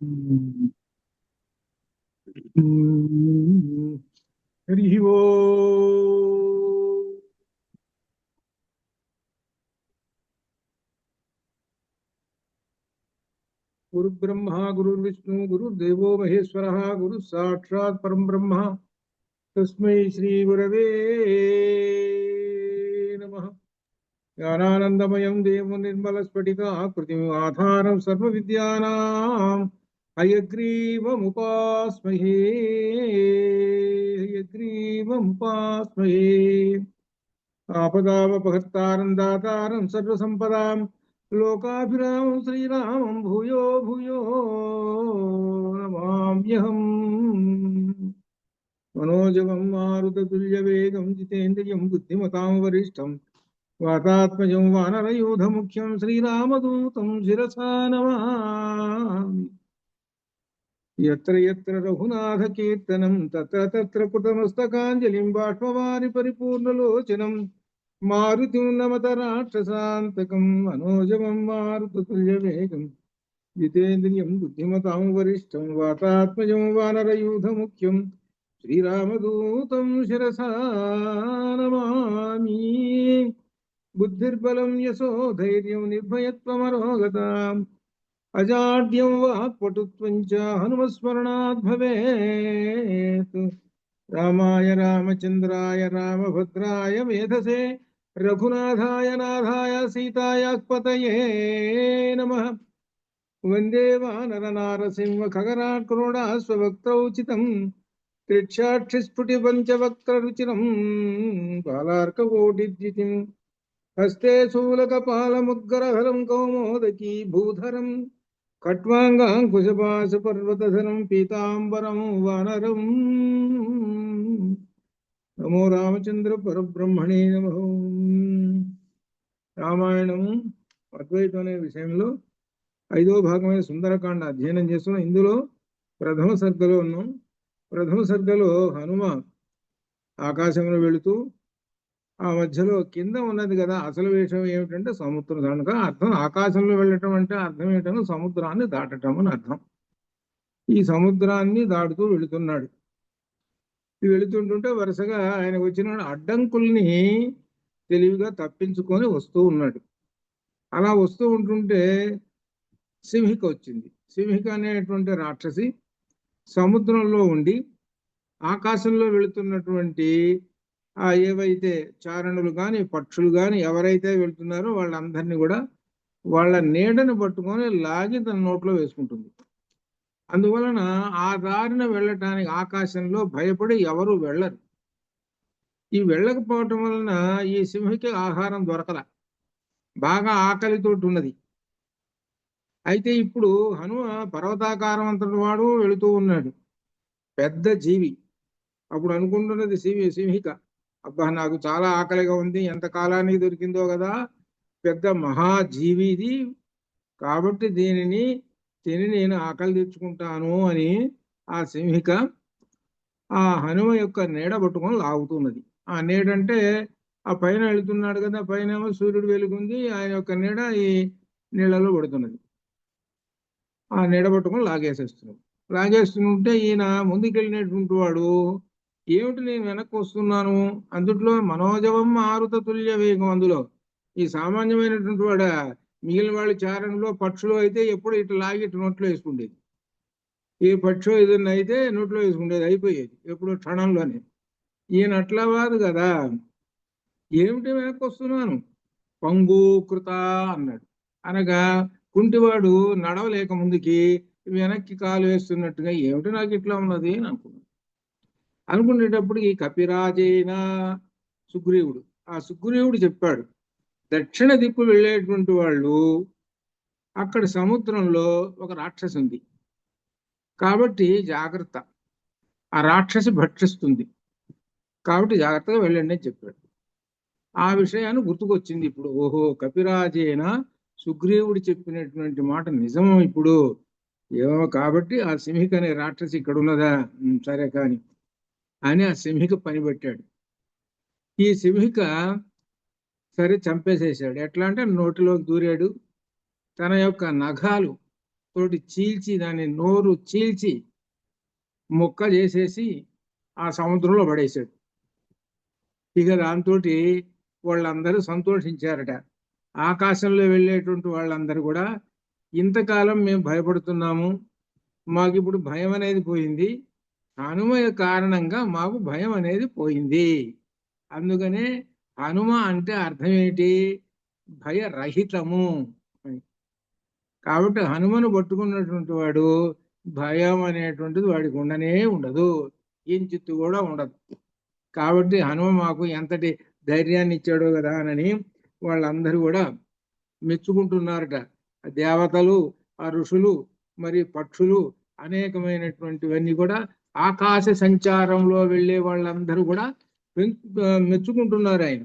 हरि ओम। गुरु ब्रह्मा गुरुर्विष्णु गुरुर्देवो महेश्वरः गुरु साक्षात् परम ब्रह्म तस्मै श्री गुरवे नमः। ज्ञानानन्दमयं देवं निर्मलस्फटिकाकृतिम् आधारं सर्वविद्यानां हयग्रीवमुपास्महे हयग्रीवमुपास्महे। आपदामपहर्तारं दातारं सर्वसम्पदां लोकाभिरामं श्रीरामं भूयो भूयो नमाम्यहम्। मनोजवं मारुततुल्यवेगं जितेन्द्रियं बुद्धिमतां वरिष्ठं वातात्मजं वानरयूथमुख्यं श्रीरामदूतं शिरसा नमामि। यत्र यत्र रघुनाथकीर्तनं तत्र तत्र कृतमस्तकाञ्जलिं बाष्पवारि परिपूर्णलोचनं मारुतिं नमत राक्षसान्तकं मनोजवं मारुततुल्यवेगं जितेन्द्रियं बुद्धिमतां वरिष्ठं वातात्मजं वानरयूथमुख्यं श्रीरामदूतं शिरसा नमामि। बुद्धिर्बलं यशोधैर्यं निर्भयत्वमरोगताम् अजाड्यं वाक्पटुत्वं च हनुमस्मरणात् भवेत्। रामाय रामचन्द्राय रामभद्राय वेधसे रघुनाथाय नाथाय सीतायाः पतये नमः। वन्दे वानरनारसिंह खगराक्रोडास्वभक्तौ चितम् त्रिक्षाक्षिस्फुटिपञ्चवक्त्ररुचिरं बालार्ककोटिद्युतिम् हस्ते शूलकपालमुद्गरहरं कौमोदकी भूधरं खट्वाङ्गाङ्कुशपाशपर्वतधरं पीताम्बरं वानरं नमो रामचंद्र परब्रह्मणे नमः। రామాయణం అద్వైతం అనే విషయంలో 5వ భాగమైన సుందరకాండ అధ్యయనం చేస్తున్నాం. ఇందులో ప్రథమ సర్గలో ఉన్నాం. ప్రథమ సర్గలో హనుమ ఆకాశంలో వెళుతూ ఆ మధ్యలో కింద ఉన్నది కదా అసలు విషయం ఏమిటంటే సముద్రం. కనుక అర్థం ఆకాశంలో వెళ్ళటం అంటే అర్థం ఏంటంటే సముద్రాన్ని దాటటం అని అర్థం. ఈ సముద్రాన్ని దాటుతూ వెళుతున్నాడు. వెళుతుంటుంటే వరుసగా ఆయనకు వచ్చిన అడ్డంకుల్ని తెలివిగా తప్పించుకొని వస్తూ ఉన్నాడు. అలా వస్తూ ఉంటుంటే సింహిక వచ్చింది. సింహిక అనేటువంటి రాక్షసి సముద్రంలో ఉండి ఆకాశంలో వెళుతున్నటువంటి ఆ ఏవైతే చారణులు కానీ పక్షులు కానీ ఎవరైతే వెళ్తున్నారో వాళ్ళందరినీ కూడా వాళ్ళ నీడను పట్టుకొని లాగి తన నోట్లో వేసుకుంటుంది. అందువలన ఆ దారిన వెళ్ళటానికి ఆకాశంలో భయపడి ఎవరు వెళ్ళరు. ఈ వెళ్ళకపోవటం వలన ఈ సింహికి ఆహారం దొరకల, బాగా ఆకలితోటి ఉన్నది. అయితే ఇప్పుడు హనుమ పర్వతాకారం అంతటి వాడు వెళుతూ ఉన్నాడు, పెద్ద జీవి. అప్పుడు అనుకుంటున్నది సింహిక, అబ్బా నాకు చాలా ఆకలిగా ఉంది, ఎంత కాలానికి దొరికిందో కదా, పెద్ద మహాజీవి ఇది, కాబట్టి దీనిని తిని నేను ఆకలి తెచ్చుకుంటాను అని ఆ సింహిక ఆ హనుమ యొక్క నీడ పట్టుకొని లాగుతున్నది. ఆ నీడంటే ఆ పైన వెళుతున్నాడు కదా, పైన ఏమో సూర్యుడు వెలుగుంది, ఆయన యొక్క నీడ ఈ నీళ్ళలో పడుతున్నది. ఆ నీడ పట్టుకొని లాగేసేస్తున్నాడు. లాగేస్తుంటే ఈయన ముందుకెళ్ళినటువంటి వాడు ఏమిటి నేను వెనక్కి వస్తున్నాను, అందుట్లో మనోజవం మారుత తుల్య వేగం, అందులో ఈ సామాన్యమైనటువంటి వాడ మిగిలిన వాళ్ళు చారణలో పక్షులు అయితే ఎప్పుడు ఇట్లా లాగి ఇటు నోట్లో వేసుకుండేది, ఏ పక్షు ఏదన్నా అయితే నోట్లో వేసుకుండేది, అయిపోయేది ఎప్పుడు క్షణంలోనే. ఈయన అట్లా కాదు కదా, ఏమిటి వెనక్కి వస్తున్నాను, పంగూకృత అన్నాడు. అనగా కుంటివాడు నడవలేక ముందుకి వెనక్కి కాలు వేస్తున్నట్టుగా ఏమిటి నాకు ఇట్లా ఉన్నది అని అనుకున్నాడు. అనుకునేటప్పటికి కపిరాజైన సుగ్రీవుడు, ఆ సుగ్రీవుడు చెప్పాడు, దక్షిణ దిక్కు వెళ్ళేటువంటి వాళ్ళు అక్కడ సముద్రంలో ఒక రాక్షసి ఉంది, కాబట్టి జాగ్రత్త, ఆ రాక్షసి భక్షిస్తుంది, కాబట్టి జాగ్రత్తగా వెళ్ళండి అని చెప్పాడు. ఆ విషయాన్ని గుర్తుకొచ్చింది ఇప్పుడు. ఓహో, కపిరాజైన సుగ్రీవుడు చెప్పినటువంటి మాట నిజం ఇప్పుడు ఏమో, కాబట్టి ఆ సింహిక అనే రాక్షసి ఇక్కడ ఉన్నదా, సరే కాని అని ఆ సింహిక పని పెట్టాడు. ఈ సింహిక సరే చంపేసేసాడు. ఎట్లా అంటే నోటిలోకి దూరాడు, తన యొక్క నఖాలు తోటి చీల్చి దాన్ని నోరు చీల్చి ముక్క చేసేసి ఆ సముద్రంలో పడేశాడు. ఇక దాంతో వాళ్ళందరూ సంతోషించారట. ఆకాశంలో వెళ్ళేటువంటి వాళ్ళందరూ కూడా ఇంతకాలం మేము భయపడుతున్నాము, మాకు ఇప్పుడు భయం అనేది పోయింది, హనుమ కారణంగా మాకు భయం అనేది పోయింది. అందుకనే హనుమ అంటే అర్థం ఏంటి? భయరహితము. కాబట్టి హనుమను పట్టుకున్నటువంటి వాడు భయం అనేటువంటిది వాడికి ఉండనే ఉండదు, కించిత్తు కూడా ఉండదు. కాబట్టి హనుమ మాకు ఎంతటి ధైర్యాన్ని ఇచ్చాడో కదా అని వాళ్ళందరూ కూడా మెచ్చుకుంటున్నారట. దేవతలు, ఆ ఋషులు, మరి పక్షులు, అనేకమైనటువంటివన్నీ కూడా ఆకాశ సంచారంలో వెళ్ళే వాళ్ళందరూ కూడా మెచ్చుకుంటున్నారు ఆయన.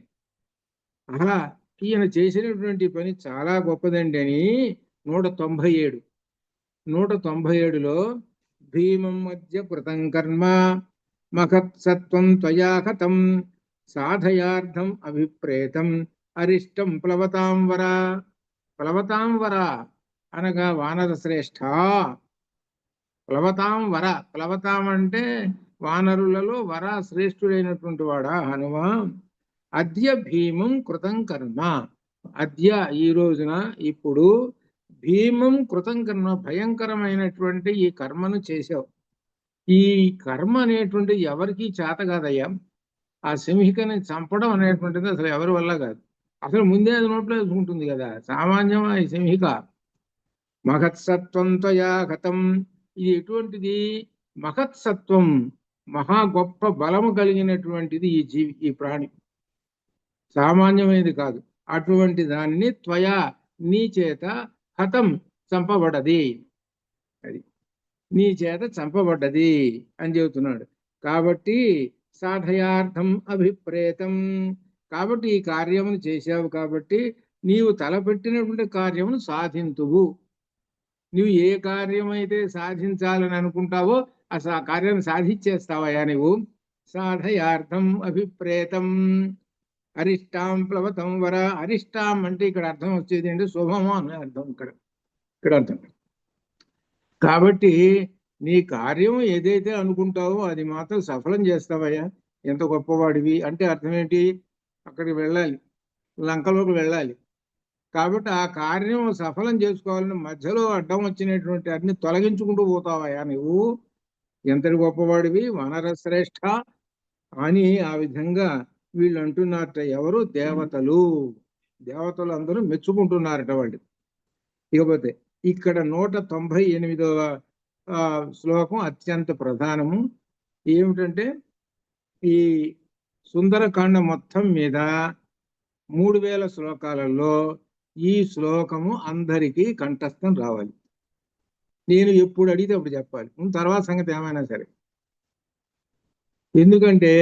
అలా ఈయన చేసినటువంటి పని చాలా గొప్పదండి అని 197. 197లో భీమం మధ్య కృతం కర్మ మహత్సత్వం త్వయా కథం సాధయార్థం అభిప్రేతం అరిష్టం ప్లవతాం వర. ప్లవతాం వర అనగా వానర శ్రేష్ఠ. ప్లవతాం వర, ప్లవతాం అంటే వానరులలో వర శ్రేష్ఠుడైనటువంటి వాడా హనుమ. అద్య భీమం కృతం కర్మ. అద్య ఈ రోజున, ఇప్పుడు భీమం కృతం కర్మ, భయంకరమైనటువంటి ఈ కర్మను చేశావు. ఈ కర్మ అనేటువంటి ఎవరికి చేత కాదయ్యా. ఆ సింహికని చంపడం అనేటువంటిది అసలు ఎవరి వల్ల కాదు. అసలు ముందే అది నోట్లో వేసుకుంటుంది కదా, సామాన్యమా ఈ సింహిక. మహత్సత్వం త్వయా గతం. ఇది ఎటువంటిది? మహత్సత్వం, మహా గొప్ప బలము కలిగినటువంటిది ఈ జీవి, ఈ ప్రాణి, సామాన్యమైనది కాదు. అటువంటి దాన్ని త్వయా, నీ చేత, హతం చంపబడ్డది, అది నీ చేత చంపబడ్డది అని చెబుతున్నాడు. కాబట్టి సాధయార్థం అభిప్రేతం, కాబట్టి ఈ కార్యమును చేశావు, కాబట్టి నీవు తలపెట్టినటువంటి కార్యమును సాధింతువు. నువ్వు ఏ కార్యమైతే సాధించాలని అనుకుంటావో ఆ కార్యాన్ని సాధించేస్తావయ్యా నువ్వు. సాధయార్థం అభిప్రేతం అరిష్టాం ప్లవతం వర. అరిష్టాం అంటే ఇక్కడ అర్థం వచ్చేది అంటే శుభము అని అర్థం. ఇక్కడ అర్థం. కాబట్టి నీ కార్యం ఏదైతే అనుకుంటావో అది మాత్రం సఫలం చేస్తావయ్యా, ఎంత గొప్పవాడివి అంటే అర్థం ఏంటి? అక్కడికి వెళ్ళాలి, లంకలోకి వెళ్ళాలి. కాబట్టి ఆ కార్యం సఫలం చేసుకోవాలని మధ్యలో అడ్డం వచ్చినటువంటి అన్ని తొలగించుకుంటూ పోతావయ్యా నువ్వు, ఎంతటి గొప్పవాడివి, వానర శ్రేష్ఠ అని ఆ విధంగా వీళ్ళు అంటున్నారట. ఎవరు? దేవతలు. దేవతలు అందరూ మెచ్చుకుంటున్నారట వాళ్ళు. ఇకపోతే ఇక్కడ 198వ శ్లోకం అత్యంత ప్రధానము. ఏమిటంటే ఈ సుందరకాండ మొత్తం మీద 3000 శ్లోకాలలో ఈ శ్లోకము అందరికీ కంఠస్థం రావాలి. నేను ఎప్పుడు అడిగితే అప్పుడు చెప్పాలి, తర్వాత సంగతి ఏమైనా సరే. ఎందుకంటే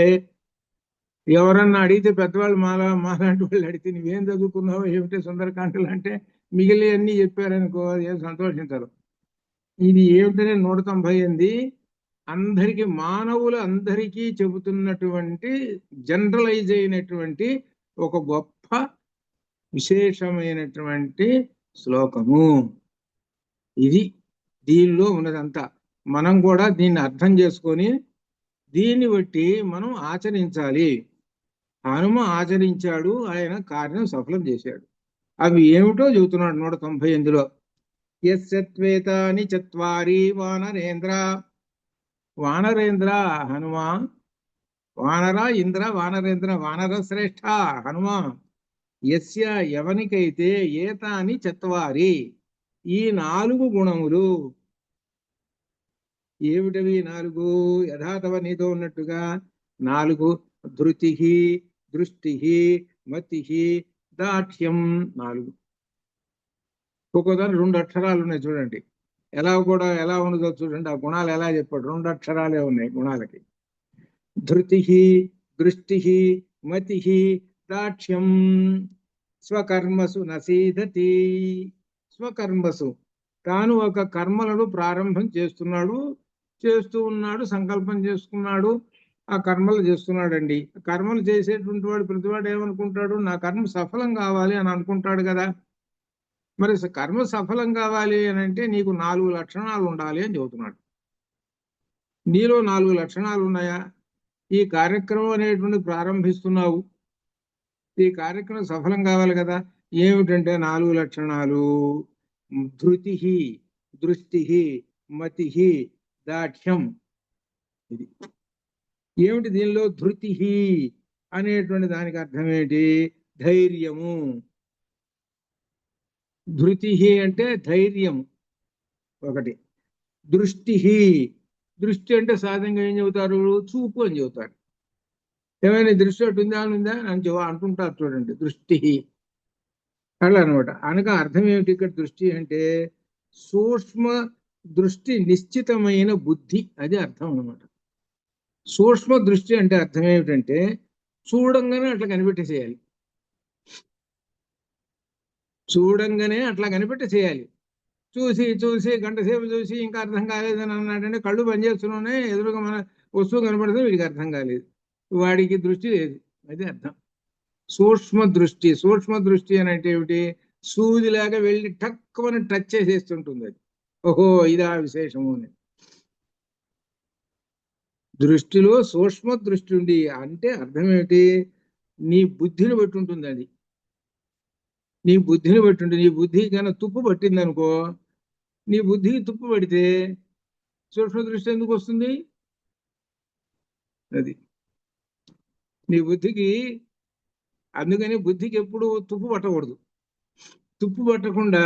ఎవరన్నా అడిగితే పెద్దవాళ్ళు మాలాంటి వాళ్ళు అడిగితే నువ్వేం చదువుకున్నావు ఏమిటి సుందరకాండలు అంటే మిగిలి అన్ని చెప్పారనుకో, ఏం సంతోషించరు. ఇది ఏమిటనే 198 అందరికీ, మానవులు అందరికీ చెబుతున్నటువంటి జనరలైజ్ అయినటువంటి ఒక గొప్ప విశేషమైనటువంటి శ్లోకము ఇది. దీనిలో ఉన్నదంతా మనం కూడా దీన్ని అర్థం చేసుకొని దీన్ని బట్టి మనం ఆచరించాలి. హనుమ ఆచరించాడు, ఆయన కార్యం సఫలం చేశాడు. అవి ఏమిటో చెబుతున్నాడు 198లో. యస్యత్వేతాని చత్వారి వానరేంద్ర. వానరేంద్ర హనుమ, వానర ఇంద్ర వానరేంద్ర, వానర శ్రేష్ఠ హనుమ. యస్య ఎవనికైతే ఏతాని చత్వారి, ఈ 4 గుణములు. ఏమిటవి 4? యథాతవ నీతో ఉన్నట్టుగా 4: ధృతి, దృష్టి, మతి, దాఠ్యం. 4. ఒక్కోదాని 2 అక్షరాలు ఉన్నాయి చూడండి. ఎలా ఉన్నదో చూడండి. ఆ గుణాలు ఎలా చెప్పాడు, 2 అక్షరాలే ఉన్నాయి గుణాలకి. ధృతి, దృష్టి, మతి, దాక్ష్యం. స్వకర్మసు నసీదతి. స్వకర్మసు, తాను ఒక కర్మలను ప్రారంభం చేస్తూ ఉన్నాడు, సంకల్పం చేసుకున్నాడు, ఆ కర్మలు చేస్తున్నాడండి. కర్మలు చేసేటువంటి వాడు ప్రతివాడు ఏమనుకుంటాడు? నా కర్మ సఫలం కావాలి అని అనుకుంటాడు కదా. మరి కర్మ సఫలం కావాలి అని అంటే నీకు 4 లక్షణాలు ఉండాలి అని చెబుతున్నాడు. నీలో 4 లక్షణాలు ఉన్నాయా? ఈ కార్యక్రమం అనేటువంటి ప్రారంభిస్తున్నావు, ఈ కార్యక్రమం సఫలం కావాలి కదా. ఏమిటంటే 4 లక్షణాలు: ధృతి, దృష్టి, మతి, దాఢ్యం. ఇది ఏమిటి? దీనిలో ధృతి అనేటువంటి దానికి అర్థం ఏంటి? ధైర్యము. ధృతి అంటే ధైర్యం ఒకటి. దృష్టి, దృష్టి అంటే సాధారణంగా ఏం చెబుతారు? చూపు అని చెబుతారు. ఏమైనా దృష్టి అటు ఉందా అని ఉందా అని అంటుంటారు చూడండి, దృష్టి. అలా అనమాట. అనగా అర్థం ఏమిటి ఇక్కడ? దృష్టి అంటే సూక్ష్మ దృష్టి, నిశ్చితమైన బుద్ధి, అది అర్థం అనమాట. సూక్ష్మ దృష్టి అంటే అర్థం ఏమిటంటే చూడంగానే అట్లా కనిపెట్టేసేయాలి, చూడంగానే అట్లా కనిపెట్టేసేయాలి. చూసి చూసి గంట సేపు చూసి ఇంకా అర్థం కాలేదని అన్నాడంటే కళ్ళు పనిచేస్తున్నానే, ఎదురుగా మన వస్తువు కనపడితే వీడికి అర్థం కాలేదు, వాడికి దృష్టి లేదు, అది అర్థం. సూక్ష్మ దృష్టి. సూక్ష్మ దృష్టి అని అంటే ఏమిటి? సూదిలాగా వెళ్ళి టక్కుమని టచ్ చేసేస్తుంటుంది అది. ఓహో, ఇదా విశేషము అని. దృష్టిలో సూక్ష్మ దృష్టి ఉంది అంటే అర్థం ఏమిటి? నీ బుద్ధిని బట్టి ఉంటుంది అది. నీ బుద్ధిని బట్టి ఉంటుంది. నీ బుద్ధి కన్నా తుప్పు పట్టింది అనుకో, నీ బుద్ధికి తుప్పు పడితే సూక్ష్మ దృష్టి ఎందుకు వస్తుంది? అది నీ బుద్ధికి. అందుకని బుద్ధికి ఎప్పుడు తుప్పు పట్టకూడదు. తుప్పు పట్టకుండా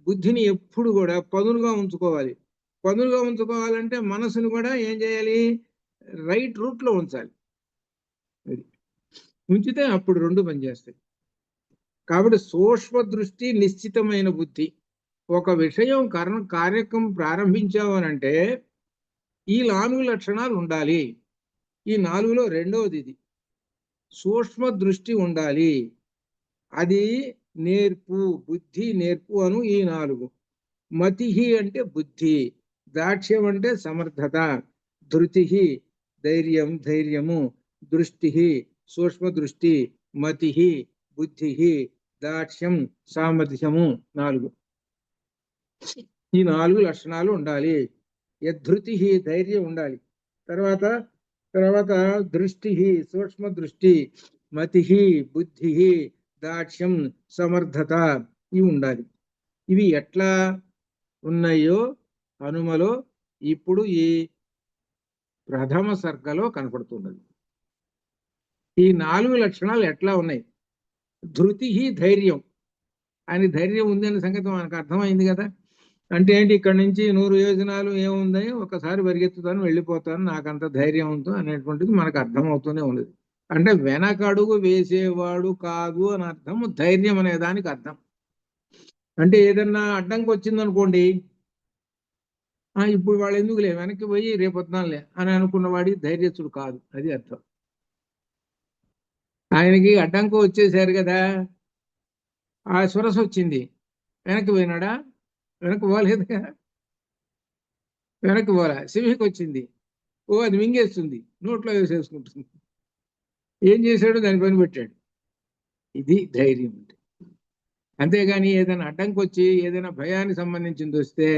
బుద్ధిని ఎప్పుడు కూడా పదునుగా ఉంచుకోవాలి. పదునుగా ఉంచుకోవాలంటే మనసును కూడా ఏం చేయాలి? రైట్ రూట్లో ఉంచాలి. అది ఉంచితే అప్పుడు రెండు పనిచేస్తాయి. కాబట్టి సూక్ష్మ దృష్టి, నిశ్చితమైన బుద్ధి. ఒక విషయం కార్యక్రమం ప్రారంభించావు అనంటే ఈ 4 లక్షణాలు ఉండాలి. ఈ 4లో రెండవది ఇది, సూక్ష్మ దృష్టి ఉండాలి. అది నేర్పు, బుద్ధి నేర్పు అను ఈ 4. మతి అంటే బుద్ధి, దాక్ష్యం అంటే సమర్థత, ధృతి ధైర్యము, దృష్టి సూక్ష్మ దృష్టి, మతి బుద్ధి, దాక్ష్యం సామర్థ్యము. 4. ఈ 4 లక్షణాలు ఉండాలి. యద్ధృతి ధైర్యం ఉండాలి. తర్వాత తర్వాత దృష్టి సూక్ష్మ దృష్టి, మతి బుద్ధి, దాక్ష్యం సమర్థత, ఇవి ఉండాలి. ఇవి ఎట్లా ఉన్నాయో హనుమలో ఇప్పుడు ఈ ప్రథమ సర్గలో కనపడుతున్నది. ఈ 4 లక్షణాలు ఎట్లా ఉన్నాయి? ధృతి ధైర్యం. ఆయన ధైర్యం ఉందనే సంగతి మనకు అర్థమైంది కదా. అంటే ఏంటి? ఇక్కడ నుంచి 100 యోజనాలు ఏముంది, ఒకసారి పరిగెత్తుతాను వెళ్ళిపోతాను, నాకంత ధైర్యం ఉందో అనేటువంటిది మనకు అర్థమవుతూనే ఉన్నది. అంటే వెనకడుగు వేసేవాడు కాదు అని అర్థం ధైర్యం అనే దానికి అర్థం. అంటే ఏదన్నా అడ్డంకి వచ్చిందనుకోండి, ఇప్పుడు వాళ్ళు ఎందుకులే వెనక్కి పోయి రేపొద్దాంలే అని అనుకున్న వాడి ధైర్యస్తుడు కాదు, అది అర్థం. ఆయనకి అడ్డంకి వచ్చేసారు కదా, ఆ సురస వచ్చింది, వెనక్కి పోయినాడా? వెనక్కి పోలేదుగా, వెనక్కి పోలే. సింహికి వచ్చింది, అది మింగేస్తుంది, నోట్లో వేసేసుకుంటుంది. ఏం చేశాడు? దాని పని పెట్టాడు. ఇది ధైర్యం అంటే. అంతేగాని ఏదైనా అడ్డంకి వచ్చి ఏదైనా భయానికి సంబంధించింది వస్తే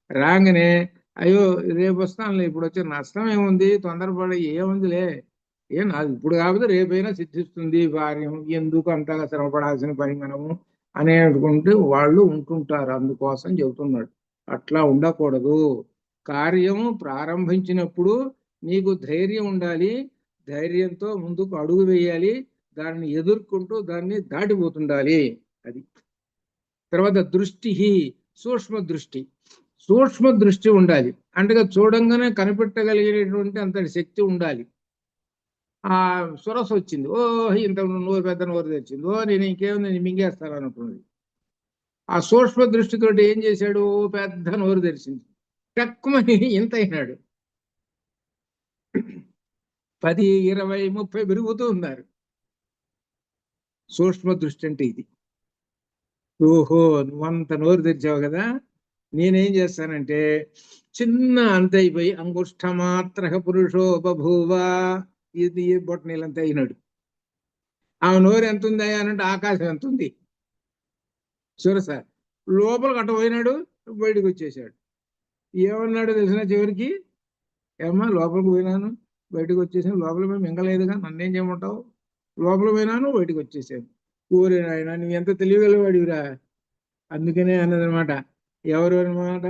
రాగానే అయ్యో రేపు వస్తానులే, ఇప్పుడు వచ్చే నష్టం ఏముంది, తొందరపడి ఏముందిలే, నాది ఇప్పుడు కాకపోతే రేపైనా సిద్ధిస్తుంది కార్యం, ఎందుకు అంతగా శ్రమపడాల్సిన పని మనము అనేటువంటి వాళ్ళు ఉంటుంటారు. అందుకోసం చెబుతున్నాడు, అట్లా ఉండకూడదు. కార్యము ప్రారంభించినప్పుడు నీకు ధైర్యం ఉండాలి, ధైర్యంతో ముందుకు అడుగు వేయాలి, దాన్ని ఎదుర్కొంటూ దాన్ని దాటిపోతుండాలి. అది. తర్వాత దృష్టి సూక్ష్మ దృష్టి. సూక్ష్మ దృష్టి ఉండాలి అంటే చూడంగానే కనిపెట్టగలిగేటువంటి అంతటి శక్తి ఉండాలి. ఆ సురస వచ్చింది, ఇంత నోరు పెద్ద నోరు తెచ్చింది, నేను ఇంకేముంది, నేను మింగేస్తాను అనుకున్నది. ఆ సూక్ష్మ దృష్టితోటి ఏం చేశాడు? పెద్ద నోరు తెరిచింది, టక్కుమని ఇంత అయినాడు. 10, 20, 30 పెరుగుతూ ఉన్నారు. సూక్ష్మ దృష్టి అంటే ఇది. ఓహో, నువ్వంత నోరు తెరిచావు కదా, నేనేం చేస్తానంటే చిన్న అంత అయిపోయి అంగుష్ఠమాత్ర పురుషో బభూవా, ఇది బొట్టనీళ్ళంత అయినాడు. ఆ నోరు ఎంత ఉంది అనంటే ఆకాశం ఎంత ఉంది. సురస లోపల కట్ట పోయినాడు, బయటకు వచ్చేసాడు. ఏమన్నాడు తెలిసిన చివరికి, ఏమ్మా లోపలికి పోయినాను బయటకు వచ్చేసాను, లోపల పోయి మింగలేదుగా, నన్నేం చేయమంటావు, లోపల పోయినాను బయటకు వచ్చేసాను. ఊరే ఆయన నువ్వు ఎంత తెలియగలవాడివిరా. అందుకనే అన్నదనమాట. ఎవరు అనమాట?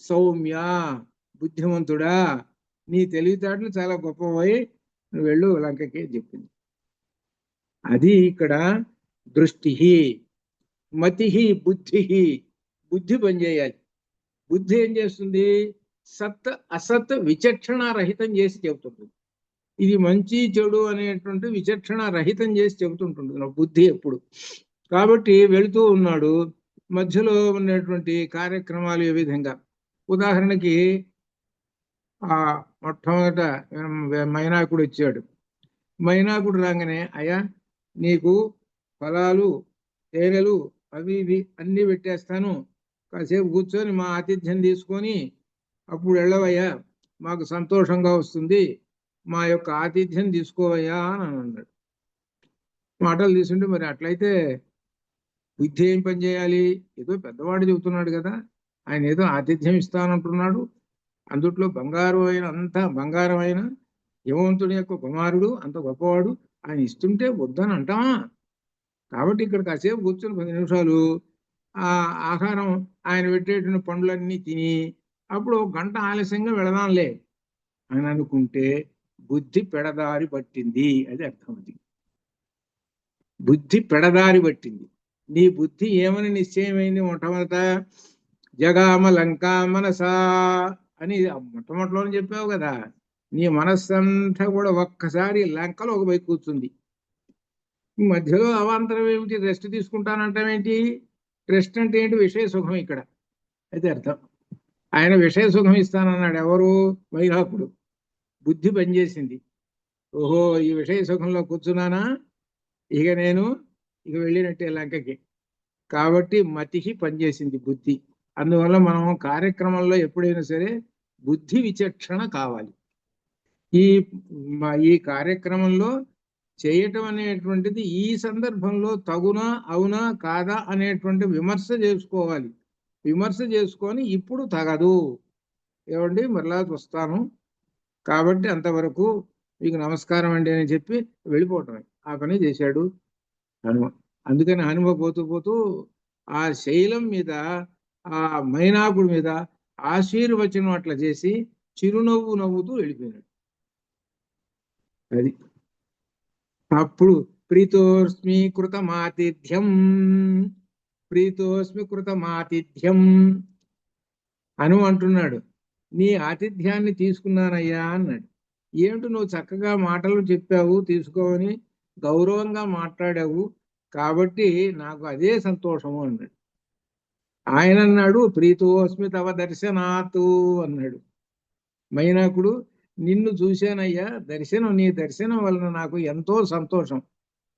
సౌమ్య, బుద్ధిమంతుడా, నీ తెలివితేటలు చాలా గొప్పవై, నువ్వు వెళ్ళు లంకకి చెప్పింది. అది ఇక్కడ దృష్టి, మతి, బుద్ధి. బుద్ధి పనిచేయాలి. బుద్ధి ఏం చేస్తుంది? సత్ అసత్ విచక్షణ రహితం చేసి చెబుతుంటుంది. ఇది మంచి చెడు అనేటువంటి విచక్షణ రహితం చేసి చెబుతుంటుంది బుద్ధి ఎప్పుడు. కాబట్టి వెళుతూ ఉన్నాడు, మధ్యలో ఉన్నటువంటి కార్యక్రమాలు ఏ విధంగా, ఉదాహరణకి ఆ మొట్టమొదట మైనాకుడు వచ్చాడు. మైనాకుడు రాగానే, అయ్యా నీకు ఫలాలు తేనెలు అవి ఇవి అన్నీ పెట్టేస్తాను, కాసేపు కూర్చొని మా ఆతిథ్యం తీసుకొని అప్పుడు వెళ్ళవయ్యా, మాకు సంతోషంగా వస్తుంది, మా యొక్క ఆతిథ్యం తీసుకోవయ్యా అని అన్నాడు. మాటలు తీసుంటే మరి అట్లయితే బుద్ధి ఏం పని చేయాలి? ఏదో పెద్దవాడు చెబుతున్నాడు కదా, ఆయన ఏదో ఆతిథ్యం ఇస్తానంటున్నాడు, అందుట్లో బంగారం అయిన అంతా బంగారం అయిన హిమవంతుడి యొక్క కుమారుడు అంత గొప్పవాడు, ఆయన ఇస్తుంటే వద్దని అంటామా? కాబట్టి ఇక్కడ కాసేపు కూర్చొని 10 నిమిషాలు ఆ ఆహారం ఆయన పెట్టేటువంటి పండ్లన్నీ తిని అప్పుడు 1 గంట ఆలస్యంగా వెళదాంలే అని అనుకుంటే బుద్ధి పెడదారి పట్టింది. అది అర్థం. అది బుద్ధి పెడదారి పట్టింది. నీ బుద్ధి ఏమని నిశ్చయమైంది? మొట్టమొదట జగామ లంకా మనసా అని మొట్టమొదటిలోనే చెప్పావు కదా. నీ మనస్సంతా కూడా ఒక్కసారి లంకలో ఒక పై కూర్చుంది. మధ్యలో అవాంతరం ఏమిటి? రెస్ట్ తీసుకుంటానంటావేంటి? రెస్ట్ అంటే ఏంటి? విషయ సుఖం ఇక్కడ. అయితే అర్థం. ఆయన విషయ సుఖం ఇస్తానన్నాడు. ఎవరు? వైరాకుడు. బుద్ధి పనిచేసింది. ఓహో, ఈ విషయ సుఖంలో కూర్చున్నానా, ఇక నేను వెళ్ళినట్టే లంకకి. కాబట్టి మతికి పనిచేసింది బుద్ధి. అందువల్ల మనం కార్యక్రమంలో ఎప్పుడైనా సరే బుద్ధి విచక్షణ కావాలి. ఈ కార్యక్రమంలో చేయటం అనేటువంటిది ఈ సందర్భంలో తగునా అవునా కాదా అనేటువంటి విమర్శ చేసుకోవాలి. విమర్శ చేసుకొని ఇప్పుడు తగదు, ఏమండి మరలా వస్తాను, కాబట్టి అంతవరకు మీకు నమస్కారం అండి అని చెప్పి వెళ్ళిపోవటమే. ఆ పని చేశాడు హనుమ. అందుకని హనుమ పోతూ పోతూ ఆ శైలం మీద, ఆ మైనాకుడి మీద ఆశీర్వచనం అట్లా చేసి చిరునవ్వు నవ్వుతూ వెళ్ళిపోయినాడు. అది అప్పుడు ప్రీతోస్మి కృతమాతిథ్యం, ప్రీతోస్మి కృతమాతిథ్యం అను అంటున్నాడు. నీ ఆతిథ్యాన్ని తీసుకున్నానయ్యా అన్నాడు. ఏమిటి నువ్వు చక్కగా మాటలు చెప్పావు, తీసుకోవని గౌరవంగా మాట్లాడావు, కాబట్టి నాకు అదే సంతోషము అన్నాడు. ఆయన అన్నాడు ప్రీతోస్మి తవ దర్శనాతు అన్నాడు. మైనాకుడు, నిన్ను చూశానయ్యా, నీ దర్శనం వలన నాకు ఎంతో సంతోషం.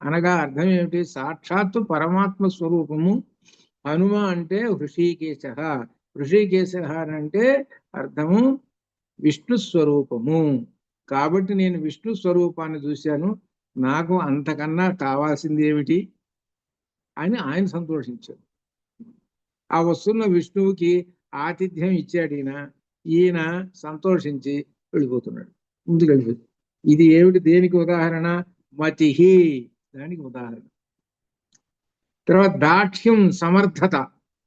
అనగా అర్థం ఏమిటి? సాక్షాత్తు పరమాత్మ స్వరూపము. హనుమ అంటే హృషికేశ, హృషికేశ అంటే అర్థము విష్ణు స్వరూపము. కాబట్టి నేను విష్ణు స్వరూపాన్ని చూశాను, నాకు అంతకన్నా కావాల్సింది ఏమిటి అని ఆయన సంతోషించాడు. ఆ వస్తున్న విష్ణువుకి ఆతిథ్యం ఇచ్చాడు ఈయన సంతోషించి వెళ్ళిపోతున్నాడు, ముందుకు వెళ్ళిపోతుంది. ఇది ఏమిటి? దేనికి ఉదాహరణ? మతిహి, దానికి ఉదాహరణ. తర్వాత దాక్ష్యం, సమర్థత.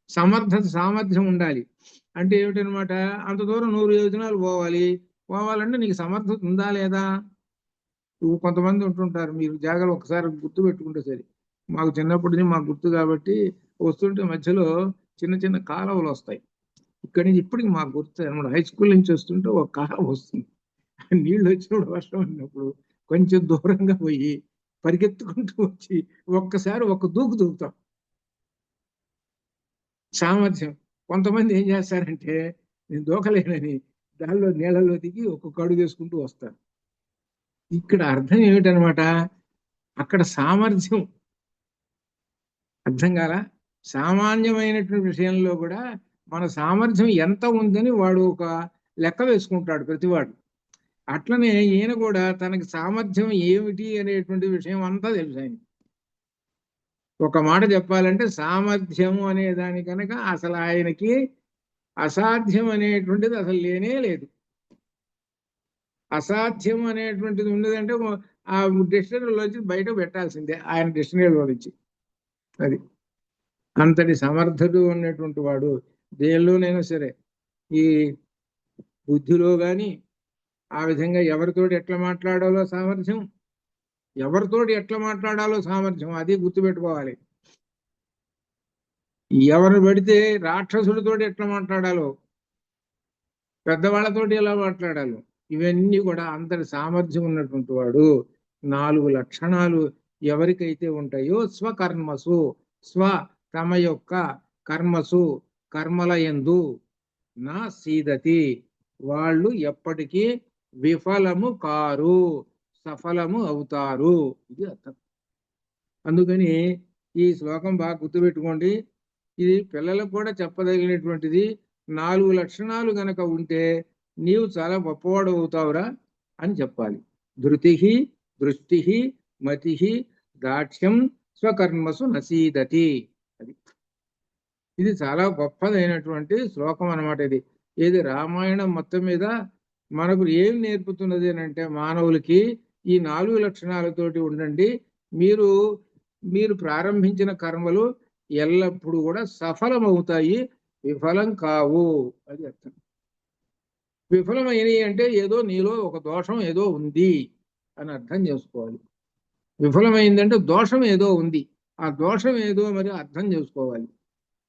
సామర్థ్యం ఉండాలి. అంటే ఏమిటనమాట? అంత దూరం 100 యోజనాలు పోవాలంటే నీకు సమర్థత ఉందా లేదా? కొంతమంది ఉంటుంటారు, మీరు జాగ్రత్త ఒకసారి గుర్తు పెట్టుకుంటే సరే. మాకు చిన్నప్పటి నుంచి మాకు గుర్తు కాబట్టి వస్తుంటే మధ్యలో చిన్న చిన్న కాలువలు వస్తాయి. ఇక్కడి నుంచి ఇప్పటికి మాకు గుర్తు అనమాట. హై స్కూల్ నుంచి వస్తుంటే ఒక కాలువ వస్తుంది. నీళ్ళు వచ్చినప్పుడు, వర్షం ఉన్నప్పుడు కొంచెం దూరంగా పోయి పరిగెత్తుకుంటూ వచ్చి ఒక్కసారి ఒక దూకుతాం. సామర్థ్యం. కొంతమంది ఏం చేస్తారంటే నేను దూకలేనని దానిలో నీళ్ళలో దిగి ఒక్కొక్క అడుగు వేసుకుంటూ వస్తారు. ఇక్కడ అర్థం ఏమిటనమాట? అక్కడ సామర్థ్యం అర్థం కాల. సామాన్యమైనటువంటి విషయంలో కూడా మన సామర్థ్యం ఎంత ఉందని వాడు ఒక లెక్క వేసుకుంటాడు ప్రతివాడు. అట్లనే ఈయన కూడా తనకి సామర్థ్యం ఏమిటి అనేటువంటి విషయం అంతా తెలుసు ఆయన. ఒక మాట చెప్పాలంటే సామర్థ్యము అనే దాని కనుక అసలు ఆయనకి అసాధ్యం అనేటువంటిది అసలు లేనే లేదు. అసాధ్యం అనేటువంటిది ఉండదంటే ఆ డిక్షనరీలో వచ్చి బయట పెట్టాల్సిందే, ఆయన డిక్షనరీలో నుంచి. అది అంతటి సమర్థుడు ఉన్నటువంటి వాడు దేనిలోనైనా సరే. ఈ బుద్ధిలో కానీ ఆ విధంగా ఎవరితోటి ఎట్లా మాట్లాడాలో సామర్థ్యం, ఎవరితోటి ఎట్లా మాట్లాడాలో సామర్థ్యం, అది గుర్తుపెట్టుకోవాలి. ఎవరిని పెడితే రాక్షసుడితోటి ఎట్లా మాట్లాడాలో, పెద్దవాళ్లతోటి ఎలా మాట్లాడాలో, ఇవన్నీ కూడా అంతటి సామర్థ్యం ఉన్నటువంటి వాడు. 4 లక్షణాలు ఎవరికైతే ఉంటాయో స్వకర్మసు, స్వ తమ యొక్క కర్మసు కర్మల యందు నా సీదతి, వాళ్ళు ఎప్పటికీ విఫలము కారు, సఫలము అవుతారు. ఇది అర్థం. అందుకని ఈ శ్లోకం బాగా గుర్తుపెట్టుకోండి. ఇది పిల్లలకు కూడా చెప్పదగినటువంటిది. 4 లక్షణాలు గనక ఉంటే నీవు చాలా గొప్పవాడు అవుతావురా అని చెప్పాలి. ధృతి, దృష్టి, మతి, దాక్ష్యం, స్వకర్మసు నసీదతి. అది ఇది చాలా గొప్పదైనటువంటి శ్లోకం అన్నమాట. ఇది రామాయణం మొత్తం మీద మనకు ఏం నేర్పుతున్నది అని అంటే, మానవులకి ఈ 4 లక్షణాలతోటి ఉండండి, మీరు ప్రారంభించిన కర్మలు ఎల్లప్పుడూ కూడా సఫలమవుతాయి, విఫలం కావు. అది అర్థం. విఫలమైనవి అంటే ఏదో నీలో ఒక దోషం ఏదో ఉంది అని అర్థం చేసుకోవాలి. విఫలమైందంటే దోషం ఏదో ఉంది, ఆ దోషం ఏదో మరి అర్థం చేసుకోవాలి.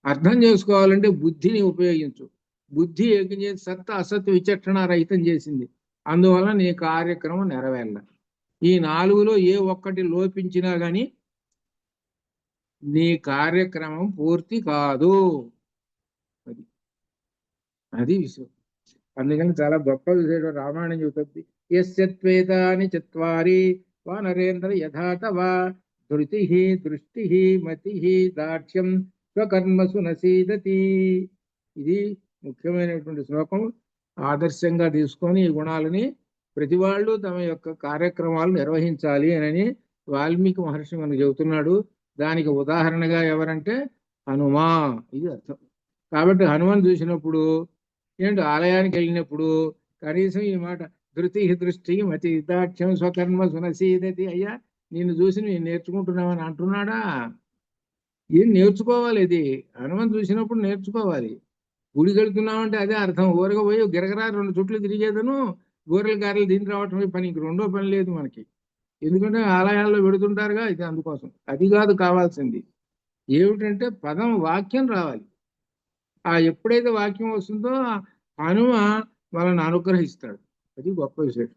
అర్థం చేసుకోవాలంటే బుద్ధిని ఉపయోగించు. బుద్ధి ఏకం చేసి సత్త అసత్ విచక్షణ రహితం చేసింది, అందువల్ల నీ కార్యక్రమం నెరవేరాల. ఈ 4లో ఏ ఒక్కటి లోపించినా గాని నీ కార్యక్రమం పూర్తి కాదు. అది విషయం. అందుకని చాలా గొప్ప విషయం రామాయణం చెబుతుంది. యస్యత్వేతాని చత్వారి వానరేంద్ర యథాతవా ధృతి, దృష్టి, మతి, దాక్ష్యం, స్వకర్మసు నసీదతి. ఇది ముఖ్యమైనటువంటి శ్లోకం. ఆదర్శంగా తీసుకొని ఈ గుణాలని ప్రతి వాళ్ళు తమ యొక్క కార్యక్రమాలు నిర్వహించాలి అని వాల్మీకి మహర్షి మనకు చెబుతున్నాడు. దానికి ఉదాహరణగా ఎవరంటే హనుమా. ఇది అర్థం. కాబట్టి హనుమాన్ చూసినప్పుడు ఏంటి, ఆలయానికి వెళ్ళినప్పుడు కనీసం ఈ మాట ధృతి, దృష్టి, మతి, దాక్ష్యం, స్వకర్మ సునసీదతి. అయ్యా నిన్ను చూసి నేను నేర్చుకుంటున్నామని అంటున్నాడా? ఏం నేర్చుకోవాలి? ఇది హనుమాన్ చూసినప్పుడు నేర్చుకోవాలి. గుడికి వెళ్తున్నామంటే అదే అర్థం. ఊరగా పోయి గిరగరా 2 చుట్లు తిరిగేదను గోరెల గారెలు దీని రావటమే పని, ఇంక రెండో పని లేదు మనకి. ఎందుకంటే ఆలయాల్లో పెడుతుంటారుగా, ఇది అందుకోసం. అది కాదు కావాల్సింది. ఏమిటంటే పదం, వాక్యం రావాలి. ఆ ఎప్పుడైతే వాక్యం వస్తుందో హనుమ వాళ్ళని అనుగ్రహిస్తాడు. అది గొప్ప విషయం.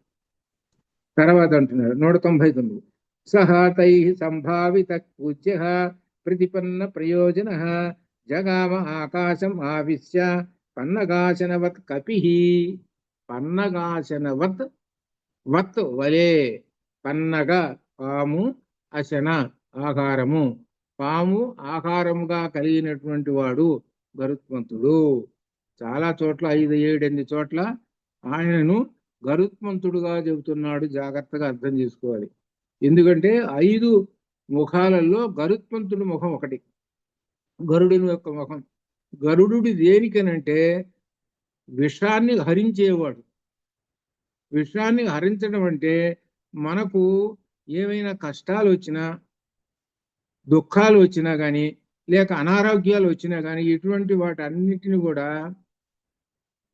తర్వాత అంటున్నాడు 199. సహా తై సంభావిత పూజ్య ప్రతిపన్న ప్రయోజన జగామ ఆకాశం ఆవిశ్య పన్నగాశనవత్ కపి. పన్నగాశనవత్, వత్ వలే, పన్నగ పాము, అశన ఆహారము, పాము ఆహారముగా కలిగినటువంటి వాడు గరుత్మంతుడు. చాలా చోట్ల 5, 7, 8 చోట్ల ఆయనను గరుత్మంతుడుగా చెబుతున్నాడు. జాగ్రత్తగా అర్థం చేసుకోవాలి. ఎందుకంటే 5 ముఖాలలో గరుత్మంతుడి ముఖం ఒకటి, గరుడుని యొక్క ముఖం. గరుడు దేనికనంటే విషాన్ని హరించేవాడు. విషాన్ని హరించడం అంటే మనకు ఏమైనా కష్టాలు వచ్చినా, దుఃఖాలు వచ్చినా కానీ, లేక అనారోగ్యాలు వచ్చినా కానీ, ఇటువంటి వాటన్నిటిని కూడా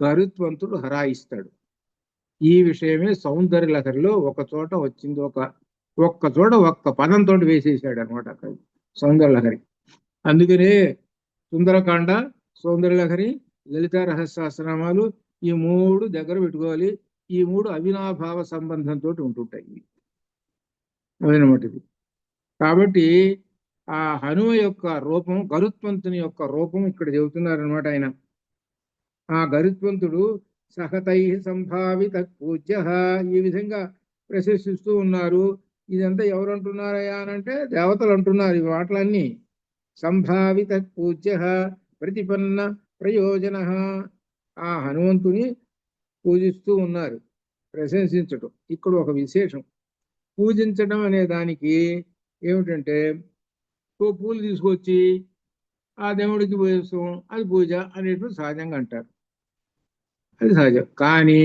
గరుత్మంతుడు హరాయిస్తాడు. ఈ విషయమే సౌందర్య లహరిలో ఒక చోట వచ్చింది. ఒక్క చోట ఒక్క పదంతో వేసేసాడు అనమాట అక్కడ సౌందర్య లహరి. అందుకనే సుందరకాండ, సౌందర్య లహరి, లలిత రహస్యనామాలు ఈ 3 దగ్గర పెట్టుకోవాలి. ఈ 3 అవినాభావ సంబంధంతో ఉంటుంటాయి అదనమాట ఇది. కాబట్టి ఆ హనుమ యొక్క రూపం, గరుత్మంతుని యొక్క రూపం ఇక్కడ చెబుతున్నారనమాట ఆయన. ఆ గరుత్మంతుడు సహతై సంభావిత పూజ్య, ఈ విధంగా ప్రశంసిస్తూ ఉన్నారు. ఇదంతా ఎవరు అంటున్నారయ్యా అనంటే దేవతలు అంటున్నారు ఈ మాటలన్నీ. సంభావిత పూజ్య ప్రతిపన్న ప్రయోజన, ఆ హనుమంతుని పూజిస్తూ ఉన్నారు, ప్రశంసించటం. ఇక్కడ ఒక విశేషం. పూజించడం అనే దానికి ఏమిటంటే ఓ పూలు తీసుకొచ్చి ఆ దేవుడికి వేస్తాం, అది పూజ అనేటువంటి సహజంగా అంటారు. అది సహజం. కానీ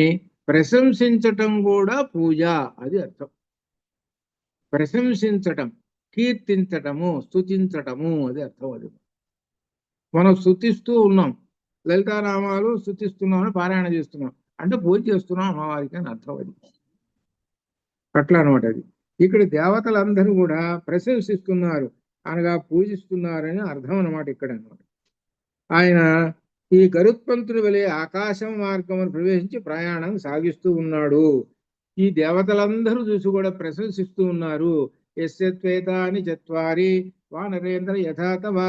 ప్రశంసించటం కూడా పూజ, అది అర్థం. ప్రశంసించటం, కీర్తించటము, స్తుతించటము, అది అర్థం. అది మనం స్తుతిస్తూ ఉన్నాం, లలితానామాలు స్తుతిస్తున్నాం అని పారాయణ చేస్తున్నాం అంటే పూజ చేస్తున్నాం అమ్మవారికి అని అర్థం. అది అట్లా అనమాట. అది ఇక్కడ దేవతలందరూ కూడా ప్రశంసిస్తున్నారు అనగా పూజిస్తున్నారని అర్థం అనమాట ఇక్కడ అనమాట. ఆయన ఈ గరుత్మంతుని వలె ఆకాశం మార్గమును ప్రవేశించి ప్రయాణం సాగిస్తూ ఉన్నాడు. ఈ దేవతలందరూ చూసి కూడా ప్రశంసిస్తూ ఉన్నారు. యస్యత్వేతాని చత్వారి వానరేంద్ర యథాతవ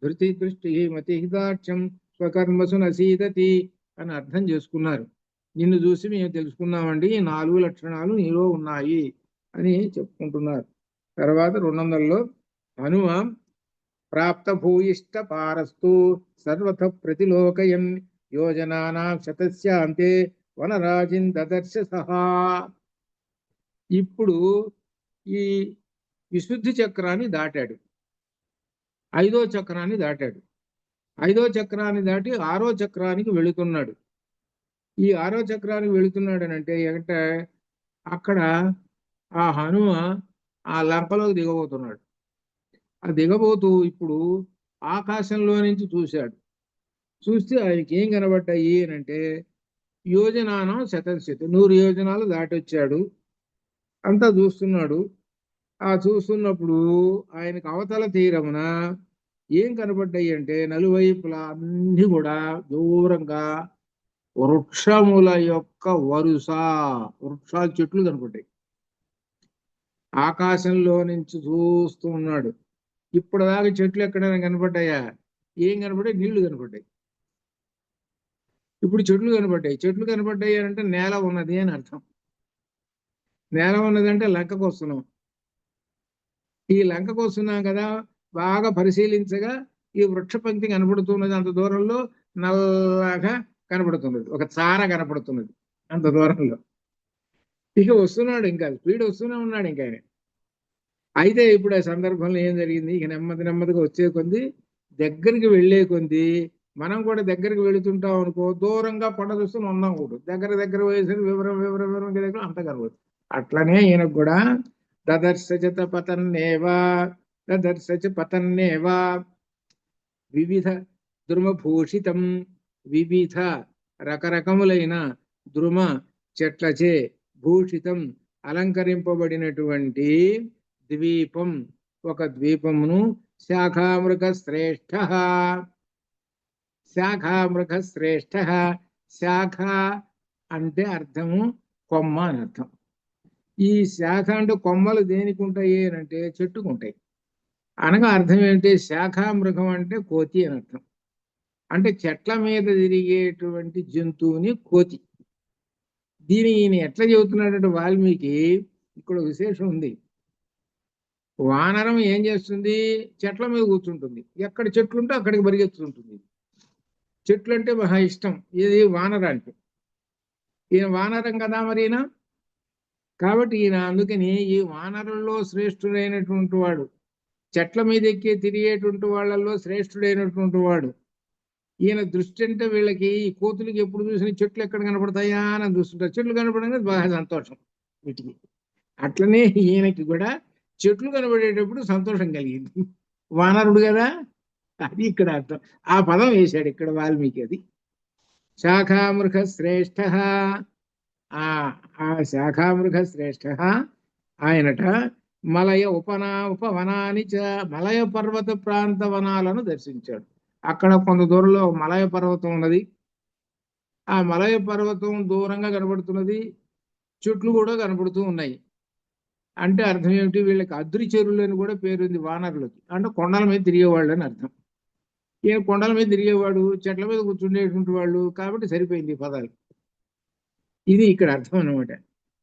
ధృతి దృష్టి మతి హితాక్షం స్వకర్మసు నసీదతి అని అర్థం చేసుకున్నారు. నిన్ను చూసి మేము తెలుసుకున్నామండి, ఈ 4 లక్షణాలు నీలో ఉన్నాయి అని చెప్పుకుంటున్నారు. తర్వాత 200లో హనుమ ప్రాప్త భూయిష్ట పారస్తు సర్వత ప్రతిలోకయన్ యోజనానాం శతస్యాంతే వనరాజిన్ దదర్శ సహా. ఇప్పుడు ఈ విశుద్ధి చక్రాన్ని దాటాడు, 5వ చక్రాన్ని దాటాడు. 5వ చక్రాన్ని దాటి 6వ చక్రానికి వెళుతున్నాడు. ఈ 6వ చక్రానికి వెళుతున్నాడు అని అంటే ఏంటంటే అక్కడ ఆ హనుమ ఆ లంకలోకి దిగబోతున్నాడు. ఆ దిగబోతూ ఇప్పుడు ఆకాశంలో నుంచి చూశాడు. చూస్తే ఆయనకి ఏం కనబడ్డాయి అని అంటే యోజనానం శతశతి 100 యోజనాలు దాటొచ్చాడు. అంతా చూస్తున్నాడు. ఆ చూస్తున్నప్పుడు ఆయనకు అవతల తీరమున ఏం కనబడ్డాయి అంటే నలువైపులా అన్ని కూడా దూరంగా వృక్షముల యొక్క వరుస, వృక్షాల చెట్లు కనపడ్డాయి. ఆకాశంలో నుంచి చూస్తూ ఉన్నాడు. ఇప్పుడు దాకా చెట్లు ఎక్కడైనా కనపడ్డాయా? ఏం కనపడ్డాయి? నీళ్లు కనపడ్డాయి. ఇప్పుడు చెట్లు కనపడ్డాయి. చెట్లు కనపడ్డాయి అంటే నేల ఉన్నది అని అర్థం. నేల ఉన్నది అంటే లంకకు వస్తున్నాం. ఈ లంకకు వస్తున్నాం కదా, బాగా పరిశీలించగా ఈ వృక్ష పంక్తి కనపడుతున్నది. అంత దూరంలో నల్లగా కనపడుతున్నది, ఒక చార కనపడుతున్నది అంత దూరంలో. ఇక వస్తున్నాడు, ఇంకా స్పీడ్ వస్తూనే ఉన్నాడు ఇంకా ఆయన. అయితే ఇప్పుడు ఆ సందర్భంలో ఏం జరిగింది, ఇక నెమ్మది నెమ్మదిగా వచ్చే కొద్ది, దగ్గరికి వెళ్లే కొద్ది మనం కూడా దగ్గరికి వెళుతుంటాం అనుకో, దూరంగా కొండ చూస్తూ ఉందాం కూడా దగ్గర వేసేది వివరం వివరం వివరం దగ్గర అంత కనబడుతుంది. అట్లనే ఈయనకు కూడా దదర్శచ పతన్నేవా దదర్శచ పతన్నేవా వివిధ ద్రుమభూషితం, వివిధ రకరకములైన ద్రుమ చెట్లచే భూషితం అలంకరింపబడినటువంటి ద్వీపం, ఒక ద్వీపమును శాఖామృగ శ్రేష్ఠ, శాఖామృగ శ్రేష్ఠ. శాఖ అంటే అర్థము కొమ్మ అని అర్థం. ఈ శాఖ అంటే కొమ్మలు దేనికి ఉంటాయి అని అంటే చెట్టుకుంటాయి. అనగా అర్థం ఏంటి? శాఖామృగం అంటే కోతి అని అర్థం. అంటే చెట్ల మీద తిరిగేటువంటి జంతువుని కోతి. దీని ఈయన ఎట్లా చెబుతున్నాడంటే వాల్మీకి ఇక్కడ విశేషం ఉంది. వానరం ఏం చేస్తుంది? చెట్ల మీద కూర్చుంటుంది. ఎక్కడ చెట్లు ఉంటే అక్కడికి పరిగెత్తుతుంటుంది. చెట్లు అంటే మహా ఇష్టం ఇది వానరానికి. ఈయన వానరం కదా మరి ఈయన. కాబట్టి ఈయన అందుకని ఈ వానరుల్లో శ్రేష్ఠుడైనటువంటి వాడు, చెట్ల మీద ఎక్కి తిరిగేటువంటి వాళ్ళల్లో శ్రేష్ఠుడైనటువంటి వాడు. ఈయన దృష్టి అంటే వీళ్ళకి ఈ కోతులకి ఎప్పుడు చూసిన చెట్లు ఎక్కడ కనపడతాయా అని చూస్తుంటారు. చెట్లు కనపడగానే బాగా సంతోషం వీటికి. అట్లనే ఈయనకి కూడా చెట్లు కనబడేటప్పుడు సంతోషం కలిగింది. వానరుడు కదా, అది ఇక్కడ అర్థం. ఆ పదం వేశాడు ఇక్కడ వాల్మీకి. అది శాఖామృగ శ్రేష్ఠ. ఆ శాఖామృగ శ్రేష్ఠ ఆయనట మలయ ఉపవనాని మలయ పర్వత ప్రాంత వనాలను దర్శించాడు. అక్కడ కొంత దూరంలో మలయ పర్వతం ఉన్నది. ఆ మలయ పర్వతం దూరంగా కనబడుతున్నది, చెట్లు కూడా కనబడుతూ ఉన్నాయి. అంటే అర్థం ఏమిటి? వీళ్ళకి అద్రి చెరువులు అని కూడా పేరుంది వానరులకి. అంటే కొండల మీద తిరిగేవాళ్ళు అని అర్థం. ఈయన కొండల మీద తిరిగేవాడు, చెట్ల మీద కూర్చుండేటువంటి వాళ్ళు, కాబట్టి సరిపోయింది ఈ పదాలు. ఇది ఇక్కడ అర్థం అనమాట.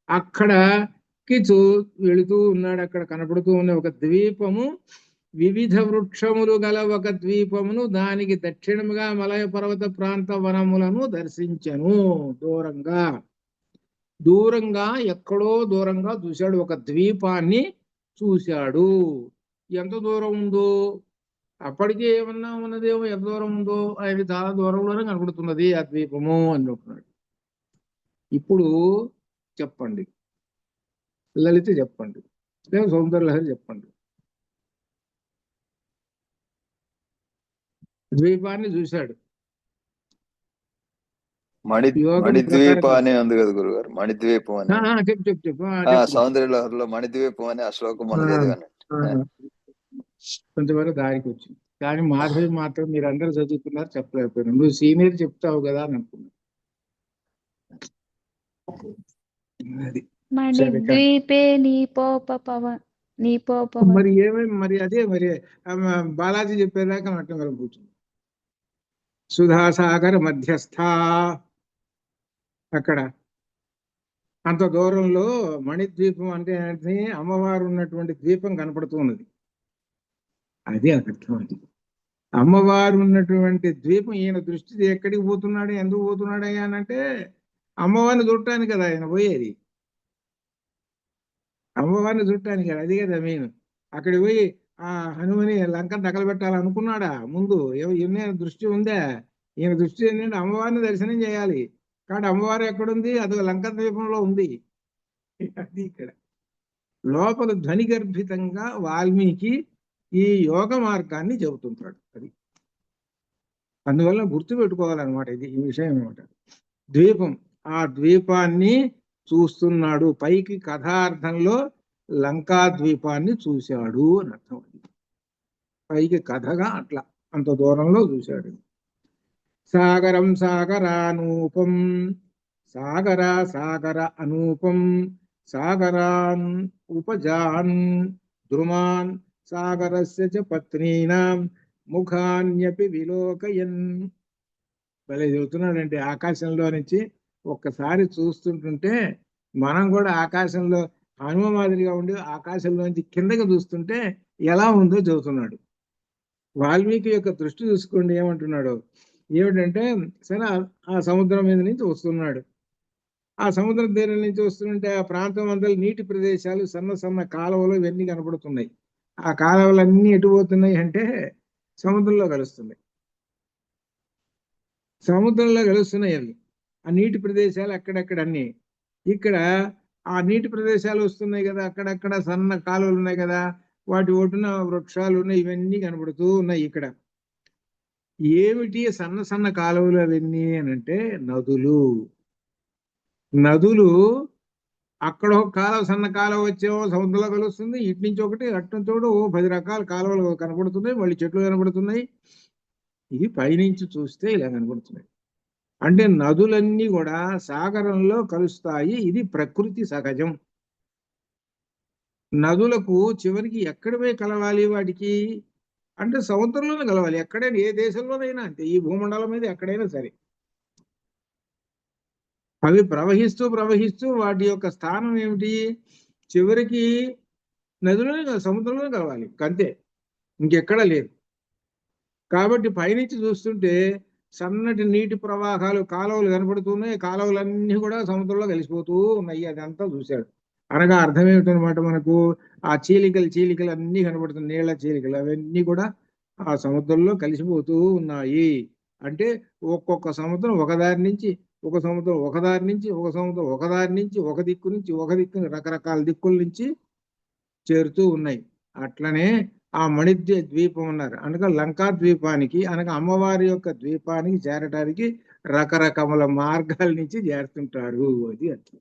అక్కడకి వెళుతూ ఉన్నాడు. అక్కడ కనపడుతూ ఉన్న ఒక ద్వీపము, వివిధ వృక్షములు గల ఒక ద్వీపమును, దానికి దక్షిణముగా మలయ పర్వత ప్రాంత వనములను దర్శించను. దూరంగా ఎక్కడో దూరంగా చూశాడు, ఒక ద్వీపాన్ని చూశాడు. ఎంత దూరం ఉందో అప్పటికే ఏమన్నా ఉన్నదేమో ఎంత దూరం ఉందో ఆయన చాలా దూరంలోనే కనబడుతున్నది ఆ ద్వీపము అని చెప్తున్నాడు. ఇప్పుడు చెప్పండి, లలిత చెప్పండి, లేదా సౌందర్యలహరి చెప్పండి. ద్వీపాన్ని చూశాడు, యోగం మణిద్వీప ప్రకారంగా అనే ఉంది కదా గురుగారు, మణిద్వీపం అని. చెప్పు చెప్పు చెప్పు చెప్పు. సౌందర్యలహరిలో మణిద్వీపం అనే ఆ శ్లోకం మొన్న చదివాను. కొంతవరకు దారికి వచ్చింది, కానీ మాధవి మాత్రం మీరు అందరూ చదువుతున్నారు చెప్పలేకపోయినా. నువ్వు సీనియర్ చెప్తావు కదా అని అనుకున్నా. అది మణిద్వీపే మరి ఏమేమి మరి అదే మరి బాలాజీ చెప్పేదాకా అట్లా మనం కూర్చుంది. సుధాసాగర్ మధ్యస్థ, అక్కడ అంత దూరంలో మణిద్వీపం అంటే అమ్మవారు ఉన్నటువంటి ద్వీపం కనపడుతున్నది. అది అర్థం. అది అమ్మవారు ఉన్నటువంటి ద్వీపం. ఈయన దృష్టి ఎక్కడికి పోతున్నాడు, ఎందుకు పోతున్నాడు అయ్యానంటే అమ్మవారిని చూడటానికి కదా ఆయన పోయేది, అమ్మవారిని చూడటానికి కదా. అది కదా మెయిన్. అక్కడికి పోయి ఆ హనుమని లంకను తగలబెట్టాలనుకున్నాడా ముందు? ఈయన దృష్టి ఉందా? ఈయన దృష్టి ఏంటంటే అమ్మవారిని దర్శనం చేయాలి. కాబట్టి అమ్మవారు ఎక్కడుంది? అది లంక ద్వీపంలో ఉంది. అది ఇక్కడ లోపల ధ్వని గర్భితంగా వాల్మీకి ఈ యోగ మార్గాన్ని చెబుతుంటాడు. అది అందువల్ల గుర్తు పెట్టుకోవాలన్నమాట. ఇది ఈ విషయం అనమాట. ద్వీపం, ఆ ద్వీపాన్ని చూస్తున్నాడు. పైకి కథార్థంలో లంకా ద్వీపాన్ని చూశాడు అని అర్థం. పైకి కథగా అట్లా అంత దూరంలో చూశాడు. సాగరం సాగరానూపం, సాగర సాగర అనూపం, సాగరాన్ ఉపజాన్ ద్రుమాన్ సాగరస్య చ పత్నీనాం ముఖాన్యపి విలోకయన్. భలే చెబుతున్నాడంటే ఆకాశంలో నుంచి ఒక్కసారి చూస్తుంటుంటే మనం కూడా ఆకాశంలో హనుమ మాదిరిగా ఉండి ఆకాశంలోంచి కిందకి చూస్తుంటే ఎలా ఉందో చెబుతున్నాడు. వాల్మీకి యొక్క దృష్టి చూసుకోండి ఏమంటున్నాడు. ఏమిటంటే సరే ఆ సముద్రం మీద నుంచి వస్తున్నాడు. ఆ సముద్రం తీరం నుంచి వస్తుంటే ఆ ప్రాంతం అంతా నీటి ప్రదేశాలు, సన్న సన్న కాలువలు ఇవన్నీ కనపడుతున్నాయి. ఆ కాలువలన్నీ ఎటు పోతున్నాయి అంటే సముద్రంలో కలుస్తున్నాయి. సముద్రంలో కలుస్తున్నాయి అవి, ఆ నీటి ప్రదేశాలు అక్కడక్కడ అన్ని. ఇక్కడ ఆ నీటి ప్రదేశాలు వస్తున్నాయి కదా, అక్కడక్కడ సన్న కాలువలు ఉన్నాయి కదా, వాటి ఒడ్డున వృక్షాలు ఉన్నాయి, ఇవన్నీ కనబడుతూ ఉన్నాయి. ఇక్కడ ఏమిటి సన్న సన్న కాలువలు అవన్నీ అని అంటే నదులు. నదులు అక్కడ ఒక కాలువ, సన్న కాలువ వచ్చేమో సముద్రంలో కలుస్తుంది, ఇటు నుంచి ఒకటి, అటు నుంచి ఒకటి, 10 రకాల కాలువలు కనబడుతున్నాయి, మళ్ళీ చెట్లు కనబడుతున్నాయి. ఇవి పైనుంచి చూస్తే ఇలా కనబడుతున్నాయి. అంటే నదులన్నీ కూడా సాగరంలో కలుస్తాయి. ఇది ప్రకృతి సహజం. నదులకు చివరికి ఎక్కడ పోయి కలవాలి వాటికి అంటే సముద్రంలోనే కలవాలి. ఎక్కడైనా ఏ దేశంలోనైనా అంతే, ఈ భూమండలం మీద ఎక్కడైనా సరే అవి ప్రవహిస్తూ ప్రవహిస్తూ వాటి యొక్క స్థానం ఏమిటి? చివరికి నదులోనే సముద్రంలోనే కలవాలి, అంతే, ఇంకెక్కడ లేదు. కాబట్టి పైనుంచి చూస్తుంటే సన్నటి నీటి ప్రవాహాలు, కాలువలు కనపడుతున్నాయి. కాలువలన్నీ కూడా సముద్రంలో కలిసిపోతూ ఉన్నాయి. అదంతా చూశాడు. అనగా అర్థం ఏమిటనమాట మనకు? ఆ చీలికలు అన్నీ కనపడుతున్నాయి, నీళ్ల చీలికలు అవన్నీ కూడా ఆ సముద్రంలో కలిసిపోతూ ఉన్నాయి. అంటే ఒక్కొక్క సముద్రం ఒకదారి నుంచి, ఒక సముద్రం ఒకదారి నుంచి, ఒక సముద్రం ఒకదారి నుంచి, ఒక దిక్కు నుంచి ఒక దిక్కు, రకరకాల దిక్కుల నుంచి చేరుతూ ఉన్నాయి. అట్లనే ఆ మణిద్వీప ద్వీపం అన్నారు అనగా లంకా ద్వీపానికి, అనగా అమ్మవారి యొక్క ద్వీపానికి చేరటానికి రకరకముల మార్గాల నుంచి చేరుతుంటారు. అది అట్లా.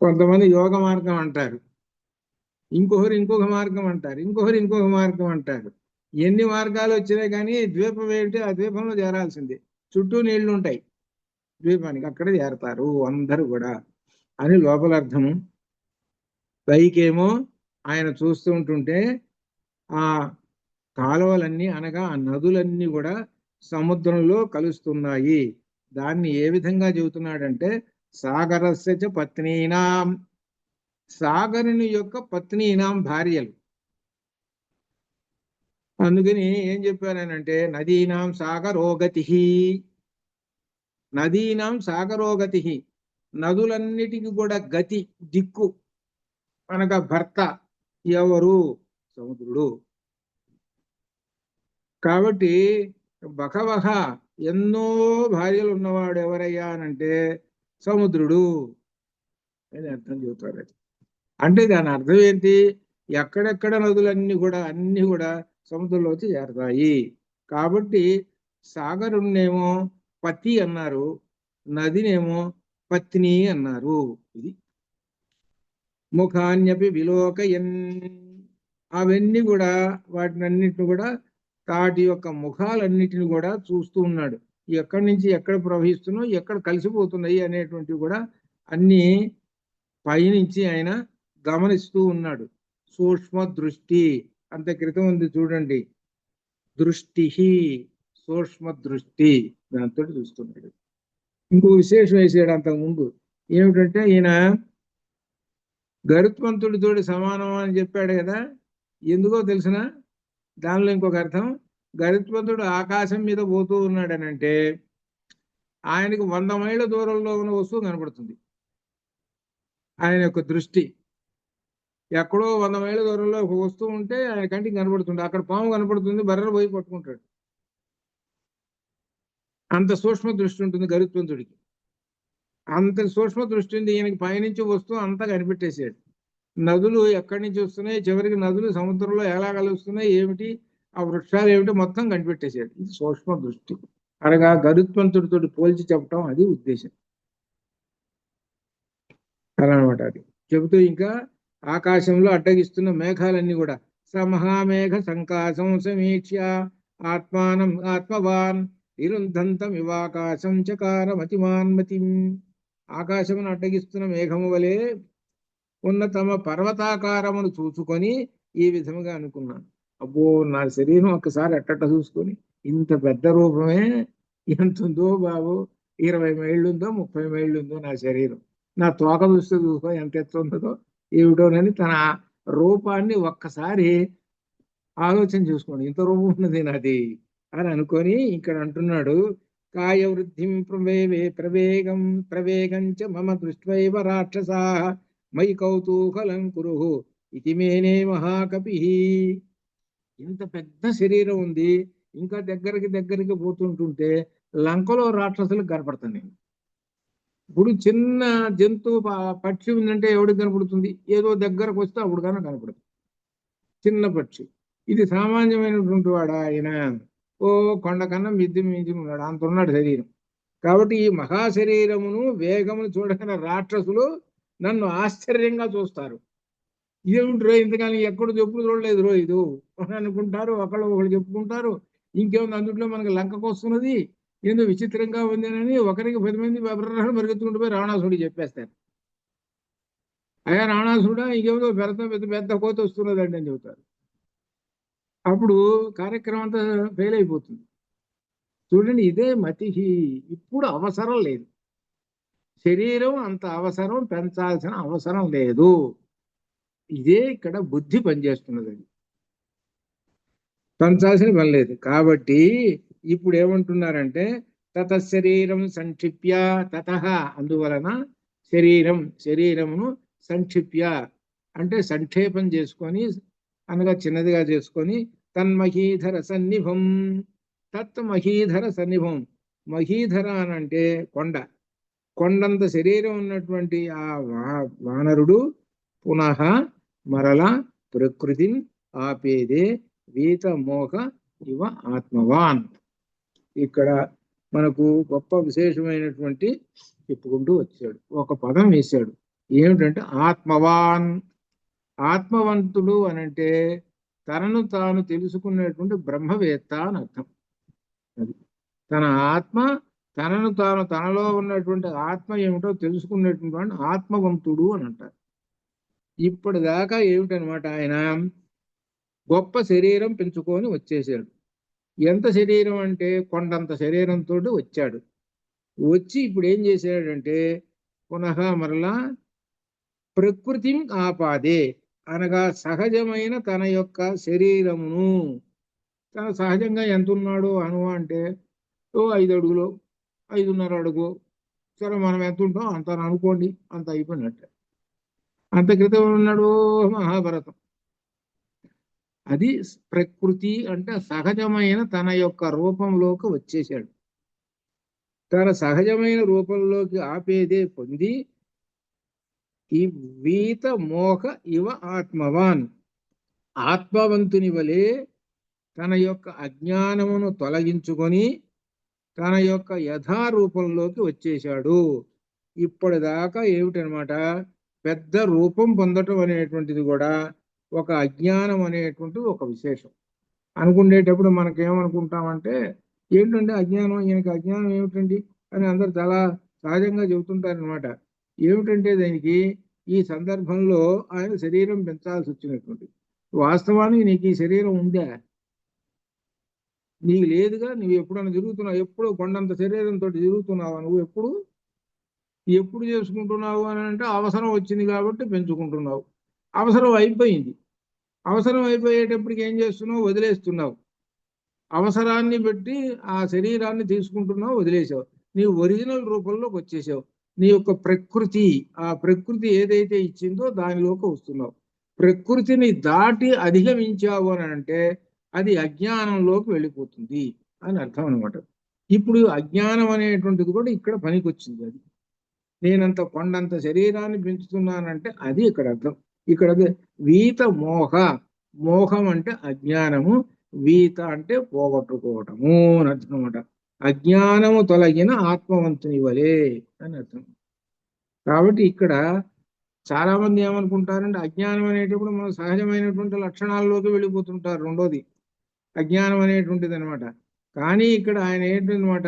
కొంతమంది యోగ మార్గం అంటారు, ఇంకొకరు ఇంకొక మార్గం అంటారు, ఇంకొకరు ఇంకొక మార్గం అంటారు. ఎన్ని మార్గాలు వచ్చినాయి కానీ ద్వీపం ఏమిటి? ఆ ద్వీపంలో చేరాల్సిందే. చుట్టూ నీళ్లు ఉంటాయి ద్వీపానికి, అక్కడ చేరతారు అందరూ కూడా అని లోపల అర్థము. పైకేమో ఆయన చూస్తూ ఉంటుంటే ఆ కాలువలన్నీ అనగా ఆ నదులన్నీ కూడా సముద్రంలో కలుస్తున్నాయి. దాన్ని ఏ విధంగా చెబుతున్నాడంటే సాగరస్య చ పత్నీనాం, సాగరుని యొక్క పత్నీనాం భార్యలు. అందుకని ఏం చెప్పానంటే నదీనాం సాగరోగతి, నదీనాం సాగరోగతి, నదులన్నిటికీ కూడా గతి, దిక్కు అనగా భర్త ఎవరు సముద్రుడు. కాబట్టి బకవహ ఎన్నో భార్యలు ఉన్నవాడు ఎవరయ్యా అనంటే సముద్రుడు అని అర్థం చెబుతారు. అంటే దాని అర్థం ఏంటి? ఎక్కడెక్కడ నదులన్నీ కూడా అన్ని కూడా సముద్రంలో వచ్చి చేరతాయి. కాబట్టి సాగరుణ్ణేమో పతి అన్నారు, నదినేమో పత్ని అన్నారు. ఇది ముఖాన్యపి విలోకయన్, అవన్నీ కూడా వాటినన్నిటిని కూడా తాటి యొక్క ముఖాలన్నిటిని కూడా చూస్తూ ఉన్నాడు. ఎక్కడి నుంచి ఎక్కడ ప్రవహిస్తున్నాయి, ఎక్కడ కలిసిపోతున్నాయి అనేటువంటివి కూడా అన్ని పైనుంచి ఆయన గమనిస్తూ ఉన్నాడు. సూక్ష్మ దృష్టి అంత క్రితం ఉంది చూడండి, దృష్టి సూక్ష్మ దృష్టి, దాంతో చూస్తున్నాడు. ఇంకో విశేషం వేసాడు అంతకుముందు. ఏమిటంటే ఈయన గరుత్మంతుడితోటి సమానం అని చెప్పాడు కదా, ఎందుకో తెలిసిన దానిలో ఇంకొక అర్థం, గరుత్మంతుడు ఆకాశం మీద పోతూ ఉన్నాడనంటే ఆయనకు 100 మైళ్ళ దూరంలో ఉన్న వస్తువు కనపడుతుంది. ఆయన యొక్క దృష్టి ఎక్కడో 100 మైళ్ళ దూరంలో ఒక వస్తువు ఉంటే ఆయన కంటికి కనపడుతుంది. అక్కడ పాము కనపడుతుంది, బర్రె పోయి పట్టుకుంటాడు. అంత సూక్ష్మ దృష్టి ఉంటుంది గరుత్మంతుడికి. అంత సూక్ష్మ దృష్టి ఉంది ఈయనకి. పైనుంచి వస్తువు అంతా కనిపెట్టేసాడు. నదులు ఎక్కడి నుంచి వస్తున్నాయి, చివరికి నదులు సముద్రంలో ఎలా కలుస్తున్నాయి, ఏమిటి ఆ వృక్షాలు ఏమిటి మొత్తం కనిపెట్టేసాడు. ఇది సూక్ష్మ దృష్టి. అనగా గరుత్మంతుడితో పోల్చి చెప్పటం అది ఉద్దేశం. అలా అనమాట. అది చెబుతూ ఇంకా ఆకాశంలో అడ్డగిస్తున్న మేఘాలన్నీ కూడా సమహామేఘ సంకాశం సమీక్ష్య ఆత్మానం ఆత్మవాన్ నిరుంధంతం ఇవాకాశం చకార మతిమాన్మతిం. ఆకాశమును అడ్డగిస్తున్న మేఘము వలె ఉన్న తమ పర్వతాకారమును చూసుకొని ఈ విధముగా అనుకున్నాను. అబ్బో, నా శరీరం ఒక్కసారి అట్టట్ట చూసుకొని ఇంత పెద్ద రూపమే, ఎంత ఉందో బాబు, 20 మైళ్ళు ఉందో 30 మైళ్ళు ఉందో నా శరీరం. నా తోక చూస్తే చూసుకో ఎంత ఎత్తుందో ఏమిటోనని తన రూపాన్ని ఒక్కసారి ఆలోచన చూసుకోండి, ఇంత రూపం ఉన్నది నాది అని అనుకొని ఇక్కడ అంటున్నాడు. కాయ వృద్ధిం ప్రవేగంచ మమ దృష్ట్వైవ రాక్షసా మయి కౌతూహలం కురుహు ఇది మేనే మహాకపి. ఇంత పెద్ద శరీరం ఉంది, ఇంకా దగ్గరికి పోతుంటుంటే లంకలో రాక్షసులకు కనపడతాను నేను. ఇప్పుడు చిన్న జంతువు పక్షి ఉందంటే ఎవడికి కనపడుతుంది? ఏదో దగ్గరకు వస్తే అప్పుడు కానీ కనపడుతుంది చిన్న పక్షి. ఇది సామాన్యమైనటువంటి వాడు ఆయన, ఓ కొండ కన్నా మిద్ది మించి ఉన్నాడు, అంత ఉన్నాడు శరీరం. కాబట్టి ఈ మహాశరీరమును వేగమును చూడగల రాక్షసులు నన్ను ఆశ్చర్యంగా చూస్తారు. ఇదేమిటి రో, ఇంతకాలం ఎక్కడ చెప్పుడు చూడలేదు రో ఇది అని అనుకుంటారు. ఒకళ్ళు చెప్పుకుంటారు. ఇంకేముంది అందుట్లో మనకి లంకకు వస్తున్నది, ఏదో విచిత్రంగా ఉందేనని ఒకరికి 10 మంది పరిగెత్తుకుంటూ పోయి రావణాసుడికి చెప్పేస్తారు. అయ్యా రావణాసుడా, ఇంకేదో పెద్ద పెద్ద కోత వస్తున్నదండి అని చెబుతారు. అప్పుడు కార్యక్రమం అంతా ఫెయిల్ అయిపోతుంది. చూడండి, ఇదే మతిహి. ఇప్పుడు అవసరం లేదు, శరీరం అంత అవసరం పెంచాల్సిన అవసరం లేదు. ఇదే ఇక్కడ బుద్ధి పనిచేస్తున్నది, పెంచాల్సిన పని లేదు. కాబట్టి ఇప్పుడు ఏమంటున్నారంటే తతశరీరం సంక్షిప్య, అందువలన శరీరమును సంక్షిప్య అంటే సంక్షేపం చేసుకొని, అనగా చిన్నదిగా చేసుకొని, తన్మహీధర సన్నిభం, మహీధర సన్నిభం. మహీధర అనంటే కొండంత శరీరం ఉన్నటువంటి ఆ వానరుడు పునః మరల ప్రకృతి ఆపేదే వీత మోహ ఇవ ఆత్మవాన్. ఇక్కడ మనకు గొప్ప విశేషమైనటువంటి చెప్పుకుంటూ వచ్చాడు, ఒక పదం వేశాడు. ఏమిటంటే ఆత్మవాన్. ఆత్మవంతుడు అనంటే తనను తాను తెలుసుకునేటువంటి బ్రహ్మవేత్త అని అర్థం. అది తన ఆత్మ, తనలో ఉన్నటువంటి ఆత్మ ఏమిటో తెలుసుకునేటువంటి ఆత్మవంతుడు అని అంటారు. ఇప్పటిదాకా ఏమిటనమాట, ఆయన గొప్ప శరీరం పెంచుకొని వచ్చేసాడు. ఎంత శరీరం అంటే కొండంత శరీరంతో వచ్చాడు. వచ్చి ఇప్పుడు ఏం చేశాడంటే పునః మరలా ప్రకృతి ఆపాదే, అనగా సహజమైన తన యొక్క శరీరమును, తన సహజంగా ఎంత ఉన్నాడు అను అంటే 5 అడుగులు 5.5 అడుగు, సరే మనం ఎంత ఉంటాం అంత అనుకోండి, అంత అయిపోయినట్టే. అంత క్రితం ఉన్నాడు మహాభారతం. అది ప్రకృతి అంటే సహజమైన తన యొక్క రూపంలోకి వచ్చేసాడు. తన సహజమైన రూపంలోకి ఆపేదే పొంది ఈ వీత మోహ ఇవ ఆత్మవాన్, ఆత్మవంతుని వలె తన యొక్క అజ్ఞానమును తొలగించుకొని తన యొక్క యథారూపంలోకి వచ్చేశాడు. ఇప్పటిదాకా ఏమిటనమాట, పెద్ద రూపం పొందటం అనేటువంటిది కూడా ఒక అజ్ఞానం అనేటువంటిది ఒక విశేషం. అనుకునేటప్పుడు మనకేమనుకుంటామంటే, ఏంటంటే అజ్ఞానం, ఈయనకి అజ్ఞానం ఏమిటండి అని అందరు చాలా సహజంగా చెబుతుంటారనమాట. ఏమిటంటే దానికి ఈ సందర్భంలో ఆయన శరీరం పెంచాల్సి వచ్చినటువంటి, వాస్తవానికి నీకు ఈ శరీరం ఉందా? నీకు లేదుగా. నువ్వు ఎప్పుడన్నా తిరుగుతున్నావు? ఎప్పుడు కొండంత శరీరంతో తిరుగుతున్నావా నువ్వు? ఎప్పుడు ఎప్పుడు చేసుకుంటున్నావు అని అంటే అవసరం వచ్చింది కాబట్టి పెంచుకుంటున్నావు. అవసరం అయిపోయింది. అవసరం అయిపోయేటప్పటికి ఏం చేస్తున్నావు? వదిలేస్తున్నావు. అవసరాన్ని బట్టి ఆ శరీరాన్ని తీసుకుంటున్నావు, వదిలేసావు. నీ ఒరిజినల్ రూపంలోకి వచ్చేసావు. నీ యొక్క ప్రకృతి, ఆ ప్రకృతి ఏదైతే ఇచ్చిందో దానిలోకి వస్తున్నావు. ప్రకృతిని దాటి అధిగమించావు అని అంటే అది అజ్ఞానంలోకి వెళ్ళిపోతుంది అని అర్థం అనమాట. ఇప్పుడు అజ్ఞానం అనేటువంటిది కూడా ఇక్కడ పనికొచ్చింది. అది నేనంత కొండంత శరీరాన్ని పెంచుతున్నానంటే అది ఇక్కడ అర్థం. ఇక్కడ వీత మోహ, మోహం అంటే అజ్ఞానము, వీత అంటే పోగొట్టుకోవటము అని అర్థం అనమాట. అజ్ఞానము తొలగిన ఆత్మవంతుని వలే అని అర్థం. కాబట్టి ఇక్కడ చాలా మంది ఏమనుకుంటారంటే అజ్ఞానం అనేటప్పుడు మన సహజమైనటువంటి లక్షణాల్లోకి వెళ్ళిపోతుంటారు. రెండోది అజ్ఞానం అనేటువంటిది అనమాట. కానీ ఇక్కడ ఆయన ఏంటనమాట,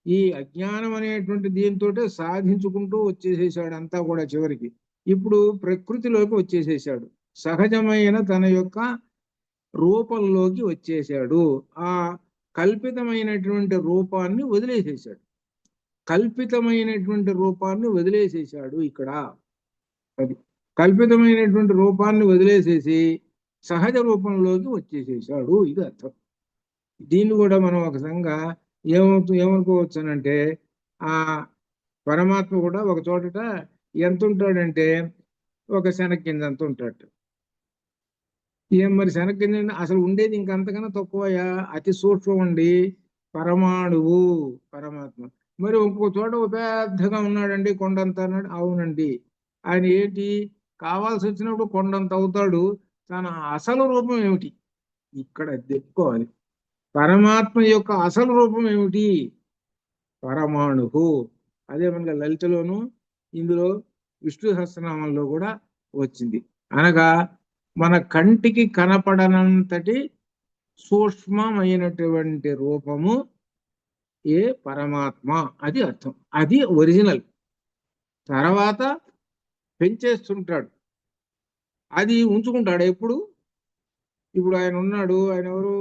ఈ అజ్ఞానం అనేటువంటి దీంతో సాధించుకుంటూ వచ్చేసేసాడు అంతా కూడా. చివరికి ఇప్పుడు ప్రకృతిలోకి వచ్చేసేసాడు, సహజమైన తన యొక్క రూపంలోకి వచ్చేసాడు. ఆ కల్పితమైనటువంటి రూపాన్ని వదిలేసేసాడు. కల్పితమైనటువంటి రూపాన్ని వదిలేసేసాడు ఇక్కడ. అది కల్పితమైనటువంటి రూపాన్ని వదిలేసేసి సహజ రూపంలోకి వచ్చేసేసాడు, ఇది అర్థం. దీన్ని కూడా మనం ఒక సంగా ఏమనుకోవచ్చు అనంటే, ఆ పరమాత్మ కూడా ఒక చోటట ఎంత ఉంటాడంటే ఒక శనక్కింద అంత ఉంటాడు. ఏం మరి శనక్కింద అసలు ఉండేది ఇంకంతకన్నా తక్కువయా, అతి సూక్ష్మం ఉండి పరమాణువు పరమాత్మ. మరి ఇంకో చోట పెద్దగా ఉన్నాడండి, కొండంత అన్నాడు. అవునండి, ఆయన ఏంటి కావాల్సి వచ్చినప్పుడు కొండంత అవుతాడు. తన అసలు రూపం ఏమిటి ఇక్కడ చెప్పుకోవాలి. పరమాత్మ యొక్క అసలు రూపం ఏమిటి? పరమాణువు. అదే మనకి లలితలోను ఇందులో విష్ణు సహస్రనామంలో కూడా వచ్చింది. అనగా మన కంటికి కనపడనంతటి సూక్ష్మమైనటువంటి రూపము ఏ పరమాత్మ, అది అర్థం. అది ఒరిజినల్. తర్వాత పెంచేస్తుంటాడు, అది ఉంచుకుంటాడు ఎప్పుడు. ఇప్పుడు ఆయన ఉన్నాడు, ఆయన ఎవరు?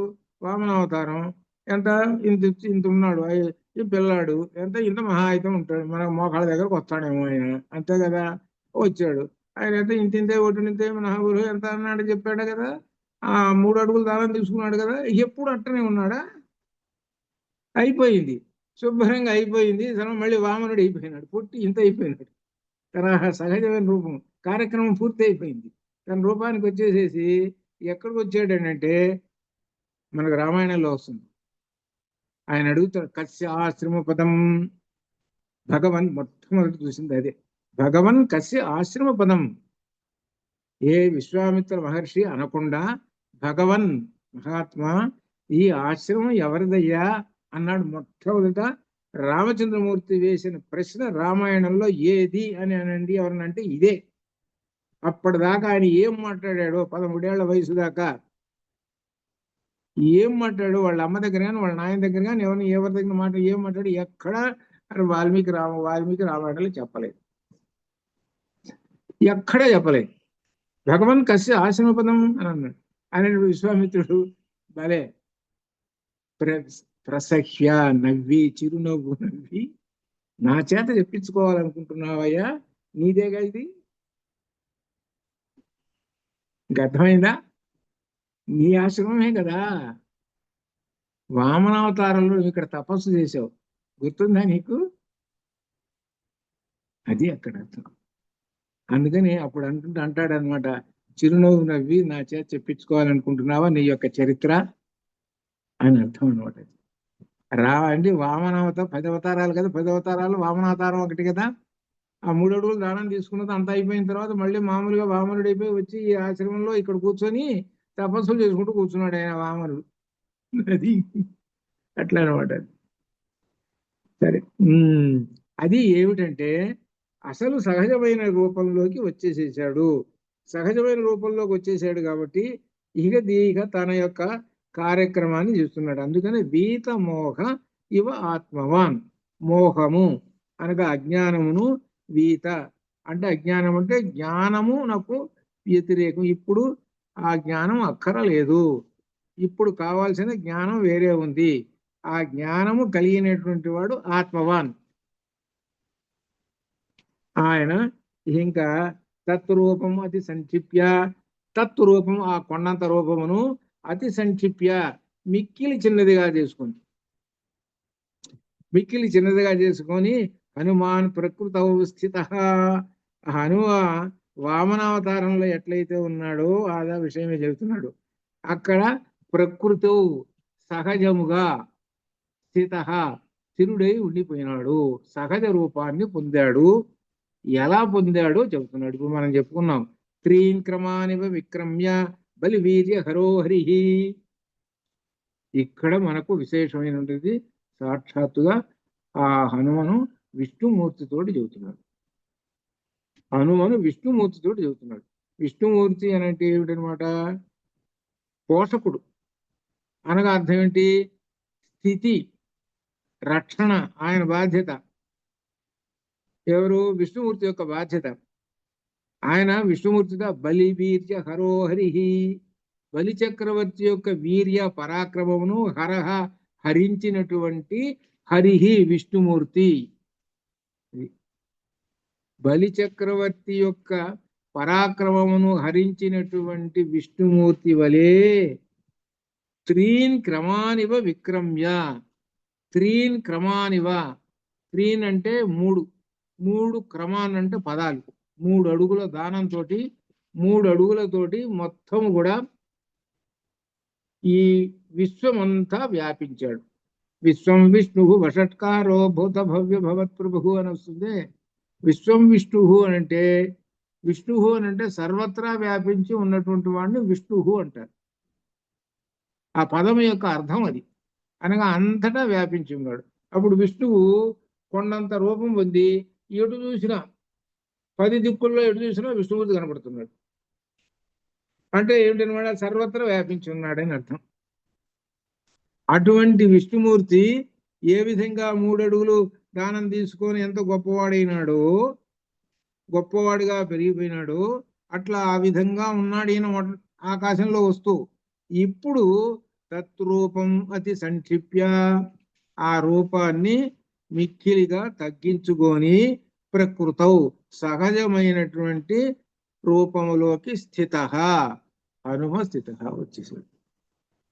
వామనావతారం. ఎంత? ఇంత ఇంత ఉన్నాడు. ఈ పిల్లాడు ఎంత? ఇంత మహాయుతం ఉంటాడు. మన మోకాళ్ళ దగ్గరకు వస్తాడేమో ఆయన, అంతే కదా. వచ్చాడు ఆయన ఎంత? ఇంతే ఒడ్డునింతే మహాగురు ఎంత అన్నాడు, చెప్పాడు కదా. ఆ 3 అడుగులు దానం తీసుకున్నాడు కదా. ఎప్పుడు అట్టనే ఉన్నాడా? అయిపోయింది, శుభ్రంగా అయిపోయింది. మళ్ళీ వామనుడు అయిపోయినాడు, పుట్టి ఇంత అయిపోయినాడు. తన సహజమైన రూపం కార్యక్రమం పూర్తి అయిపోయింది. తన రూపానికి వచ్చేసేసి ఎక్కడికి వచ్చాడనంటే మనకు రామాయణంలో వస్తుంది. ఆయన అడుగుతాడు, కస్య ఆశ్రమ పదం. భగవన్ మొట్టమొదటి చూసింది అదే. భగవన్ కస్య ఆశ్రమ పదం. ఏ విశ్వామిత్ర మహర్షి అనకుండా భగవన్ మహాత్మా ఈ ఆశ్రమం ఎవరిదయ్యా అన్నాడు మొట్టమొదట. రామచంద్రమూర్తి వేసిన ప్రశ్న రామాయణంలో ఏది అని అనండి ఎవరనంటే ఇదే. అప్పటిదాకా ఆయన ఏం మాట్లాడాడో 13 ఏళ్ల వయసు దాకా ఏం మాట్లాడు, వాళ్ళ అమ్మ దగ్గర కానీ వాళ్ళ నాయన దగ్గర కానీ ఎవరి దగ్గర ఏం మాట్లాడు ఎక్కడ వాల్మీకి రామాయణంలో చెప్పలేదు, ఎక్కడా చెప్పలేదు. భగవన్ కస్య ఆశ్రమ పదం అని అన్నాడు. ఆయన విశ్వామిత్రుడు భలే ప్రసహ్య నవ్వి, చిరునవ్వు నవ్వి, నా చేత చెప్పించుకోవాలనుకుంటున్నావయ్యా, నీదేగా ఇది, అర్థమైందా? నీ ఆశ్రమమే కదా. వామనావతారంలో ఇక్కడ తపస్సు చేసావు, గుర్తుందా నీకు? అది అక్కడ అర్థం. అందుకని అప్పుడు అంటాడనమాట, చిరునవ్వు నవ్వి నా చేత చెప్పించుకోవాలనుకుంటున్నావా నీ యొక్క చరిత్ర అని అర్థం అనమాట. అంటే వామనావతారం 10 అవతారాలు కదా, 10 అవతారాలు వామనావతారం ఒకటి కదా. ఆ 3 అడుగులు దానం తీసుకున్నది అంత అయిపోయిన తర్వాత మళ్ళీ మామూలుగా వామనుడైపోయి వచ్చి ఈ ఆశ్రమంలో ఇక్కడ కూర్చొని తపస్సులు చేసుకుంటూ కూర్చున్నాడు ఆయన వామనుడు. అది అట్లా అనమాట. సరే, అది ఏమిటంటే అసలు సహజమైన రూపంలోకి వచ్చేసేసాడు. సహజమైన రూపంలోకి వచ్చేసాడు కాబట్టి ఇక తన యొక్క కార్యక్రమాన్ని చేస్తున్నాడు. అందుకని వీత మోహ ఇవ ఆత్మవాన్. మోహము అనగా అజ్ఞానమును, వీత అంటే అజ్ఞానం అంటే జ్ఞానము నాకు వ్యతిరేకం. ఇప్పుడు ఆ జ్ఞానం అక్కరలేదు, ఇప్పుడు కావాల్సిన జ్ఞానం వేరే ఉంది. ఆ జ్ఞానము కలిగినటువంటి వాడు ఆత్మవాన్. ఆయన ఇంకా తత్రూపము అతి సంక్షిప్య, తత్రూపం ఆ కొండంత రూపమును అతి సంక్షిప్య మిక్కిలి చిన్నదిగా చేసుకుంది. మిక్కిలి చిన్నదిగా చేసుకొని హనుమాన్ ప్రకృత స్థిత. హనుమ వామనావతారంలో ఎట్లయితే ఉన్నాడో అదా విషయమే చెబుతున్నాడు. అక్కడ ప్రకృతి సహజముగా స్థిత స్థిరుడై ఉండిపోయినాడు, సహజ రూపాన్ని పొందాడు. ఎలా పొందాడో చెబుతున్నాడు. ఇప్పుడు మనం చెప్పుకున్నాం, త్రీన్ క్రమానివ విక్రమ్య బలి వీర్య హరోహరి. ఇక్కడ మనకు విశేషమైనది సాక్షాత్తుగా ఆ హనుమను విష్ణుమూర్తితోటి చెబుతున్నాడు. హనుమను విష్ణుమూర్తితోటి చెబుతున్నాడు. విష్ణుమూర్తి అని అంటే ఏమిటనమాట? పోషకుడు అనగా అర్థం ఏంటి? స్థితి, రక్షణ ఆయన బాధ్యత. ఎవరు? విష్ణుమూర్తి యొక్క బాధ్యత. ఆయన విష్ణుమూర్తిగా బలి వీర్య హరోహరి. బలి చక్రవర్తి యొక్క వీర్య పరాక్రమమును హరహ హరించినటువంటి హరిహి విష్ణుమూర్తి. బలి చక్రవర్తి యొక్క పరాక్రమమును హరించినటువంటి విష్ణుమూర్తి వలె త్రీన్ క్రమానివ విక్రమ్య. త్రీన్ క్రమానివ, త్రీన్ అంటే మూడు క్రమాన్ అంటే పదాలు. 3 అడుగుల దానంతో 3 అడుగులతోటి మొత్తం కూడా ఈ విశ్వమంతా వ్యాపించాడు. విశ్వం విష్ణు వషట్కారో భూత భవ్య భవత్ ప్రభు అని వస్తుంది. విశ్వం విష్ణు అంటే, విష్ణు అంటే సర్వత్రా వ్యాపించి ఉన్నటువంటి వాడిని విష్ణు అంటారు. ఆ పదం యొక్క అర్థం అది. అనగా అంతటా వ్యాపించి ఉన్నాడు. అప్పుడు విష్ణువు కొండంత రూపం పొంది ఎటు చూసినా 10 దిక్కుల్లో ఎటు చూసినా విష్ణుమూర్తి కనపడుతున్నాడు. అంటే ఏమిటనమాట? సర్వత్రా వ్యాపించి ఉన్నాడని అర్థం. అటువంటి విష్ణుమూర్తి ఏ విధంగా 3 అడుగులు దానం తీసుకొని ఎంత గొప్పవాడైనాడో, గొప్పవాడిగా పెరిగిపోయినాడు, అట్లా ఆ విధంగా ఉన్నాడు ఈయన ఆకాశంలో వస్తూ. ఇప్పుడు తత్రూపం అతి సంక్షిప్య, ఆ రూపాన్ని మిక్కిలిగా తగ్గించుకొని ప్రకృతౌ సహజమైనటువంటి రూపములోకి స్థిత. హనుమ స్థిత వచ్చేసాడు.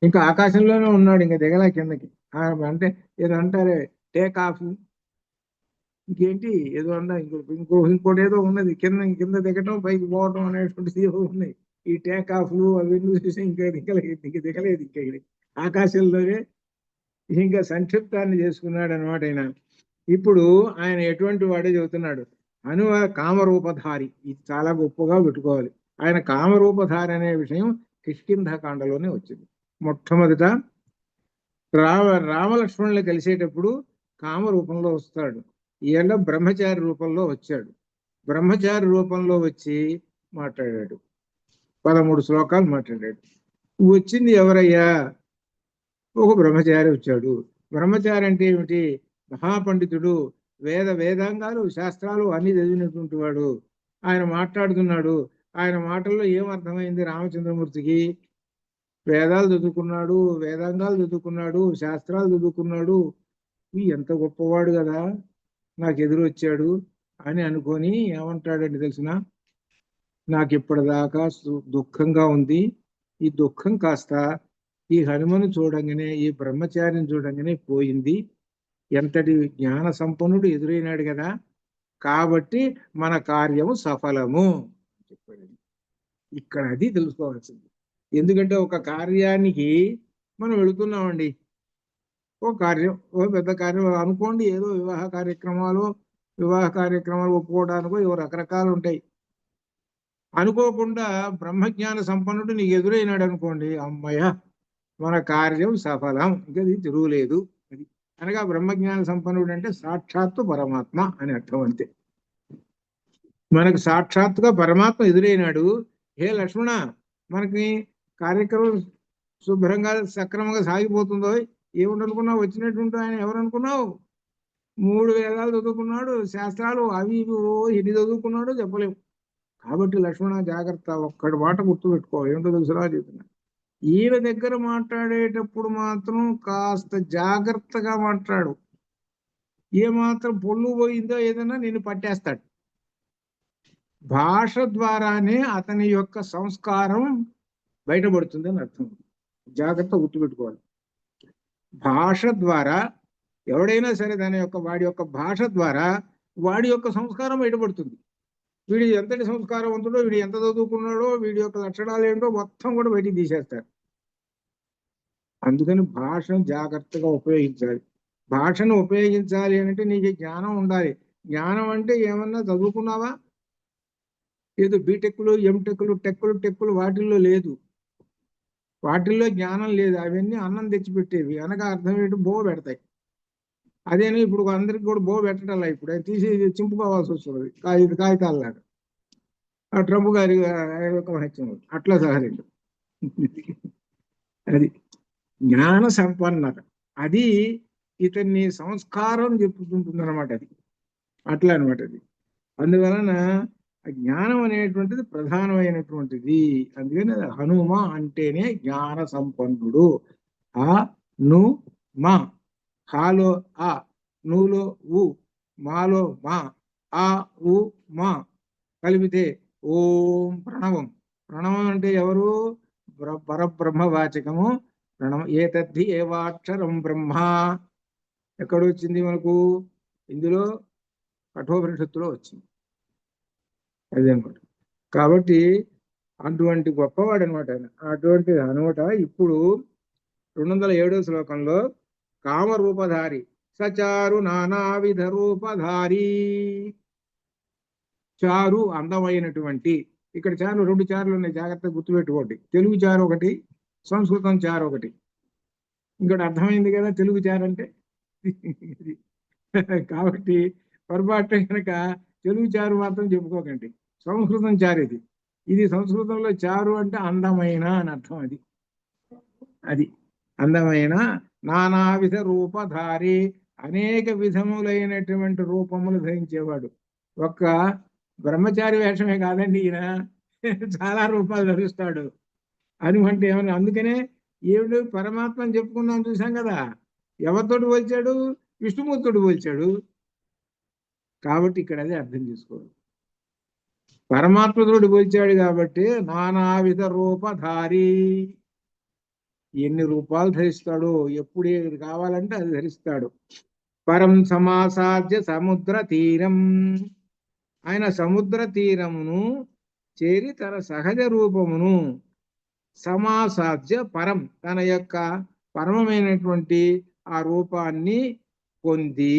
ఇంకా ఆకాశంలోనే ఉన్నాడు, ఇంకా దిగలా కిందకి. అంటే ఏదో అంటారే టేక్ ఆఫ్, ఇంకేంటి ఏదో అన్నా ఇంకోటి ఏదో ఉన్నది, కింద దిగటం పైకి పోవటం అనేటువంటిది ఏదో ఉన్నాయి. ఈ టేక్ ఆఫ్లు అవన్నీ చూసి ఇంకా దిగలేదు ఇంకా ఇక్కడ ఆకాశంలోనే ఇంకా సంక్షిప్తాన్ని చేసుకున్నాడు అనమాట ఆయన. ఇప్పుడు ఆయన ఎటువంటి వాడే చెబుతున్నాడు. హనుమ కామరూపధారి. ఇది చాలా గొప్పగా పెట్టుకోవాలి. ఆయన కామరూపధారి అనే విషయం కిష్కింధకాండలోనే వచ్చింది. మొట్టమొదట రామలక్ష్మణులు కలిసేటప్పుడు కామరూపంలో వస్తాడు. ఈయన బ్రహ్మచారి రూపంలో వచ్చాడు. బ్రహ్మచారి రూపంలో వచ్చి మాట్లాడాడు. 13 శ్లోకాలు మాట్లాడాడు. వచ్చింది ఎవరయ్యా? ఒక బ్రహ్మచారి వచ్చాడు. బ్రహ్మచారి అంటే ఏమిటి? మహాపండితుడు, వేదాంగాలు శాస్త్రాలు అన్ని చదివినటువంటి వాడు. ఆయన మాట్లాడుతున్నాడు. ఆయన మాటల్లో ఏమర్థమైంది రామచంద్రమూర్తికి? వేదాలు చదువుకున్నాడు, వేదాంగాలు చదువుకున్నాడు, శాస్త్రాలు చదువుకున్నాడు, ఎంత గొప్పవాడు కదా, నాకు ఎదురు వచ్చాడు అని అనుకొని ఏమంటాడంటే తెలిసిన, నాకు ఇప్పటిదాకా దుఃఖంగా ఉంది, ఈ దుఃఖం కాస్త ఈ హనుమను చూడంగానే, ఈ బ్రహ్మచారిని చూడంగానే పోయింది. ఎంతటి జ్ఞాన సంపన్నుడు ఎదురైనాడు కదా, కాబట్టి మన కార్యము సఫలము చెప్పాడు. ఇక్కడ అది తెలుసుకోవాల్సింది. ఎందుకంటే ఒక కార్యానికి మనం వెళుతున్నామండి. ఓ కార్యం, ఓ పెద్ద కార్యం అనుకోండి, ఏదో వివాహ కార్యక్రమాలు ఒప్పుకోవడానికో ఏవో రకరకాలు ఉంటాయి. అనుకోకుండా బ్రహ్మజ్ఞాన సంపన్నుడు నీకు ఎదురైనాడు అనుకోండి, అమ్మయ్య మన కార్యం సఫలం, ఇంకా ఇది తిరుగులేదు. అది అనగా బ్రహ్మజ్ఞాన సంపన్నుడు అంటే సాక్షాత్తు పరమాత్మ అని అర్థం. అంతే. మనకు సాక్షాత్తుగా పరమాత్మ ఎదురైనాడు. హే లక్ష్మణ, మనకి కార్యక్రమం శుభ్రంగా సక్రమంగా సాగిపోతుందో, ఏముండనుకున్నావు, వచ్చినట్టుంటో ఆయన ఎవరనుకున్నావు, 3 వేదాలు చదువుకున్నాడు, శాస్త్రాలు అవి ఇవి ఎన్ని చదువుకున్నాడో చెప్పలేము. కాబట్టి లక్ష్మణ జాగ్రత్త, ఒక్కడి మాట గుర్తుపెట్టుకో. ఏమిటో తెలుసురా చెప్తున్నా, ఈయన దగ్గర మాట్లాడేటప్పుడు మాత్రం కాస్త జాగ్రత్తగా మాట్లాడు. ఏమాత్రం పొల్లు పోయిందో ఏదైనా నిన్ను పట్టేస్తాడు. భాష ద్వారానే అతని యొక్క సంస్కారం బయటపడుతుంది అని అర్థం. జాగ్రత్త గుర్తుపెట్టుకోవాలి. భాష ద్వారా ఎవడైనా సరే వాడి యొక్క భాష ద్వారా వాడి యొక్క సంస్కారం బయటపడుతుంది. వీడి ఎంతటి సంస్కారవంతుడో, వీడు ఎంత చదువుకున్నాడో, వీడి యొక్క లక్షణాలు ఏంటో మొత్తం కూడా బయటికి తీసేస్తారు. అందుకని భాషను జాగ్రత్తగా ఉపయోగించాలి. భాషను ఉపయోగించాలి అంటే నీకు జ్ఞానం ఉండాలి. జ్ఞానం అంటే ఏమన్నా చదువుకున్నావా, ఏదో బీటెక్లు, టెక్కులు వాటిల్లో లేదు. వాటిల్లో జ్ఞానం లేదు. అవన్నీ అన్నం తెచ్చిపెట్టేవి. అనగా అర్థం ఏంటి, బో పెడతాయి. అదేనా ఇప్పుడు అందరికి కూడా బో పెట్టడం, ఇప్పుడు అది తీసి చింపుకోవాల్సి వస్తుంది కాగితాలలాగా. ఆ ట్రంప్ గారి యొక్క మహత్యం అట్లా సహజండి. అది జ్ఞాన సంపన్నత, అది ఇతన్ని సంస్కారం చెప్పుకుంటుంది అనమాట. అది అట్లా అనమాట. అది అందువలన జ్ఞానం అనేటువంటిది ప్రధానమైనటువంటిది. అందుకని హనుమ అంటేనే జ్ఞాన సంపన్నుడు. ఆ ను మా, హాలో ఆ, నూలో ఉ, మాలో మా, ఆ ఉ మా కలిపితే ఓం ప్రణవం. ప్రణవం అంటే ఎవరు, పరబ్రహ్మవాచకము ప్రణవం. ఏతద్ధి ఏవాక్షరం బ్రహ్మ ఎక్కడొచ్చింది మనకు, ఇందులో కఠోపనిషత్తులో వచ్చింది. అదనమాట. కాబట్టి అటువంటి గొప్పవాడు అనమాట ఆయన. అటువంటి అనమాట. ఇప్పుడు 207వ శ్లోకంలో కామరూపధారి సచారు నానావిధ రూపధారి. చారు అందమైనటువంటి, ఇక్కడ చారు 2 చారులు ఉన్నాయి, జాగ్రత్తగా గుర్తుపెట్టుకోండి. తెలుగు చారు ఒకటి, సంస్కృతం చారు ఒకటి. ఇంకోటి అర్థమైంది కదా తెలుగు చారు అంటే. కాబట్టి పొరపాటు కనుక తెలుగు చారు మాత్రం చెప్పుకోకండి, సంస్కృతం చారు ఇది. ఇది సంస్కృతంలో చారు అంటే అందమైన అని అర్థం. అది అందమైన నానావిధ రూపధారి, అనేక విధములైనటువంటి రూపములు ధరించేవాడు. ఒక్క బ్రహ్మచారి వేషమే కాదండి ఈయన, చాలా రూపాలు ధరిస్తాడు అని అంటే ఏమన్నా. అందుకనే ఏమిడు పరమాత్మని చెప్పుకున్నాం, చూసాం కదా, ఎవరితోటి పోల్చాడు, విష్ణుమూర్తుడు పోల్చాడు. కాబట్టి ఇక్కడ అదే అర్థం చేసుకోవాలి, పరమాత్మతోటి పోల్చాడు కాబట్టి నానావిధ రూపధారి. ఎన్ని రూపాలు ధరిస్తాడో, ఎప్పుడు ఏది కావాలంటే అది ధరిస్తాడు. పరం సమాసాధ్య సముద్ర తీరం, ఆయన సముద్ర తీరమును చేరి తన సహజ రూపమును సమాసాధ్య పరం, తన యొక్క పరమమైనటువంటి ఆ రూపాన్ని పొంది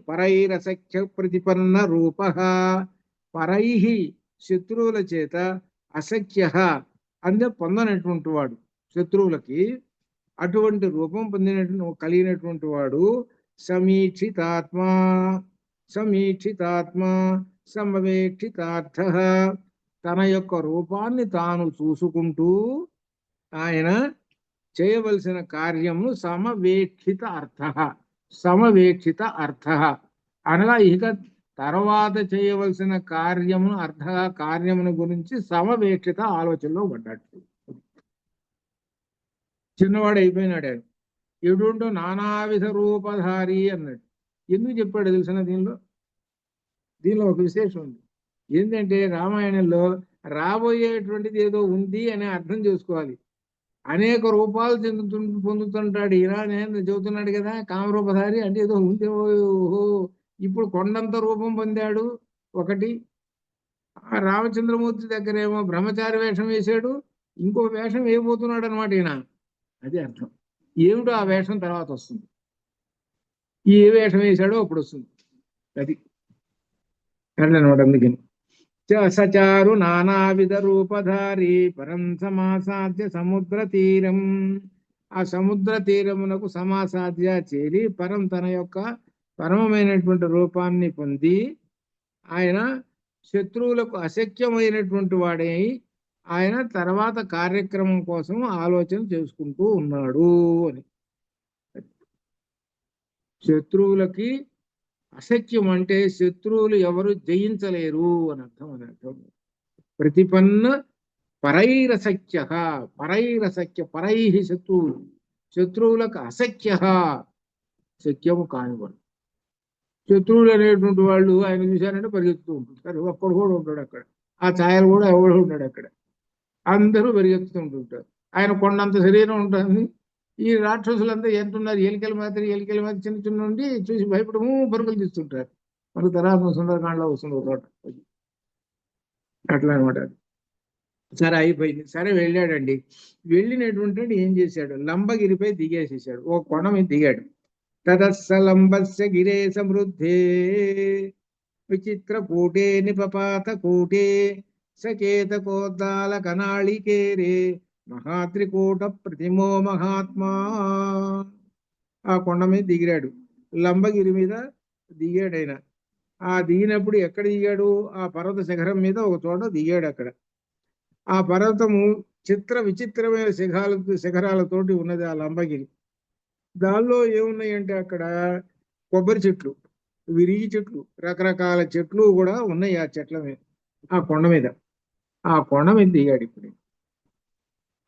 పరైరసఖ్య ప్రతిపన్న రూప, పరై శత్రువుల చేత అసఖ్య అంటే పొందనటువంటి వాడు, శత్రువులకి అటువంటి రూపం కలిగినటువంటి వాడు. సమీక్షితాత్మ సమవేక్షితార్థ, తన యొక్క రూపాన్ని తాను చూసుకుంటూ ఆయన చేయవలసిన కార్యము సమవేక్షిత అర్థ అనగా ఇక తర్వాత చేయవలసిన కార్యమును గురించి సమవేక్షిత ఆలోచనలో పడ్డాడు. చిన్నవాడు అయిపోయినాడు ఆయన. ఎటువంటి నానావిధ రూపధారి అన్నాడు. ఎందుకు చెప్పాడు తెలిసిన, దీనిలో ఒక విశేషం ఉంది. ఏంటంటే రామాయణంలో రాబోయేటువంటిది ఏదో ఉంది అనే అర్థం చేసుకోవాలి. అనేక రూపాలు పొందుతుంటాడు ఈయన, నేను చెబుతున్నాడు కదా కామరూపధారి అంటే ఏదో ఉంది. ఓహో, ఇప్పుడు కొండంత రూపం పొందాడు ఒకటి, ఆ రామచంద్రమూర్తి దగ్గరేమో బ్రహ్మచారి వేషం వేశాడు, ఇంకో వేషం వేయబోతున్నాడు అనమాట ఈయన. అది అర్థం. ఏమిటో ఆ వేషం తర్వాత వస్తుంది. ఏ వేషం వేశాడో అప్పుడు వస్తుంది. అది అట్లనమాట. అందుకని సచారు నానావిధ రూపధారి పరం సమాసాద్య సముద్ర తీరం. ఆ సముద్ర తీరమునకు సమాసాద్య చేరి పరం తన యొక్క పరమమైనటువంటి రూపాన్ని పొంది ఆయన శత్రువులకు అశక్యమైనటువంటి వాడై ఆయన తర్వాత కార్యక్రమం కోసం ఆలోచన చేసుకుంటూ ఉన్నాడు అని. శత్రువులకి అసఖ్యం అంటే శత్రువులు ఎవరు జయించలేరు అని అర్థం. అని అర్థం. ప్రతిపన్న పరైరసఖ్య, పరై శత్రువులు, శత్రువులకు అసఖ్య, శక్యము కానివాడు. శత్రువులు అనేటువంటి వాళ్ళు ఆయన చూశారంటే పరిగెత్తుతూ ఉంటుంటారు. ఒక్కడు కూడా ఉంటాడు అక్కడ, ఆ ఛాయలు కూడా ఎవడు ఉంటాడు అక్కడ, అందరూ పరిగెత్తుతూ ఉంటుంటారు. ఆయన కొండంత శరీరం ఉంటుంది. ఈ రాక్షసులంతా ఎంతున్నారు, ఎలికల మాదిరి చిన్న చిన్న నుండి చూసి భయపడము పరుగులు తీస్తుంటారు. మనకు తర్వాత సుందరకాండలో వస్తుంది ఒక చోట. అట్లా అనమాట. సరే అయిపోయింది. సరే వెళ్ళాడండి. వెళ్ళినటువంటి ఏం చేశాడు, లంబగిరిపై దిగేసేసాడు, ఓ కొండ మీద దిగాడు. తదస్సలంబస్య గిరే సమృద్ధే విచిత్ర కూటే నిపపాత కూటే సకేత కోద్దాల కనాళికేరే మహాత్రికూట ప్రతిమో మహాత్మా. ఆ కొండ మీద దిగిరాడు, లంబగిరి మీద దిగాడు ఆయన. ఆ దిగినప్పుడు ఎక్కడ దిగాడు, ఆ పర్వత శిఖరం మీద ఒక చోట దిగాడు. అక్కడ ఆ పర్వతము విచిత్రమైన శిఖరాలతోటి ఉన్నది ఆ లంబగిరి. దానిలో ఏమున్నాయంటే అక్కడ కొబ్బరి చెట్లు, విరిగి చెట్లు, రకరకాల చెట్లు కూడా ఉన్నాయి ఆ చెట్ల మీద, ఆ కొండ మీద. ఆ కొండ మీద దిగాడు. ఇప్పుడు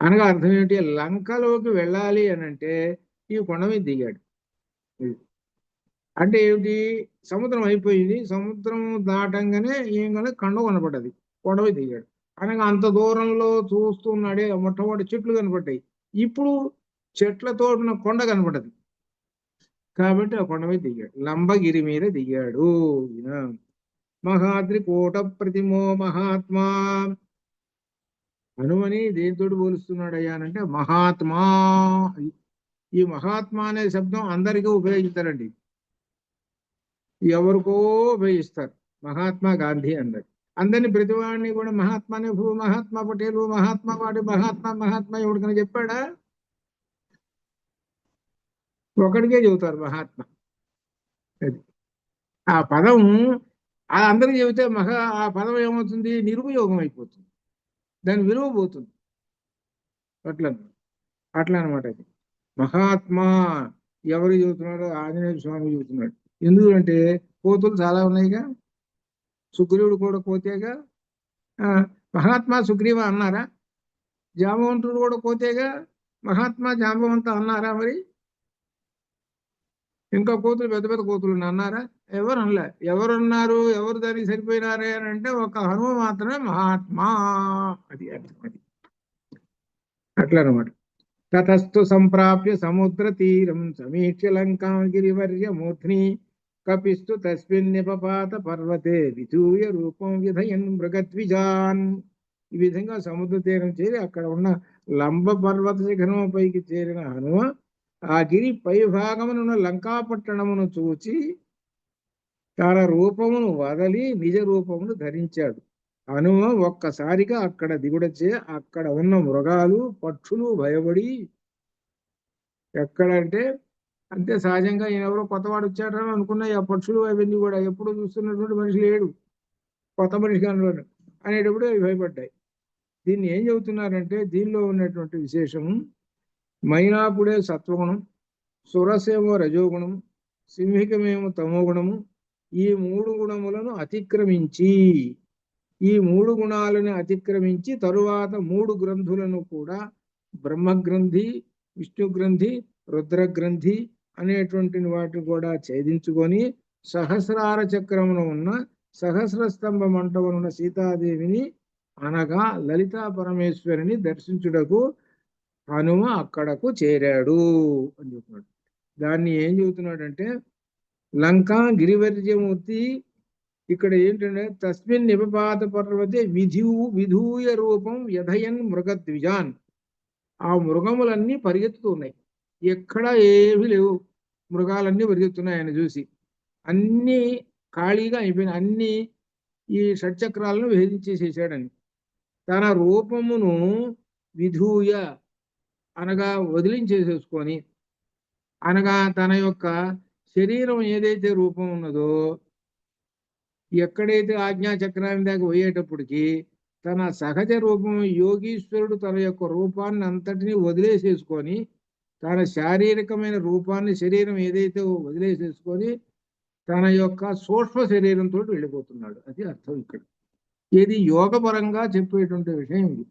అనగా అర్థం ఏంటి, లంకలోకి వెళ్ళాలి అని అంటే ఈ కొండ మీద దిగాడు. అంటే ఏమిటి, సముద్రం అయిపోయింది, సముద్రం దాటంగానే ఏం కొండ కనపడ్డది, కొండ మీద దిగాడు. అనగా అంత దూరంలో చూస్తున్నాడే మొట్టమొదటి చెట్లు కనపడ్డాయి, ఇప్పుడు చెట్లతో ఉన్న కొండ కనపడ్డది. కాబట్టి ఆ కొండ మీద దిగాడు, లంబగిరి మీద దిగాడు ఈయన. మహాద్రికూట ప్రతిమో మహాత్మా. హనుమని దేనితోటి పోలుస్తున్నాడు అయ్యానంటే మహాత్మా. ఈ మహాత్మా అనే శబ్దం అందరికీ ఉపయోగిస్తారండి, ఎవరికో ఉపయోగిస్తారు. మహాత్మా గాంధీ అన్నారు, అందరినీ ప్రతివాడిని కూడా మహాత్మానే, మహాత్మా పటేలు, మహాత్మా వాడి, మహాత్మా ఎవరికైనా చెప్పాడా? ఒకడికే చెబుతారు మహాత్మా. అది ఆ పదం అందరికి చెబితే ఆ పదం ఏమవుతుంది, నిరుపయోగం అయిపోతుంది, దాని విలువ పోతుంది. అట్లా అనమాట. అది మహాత్మా ఎవరు చెబుతున్నాడో ఆంజనేయ స్వామి చెబుతున్నాడు. ఎందుకంటే కోతులు చాలా ఉన్నాయిగా, సుగ్రీవుడు కూడా కోతేగా. మహాత్మా సుగ్రీవ అన్నారా? జాంబవంతుడు కూడా కోతేగా, మహాత్మా జాంబవంత అన్నారా? మరి ఇంకా కోతులు, పెద్ద పెద్ద కోతులు అన్నారా? ఎవరు అనలే. ఎవరున్నారు, ఎవరు దానికి సరిపోయినారే అని అంటే ఒక హనుమ మాత్రమే మహాత్మా. అది అర్థం. అది అట్లా అనమాట. తతస్థు సంప్రాప్య సముద్ర తీరం సమీక్ష్య లంకాం గిరివర్య మూర్ధ్ని కపిస్తు తస్మిన్ నిపపాత పర్వతే విధూయ రూపం విధయన్ మృగద్విజాన్. ఈ విధంగా సముద్ర తీరం చేరి అక్కడ ఉన్న లంబ పర్వత శిఖరం పైకి చేరిన హనుమ ఆ గిరి పై భాగమునున్న లంకాపట్టణమును చూచి తన రూపమును వదలి నిజ రూపమును ధరించాడు. హనుమ ఒక్కసారిగా అక్కడ దిగుడచే అక్కడ ఉన్న మృగాలు, పక్షులు భయపడి, ఎక్కడంటే అంతే సహజంగా ఈయన ఎవరో కొత్తవాడు వచ్చాడని అనుకున్నాయి ఆ పక్షులు, అవన్నీ కూడా ఎప్పుడు చూస్తున్నటువంటి మనిషి లేడు, కొత్త మనిషి కనబడు అనేటప్పుడు అవి భయపడ్డాయి. దీన్ని ఏం చెబుతున్నారంటే, దీనిలో ఉన్నటువంటి విశేషం, మైనాపుడే సత్వగుణం, సురసేమో రజోగుణం, సింహికమేమో తమోగుణము, ఈ మూడు గుణములను అతిక్రమించి, ఈ మూడు గుణాలను అతిక్రమించి తరువాత మూడు గ్రంథులను కూడా, బ్రహ్మగ్రంథి, విష్ణుగ్రంథి, రుద్రగ్రంథి అనేటువంటి వాటిని కూడా ఛేదించుకొని సహస్రార చక్రమున ఉన్న సహస్ర స్తంభ మంటమున సీతాదేవిని అనగా లలితా పరమేశ్వరిని దర్శించుటకు హనుమ అక్కడకు చేరాడు అని చెప్తున్నాడు. దాన్ని ఏం చెబుతున్నాడంటే, లంకా గిరివర్యమూర్తి ఇక్కడ ఏంటంటే తస్మిన్ నిపపాత పర్వతే విధూయ రూపం యథయన్ మృగద్విజాన్. ఆ మృగములన్నీ పరిగెత్తుతూ ఉన్నాయి, ఎక్కడ ఏమీ లేవు, మృగాలన్నీ పరిగెత్తున్నాయి ఆయన చూసి. అన్నీ ఖాళీగా అయిపోయినాయి, అన్ని ఈ షట్చక్రాలను భేదించేసేసాడని. తన రూపమును విధూయ అనగా వదిలించేసేసుకొని, అనగా తన యొక్క శరీరం ఏదైతే రూపం ఉన్నదో, ఎక్కడైతే ఆజ్ఞాచక్రాన్ని దాకా పోయేటప్పటికి తన సహజ రూపం యోగీశ్వరుడు తన యొక్క రూపాన్ని అంతటినీ వదిలేసేసుకొని, తన శారీరకమైన రూపాన్ని శరీరం ఏదైతే వదిలేసేసుకొని తన యొక్క సూక్ష్మ శరీరంతో వెళ్ళిపోతున్నాడు. అది అర్థం ఇక్కడ. ఇది యోగపరంగా చెప్పేటువంటి విషయం ఇది.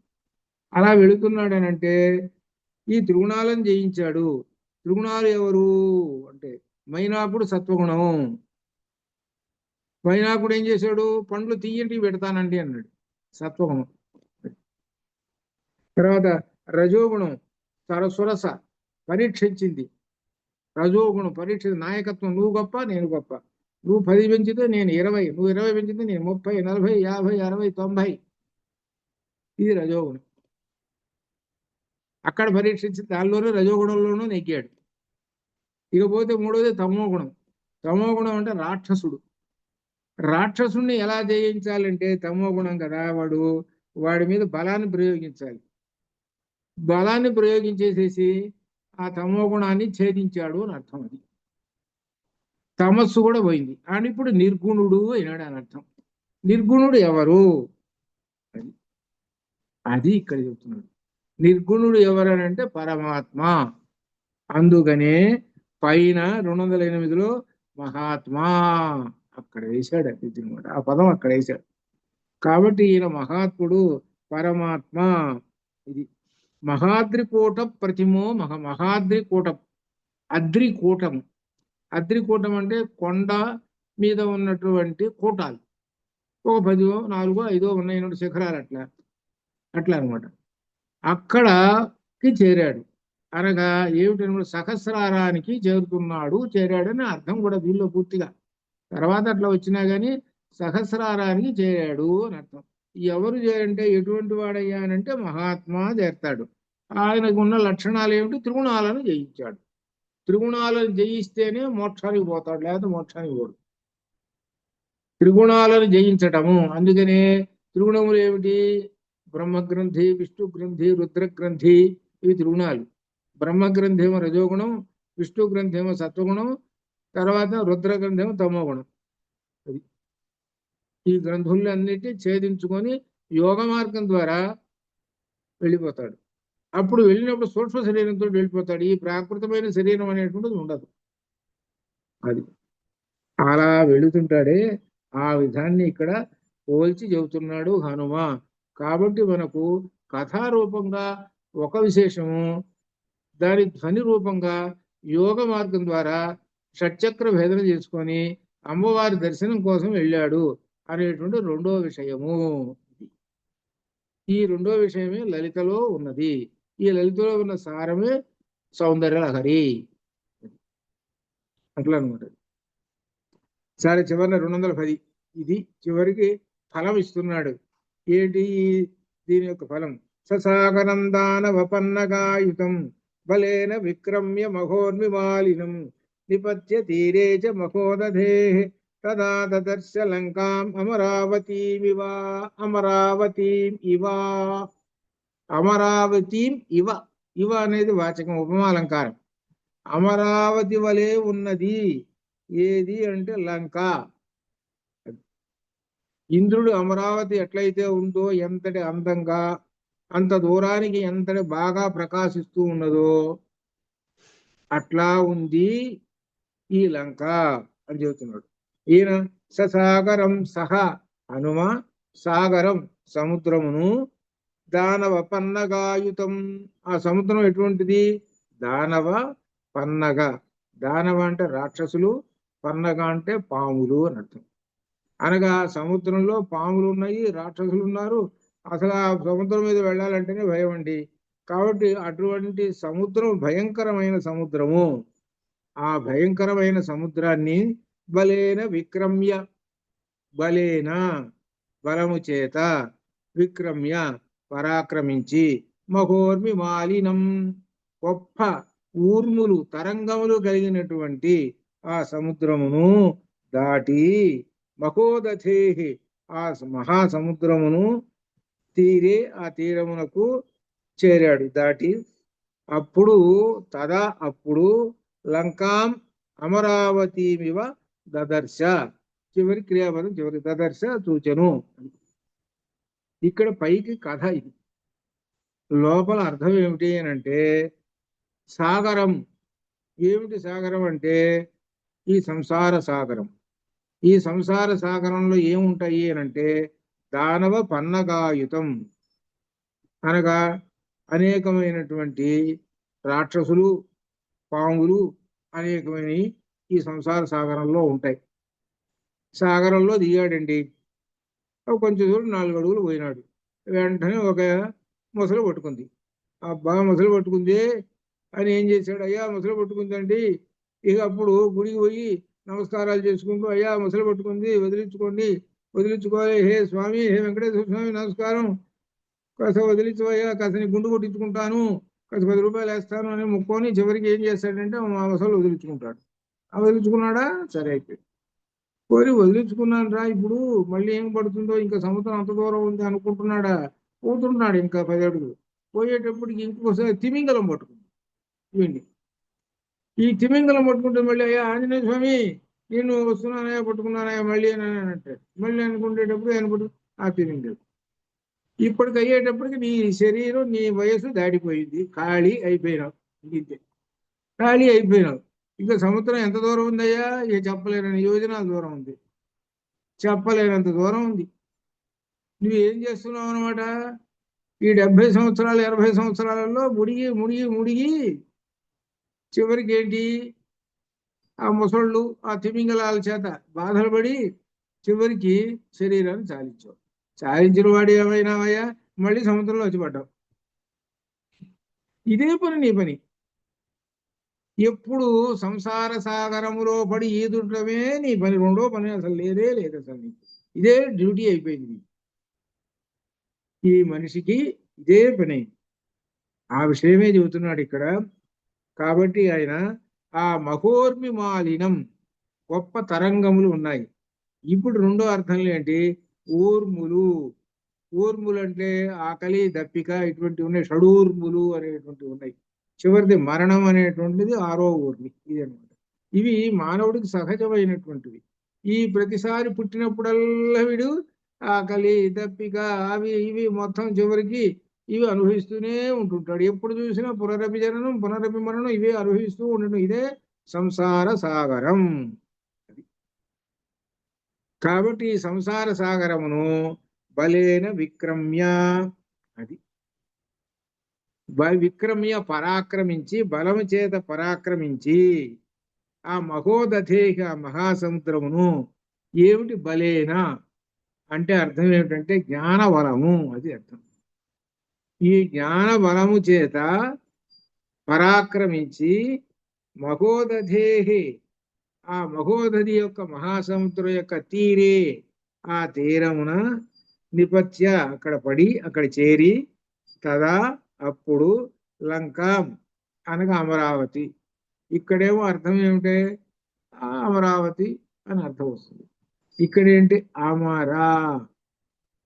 అలా వెళుతున్నాడు అని అంటే ఈ త్రిగుణాలను జయించాడు. త్రిగుణాలు ఎవరు అంటే మైనాకుడు సత్వగుణం. మైనాకుడు ఏం చేశాడు? పండ్లు తీయంటివి పెడతానండి అన్నాడు, సత్వగుణం. తర్వాత రజోగుణం సరసురస పరీక్షించింది. రజోగుణం పరీక్ష నాయకత్వం, నువ్వు గొప్ప నేను గొప్ప, నువ్వు 10 పెంచితే నేను 20, నువ్వు 20 పెంచితే నేను 30, 40, 50, 60, 90. ఇది రజోగుణం. అక్కడ పరీక్షించి దానిలోనే రజోగుణంలోనూ నెగ్గాడు. ఇకపోతే మూడోది తమోగుణం. తమోగుణం అంటే రాక్షసుడు. రాక్షసుడిని ఎలా జయించాలంటే తమోగుణం కదా, వాడి మీద బలాన్ని ప్రయోగించాలి. బలాన్ని ప్రయోగించేసేసి ఆ తమోగుణాన్ని ఛేదించాడు అని అర్థం. అది తమస్సు కూడా పోయింది. అని ఇప్పుడు నిర్గుణుడు అయినాడు అని అర్థం. నిర్గుణుడు ఎవరు? అది ఇక్కడ చెప్తున్నాడు. నిర్గుణుడు ఎవరనంటే పరమాత్మ. అందుకనే పైన 208లో మహాత్మా అక్కడ వేశాడు. అది ఆ పదం అక్కడ వేశాడు. కాబట్టి ఈయన మహాత్ముడు, పరమాత్మ. ఇది మహాద్రికూట ప్రతిమో మహాద్రికూటం, అద్రికూటం. అద్రికూటం అంటే కొండ మీద ఉన్నటువంటి కూటాలు, ఒక 10, 4, 5 ఉన్నాయి శిఖరాలు, అట్లా అనమాట. అక్కడకి చేరాడు అనగా ఏమిటనమాట, సహస్రారానికి చేరాడని అర్థం కూడా దీనిలో పూర్తిగా. తర్వాత అట్లా వచ్చినా కానీ సహస్రారానికి చేరాడు అని అర్థం. ఎవరు చేరంటే ఎటువంటి వాడయ్యానంటే మహాత్మా చేరతాడు. ఆయనకు ఉన్న లక్షణాలు ఏమిటి? త్రిగుణాలను జయించాడు. త్రిగుణాలను జయిస్తేనే మోక్షానికి పోతాడు, లేకపోతే మోక్షానికి పోడు. త్రిగుణాలను జయించటము. అందుకనే త్రిగుణములు ఏమిటి? బ్రహ్మగ్రంథి, విష్ణు గ్రంథి, రుద్రగ్రంథి, ఇవి త్రిగుణాలు. బ్రహ్మగ్రంథేమో రజోగుణం, విష్ణు గ్రంథేమో సత్వగుణం, తర్వాత రుద్రగ్రంథేమో తమోగుణం. అది ఈ గ్రంథులన్నిటినీ ఛేదించుకొని యోగ మార్గం ద్వారా వెళ్ళిపోతాడు. అప్పుడు వెళ్ళినప్పుడు సూక్ష్మ శరీరంతో వెళ్ళిపోతాడు. ఈ ప్రాకృతమైన శరీరం అనేటువంటిది ఉండదు. అది అలా వెళుతుంటాడే, ఆ విధాన్ని ఇక్కడ పోల్చి చెబుతున్నాడు హనుమ. కాబట్టి మనకు కథారూపంగా ఒక విశేషము, దాని ధ్వని రూపంగా యోగ మార్గం ద్వారా షట్చక్ర భేదన చేసుకొని అమ్మవారి దర్శనం కోసం వెళ్ళాడు అనేటువంటి రెండో విషయము. ఈ రెండో విషయమే లలితలో ఉన్నది. ఈ లలితలో ఉన్న సారమే సౌందర్యలహరి. అట్లా అనమాట. సరే, చివరిన 210. ఇది చివరికి ఫలం ఇస్తున్నాడు. ఏంటి దీని యొక్క ఫలం? ససాగరం దానవపన్నగాయుతం బలేన విక్రమ్య మహోర్మిమాలినం నిపత్య తీరే చ మహోదధే తదా దదర్శ లంకాం అమరావతీం ఇవ. ఇవ అనేది వాచకం, ఉపమాలంకారం. అమరావతి వలె ఉన్నది. ఏది అంటే లంక. ఇంద్రుడు అమరావతి ఎట్లయితే ఉందో, ఎంతటి అందంగా, అంత దూరానికి ఎంతటి బాగా ప్రకాశిస్తూ ఉన్నదో అట్లా ఉంది ఈ లంక అని చెబుతున్నాడు ఈయన. ససాగరం సహ హనుమ సాగరం సముద్రమును, దానవ పన్నగాయుతం ఆ సముద్రం ఎటువంటిది? దానవ పన్నగ. దానవ అంటే రాక్షసులు, పన్నగ అంటే పాములు అని అర్థం. అనగా సముద్రంలో పాములు ఉన్నాయి, రాక్షసులు ఉన్నారు. అసలు ఆ సముద్రం మీద వెళ్ళాలంటేనే భయం అండి. కాబట్టి అటువంటి సముద్రం భయంకరమైన సముద్రము. ఆ భయంకరమైన సముద్రాన్ని బలేన విక్రమ్య, బలేన బలము చేత విక్రమ్య పరాక్రమించి మహోర్మి మాలినం గొప్ప ఊర్ములు తరంగములు కలిగినటువంటి ఆ సముద్రమును దాటి మహోదధే ఆ మహాసముద్రమును తీరే ఆ తీరమునకు చేరాడు దాటి అప్పుడు అప్పుడు లంకాం అమరావతిమివ దదర్శ చివరి క్రియాపదం చివరి దదర్శ చూచెను. ఇక్కడ పైకి కథ ఇది, లోపల అర్థం ఏమిటి అని అంటే సాగరం. ఏమిటి సాగరం అంటే ఈ సంసార సాగరం. ఈ సంసార సాగరంలో ఏముంటాయి అని అంటే దానవ పన్నగాయుతం అనగా అనేకమైనటువంటి రాక్షసులు పాములు అనేకమైన ఈ సంసార సాగరంలో ఉంటాయి. సాగరంలో దిగాడండి, కొంచెం దూరం 4 అడుగులు పోయినాడు. వెంటనే ఒక మొసలు పట్టుకుంది. అబ్బా మొసలు పట్టుకుంది అని ఏం చేశాడు, అయ్యా మొసలు పట్టుకుందండి. ఇక అప్పుడు గుడికి పోయి నమస్కారాలు చేసుకుంటూ అయ్యా మొసలు పట్టుకుంది వదిలించుకోండి, వదిలించుకోవాలి, హే స్వామి, హే వెంకటేశ్వర స్వామి నమస్కారం, కాస్త వదిలించుకోయ్యా, కాస్త నీ గుండు కొట్టించుకుంటాను, కాస్త 10 రూపాయలు వేస్తాను అని ముక్కొని చివరికి ఏం చేస్తాడంటే ఆ మొసలు వదిలించుకుంటాడు. ఆ వదిలించుకున్నాడా, సరే అయిపోయింది. కోరి వదిలించుకున్నాను రా, ఇప్పుడు మళ్ళీ ఏం పడుతుందో, ఇంకా సముద్రం అంత దూరం ఉంది అనుకుంటున్నాడా, పోతున్నాడు ఇంకా 10 అడుగులు. పోయేటప్పటికి ఇంకోసారి తిమింగలం పట్టుకుంది వీడిని. ఈ తిమింగలం పట్టుకుంటే మళ్ళీ అయ్యా ఆంజనేయ స్వామి నేను వస్తున్నానయ్యా పట్టుకున్నానయ్యా మళ్ళీ అని అంటే మళ్ళీ అనుకునేటప్పుడు ఆయన పట్టు ఆ తిమింగలం. ఇప్పటికి అయ్యేటప్పటికి నీ శరీరం నీ వయసు దాటిపోయింది, ఖాళీ అయిపోయినావు. ఇంతే, ఖాళీ అయిపోయినావు. ఇంకా సముద్రం ఎంత దూరం ఉందయ్యా, ఇక చెప్పలేనని యోజనాల దూరం ఉంది, చెప్పలేనంత దూరం ఉంది. నువ్వేం చేస్తున్నావు అనమాట, ఈ 70 సంవత్సరాలు 80 సంవత్సరాలలో ముడిగి ముడిగి ముడిగి చివరికి ఏంటి, ఆ ముసళ్ళు ఆ తిమింగలాల చేత బాధలు పడి చివరికి శరీరాన్ని చాలించావు. చాలించిన వాడు ఏమైనావయ్యా, మళ్ళీ సముద్రంలో వచ్చి పడ్డావు. ఇదే పని నీ పని. ఎప్పుడు సంసార సాగరములో పడి ఈదుటమే నీ పని, రెండో పని అసలు లేదే లేదు అసలు నీకు. ఇదే డ్యూటీ అయిపోయింది ఈ మనిషికి, ఇదే పని. ఆ విషయమే చెబుతున్నాడు ఇక్కడ. కాబట్టి ఆయన ఆ మహోర్మి మాలినం గొప్ప తరంగములు ఉన్నాయి. ఇప్పుడు రెండో అర్థంలో ఏంటి, ఊర్ములు. ఊర్ములు అంటే ఆకలి దప్పిక ఇటువంటివి ఉన్నాయి, షడూర్ములు అనేటువంటివి ఉన్నాయి. చివరిది మరణం అనేటువంటిది 6వ ఊర్మి. ఇది అనమాట. ఇవి మానవుడికి సహజమైనటువంటివి. ఈ ప్రతిసారి పుట్టినప్పుడల్లా వీడు ఆకలి దప్పిక అవి ఇవి మొత్తం చివరికి ఇవి అనుభవిస్తూనే ఉంటుంటాడు. ఎప్పుడు చూసినా పునరపి జననం పునరపి మరణం ఇవే అనుభవిస్తూ ఉండటం. ఇదే సంసార సాగరం. కాబట్టి ఈ సంసార సాగరమును బలేన విక్రమ్య, అది విక్రమ్య పరాక్రమించి, బలము చేత పరాక్రమించి ఆ మహోదధేహ మహాసముద్రమును. ఏమిటి బలేన అంటే అర్థం ఏమిటంటే జ్ఞాన బలము, అది అర్థం. ఈ జ్ఞాన బలము చేత పరాక్రమించి మహోదధేహి ఆ మహోదధి యొక్క మహాసముద్రం యొక్క తీరే ఆ తీరమున నిపత్య అక్కడ పడి అక్కడ చేరి తదా అప్పుడు లంకాం అనగా అమరావతి. ఇక్కడేమో అర్థం ఏమిటే అమరావతి అని అర్థం వస్తుంది. ఇక్కడేంటి అమరా,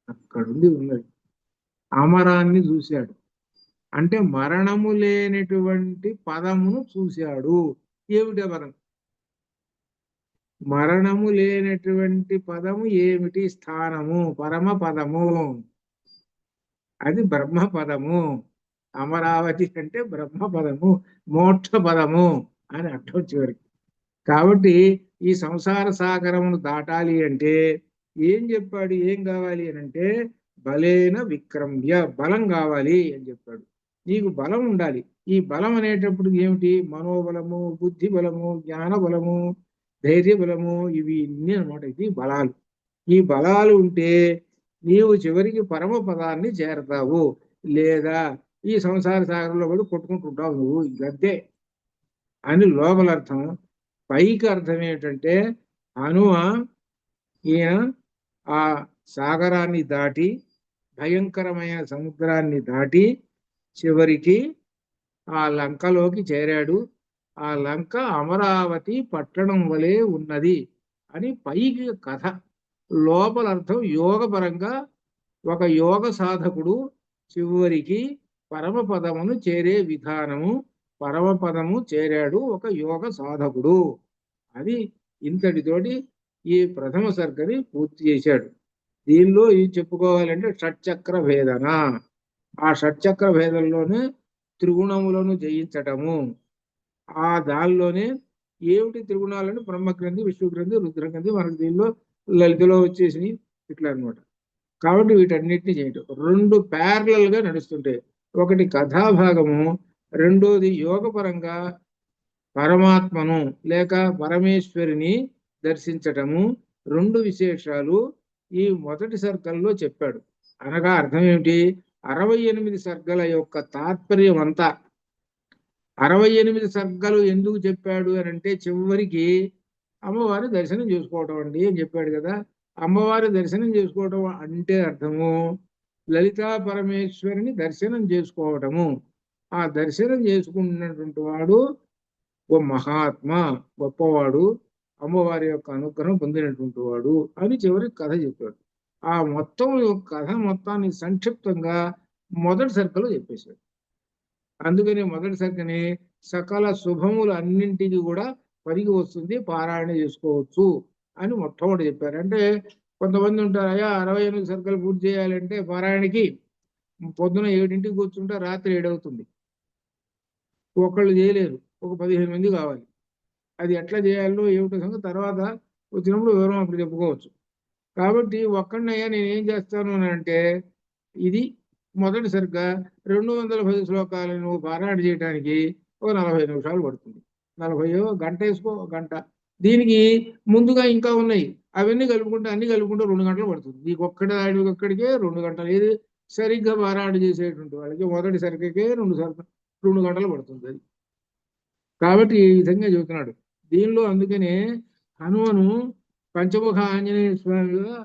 అక్కడుంది ఉన్నది. అమరాన్ని చూశాడు అంటే మరణము లేనటువంటి పదమును చూశాడు. ఏమిటి పదం, మరణము లేనటువంటి పదము ఏమిటి, స్థానము, పరమ పదము, అది బ్రహ్మ పదము. అమరావతి అంటే బ్రహ్మ పదము, మోక్ష పదము అని అర్థం చివరికి. కాబట్టి ఈ సంసార సాగరమును దాటాలి అంటే ఏం చెప్పాడు, ఏం కావాలి అని అంటే బలేన విక్రమ్య, బలం కావాలి అని చెప్పాడు. నీకు బలం ఉండాలి. ఈ బలం అనేటప్పుడు ఏమిటి, మనోబలము, బుద్ధి బలము, జ్ఞాన బలము, ధైర్య బలము, ఇవి ఇన్ని అనమాట. ఇది బలాలు. ఈ బలాలు ఉంటే నీవు చివరికి పరమ పదాన్ని చేరతావు, లేదా ఈ సంసార సాగరంలో కూడా కొట్టుకుంటుంటావు నువ్వు. గద్దే అని లోపల అర్థం. పైకి అర్థం ఏమిటంటే హనుమ ఈయన ఆ సాగరాన్ని దాటి భయంకరమైన సముద్రాన్ని దాటి చివరికి ఆ లంకలోకి చేరాడు. ఆ లంక అమరావతి పట్టణం వలె ఉన్నది అని పైకి కథ. లోపల అర్థం యోగపరంగా ఒక యోగ సాధకుడు చివరికి పరమపదమును చేరే విధానము. పరమపదము చేరాడు ఒక యోగ సాధకుడు. అది ఇంతటితోటి ఈ ప్రథమ సర్గని పూర్తి చేశాడు. దీనిలో ఇది చెప్పుకోవాలంటే షట్చక్ర భేదన. ఆ షట్చక్ర భేదంలోనే త్రిగుణములను జయించటము. ఆ దానిలోనే ఏమిటి త్రిగుణాలను బ్రహ్మగ్రంథి, విష్ణుగ్రంథి, రుద్రగ్రంథి మనకు దీనిలో లలితలో వచ్చేసినాయి ఇట్లా అనమాట. కాబట్టి వీటన్నిటిని చేయటం రెండు ప్యారలల్ గా నడుస్తుంటాయి. ఒకటి కథాభాగము, రెండోది యోగపరంగా పరమాత్మను లేక పరమేశ్వరిని దర్శించటము. రెండు విశేషాలు ఈ మొదటి సర్గల్లో చెప్పాడు. అనగా అర్థం ఏమిటి? 68 సర్గల యొక్క తాత్పర్యం అంతా 68 సర్గలు ఎందుకు చెప్పాడు అని అంటే చివరికి అమ్మవారి దర్శనం చేసుకోవటం అండి అని చెప్పాడు కదా. అమ్మవారి దర్శనం చేసుకోవటం అంటే అర్థము లలితా పరమేశ్వరిని దర్శనం చేసుకోవటము. ఆ దర్శనం చేసుకున్నటువంటి వాడు ఓ మహాత్మ, గొప్పవాడు, అమ్మవారి యొక్క అనుగ్రహం పొందినటువంటి వాడు అని చివరికి కథ చెప్పాడు. ఆ మొత్తం కథ మొత్తాన్ని సంక్షిప్తంగా మొదటి సర్కలో చెప్పేశాడు. అందుకని మొదటి సర్కని సకల శుభములు అన్నింటికి కూడా పనికి వస్తుంది, పారాయణ చేసుకోవచ్చు అని మొట్టమొదటి చెప్పారు. అంటే కొంతమంది ఉంటారు, అయ్యా 68 సర్కలు పూర్తి చేయాలంటే పారాయణకి పొద్దున 7ంటికి కూర్చుంటే రాత్రి 7 అవుతుంది. ఒకళ్ళు చేయలేరు, ఒక 15 మంది కావాలి. అది ఎట్లా చేయాలో ఏమిటో సంగతి తర్వాత వచ్చినప్పుడు వివరం అప్పుడు చెప్పుకోవచ్చు. కాబట్టి ఒక్కడినయ్యా నేనేం చేస్తాను అని అంటే ఇది మొదటి సరిగ్గా 210 శ్లోకాలను నువ్వు పారాయణ చేయడానికి ఒక 40 నిమిషాలు పడుతుంది. 40 గంట వేసుకో, గంట. దీనికి ముందుగా ఇంకా ఉన్నాయి, అవన్నీ కలుపుకుంటే అన్ని కలుపుకుంటే 2 గంటలు పడుతుంది. నీకు ఒక్కడికే 2 గంటలు. ఏది సరిగ్గా పారాయణ చేసేటువంటి వాళ్ళకి మొదటి సరిగ్గాకే 2 గంటలు పడుతుంది అది. కాబట్టి ఈ విధంగా చెబుతున్నాడు దీనిలో. అందుకనే హనుమను పంచముఖ ఆంజనేయ స్వామిగా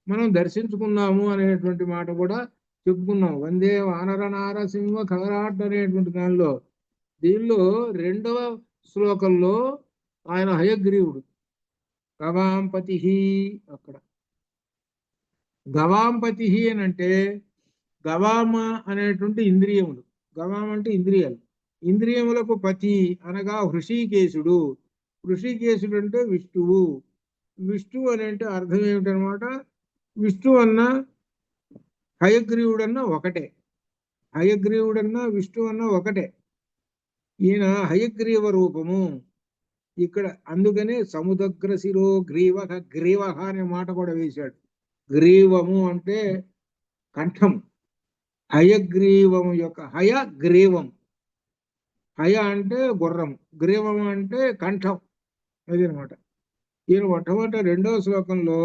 మనం దర్శించుకున్నాము అనేటువంటి మాట కూడా చెప్పుకున్నాం. వందే వానర నారసింహ ఖగరాట్ అనేటువంటి దానిలో. దీనిలో 2వ శ్లోకంలో ఆయన హయగ్రీవుడు గవాంపతి. అక్కడ గవాంపతి అని అంటే గవామ అనేటువంటి ఇంద్రియములు. గవామ అంటే ఇంద్రియాలు. ఇంద్రియములకు పతి అనగా హృషికేశుడు. హృషికేశుడు అంటే విష్ణువు. విష్ణువు అని అంటే అర్థం ఏమిటనమాట? విష్ణువు అన్న హయగ్రీవుడన్నా ఒకటే. హయగ్రీవుడన్నా విష్ణువు అన్నా ఒకటే. ఈయన హయగ్రీవ రూపము ఇక్కడ. అందుకనే సముదగ్ర శిరో గ్రీవ, గ్రీవ అనే మాట కూడా వేశాడు. గ్రీవము అంటే కంఠం. హయగ్రీవము యొక్క హయ గ్రీవం. హయ అంటే గుర్రం, గ్రీవం అంటే కంఠం. అది అనమాట. ఈయన మొట్టమొదటి 2వ శ్లోకంలో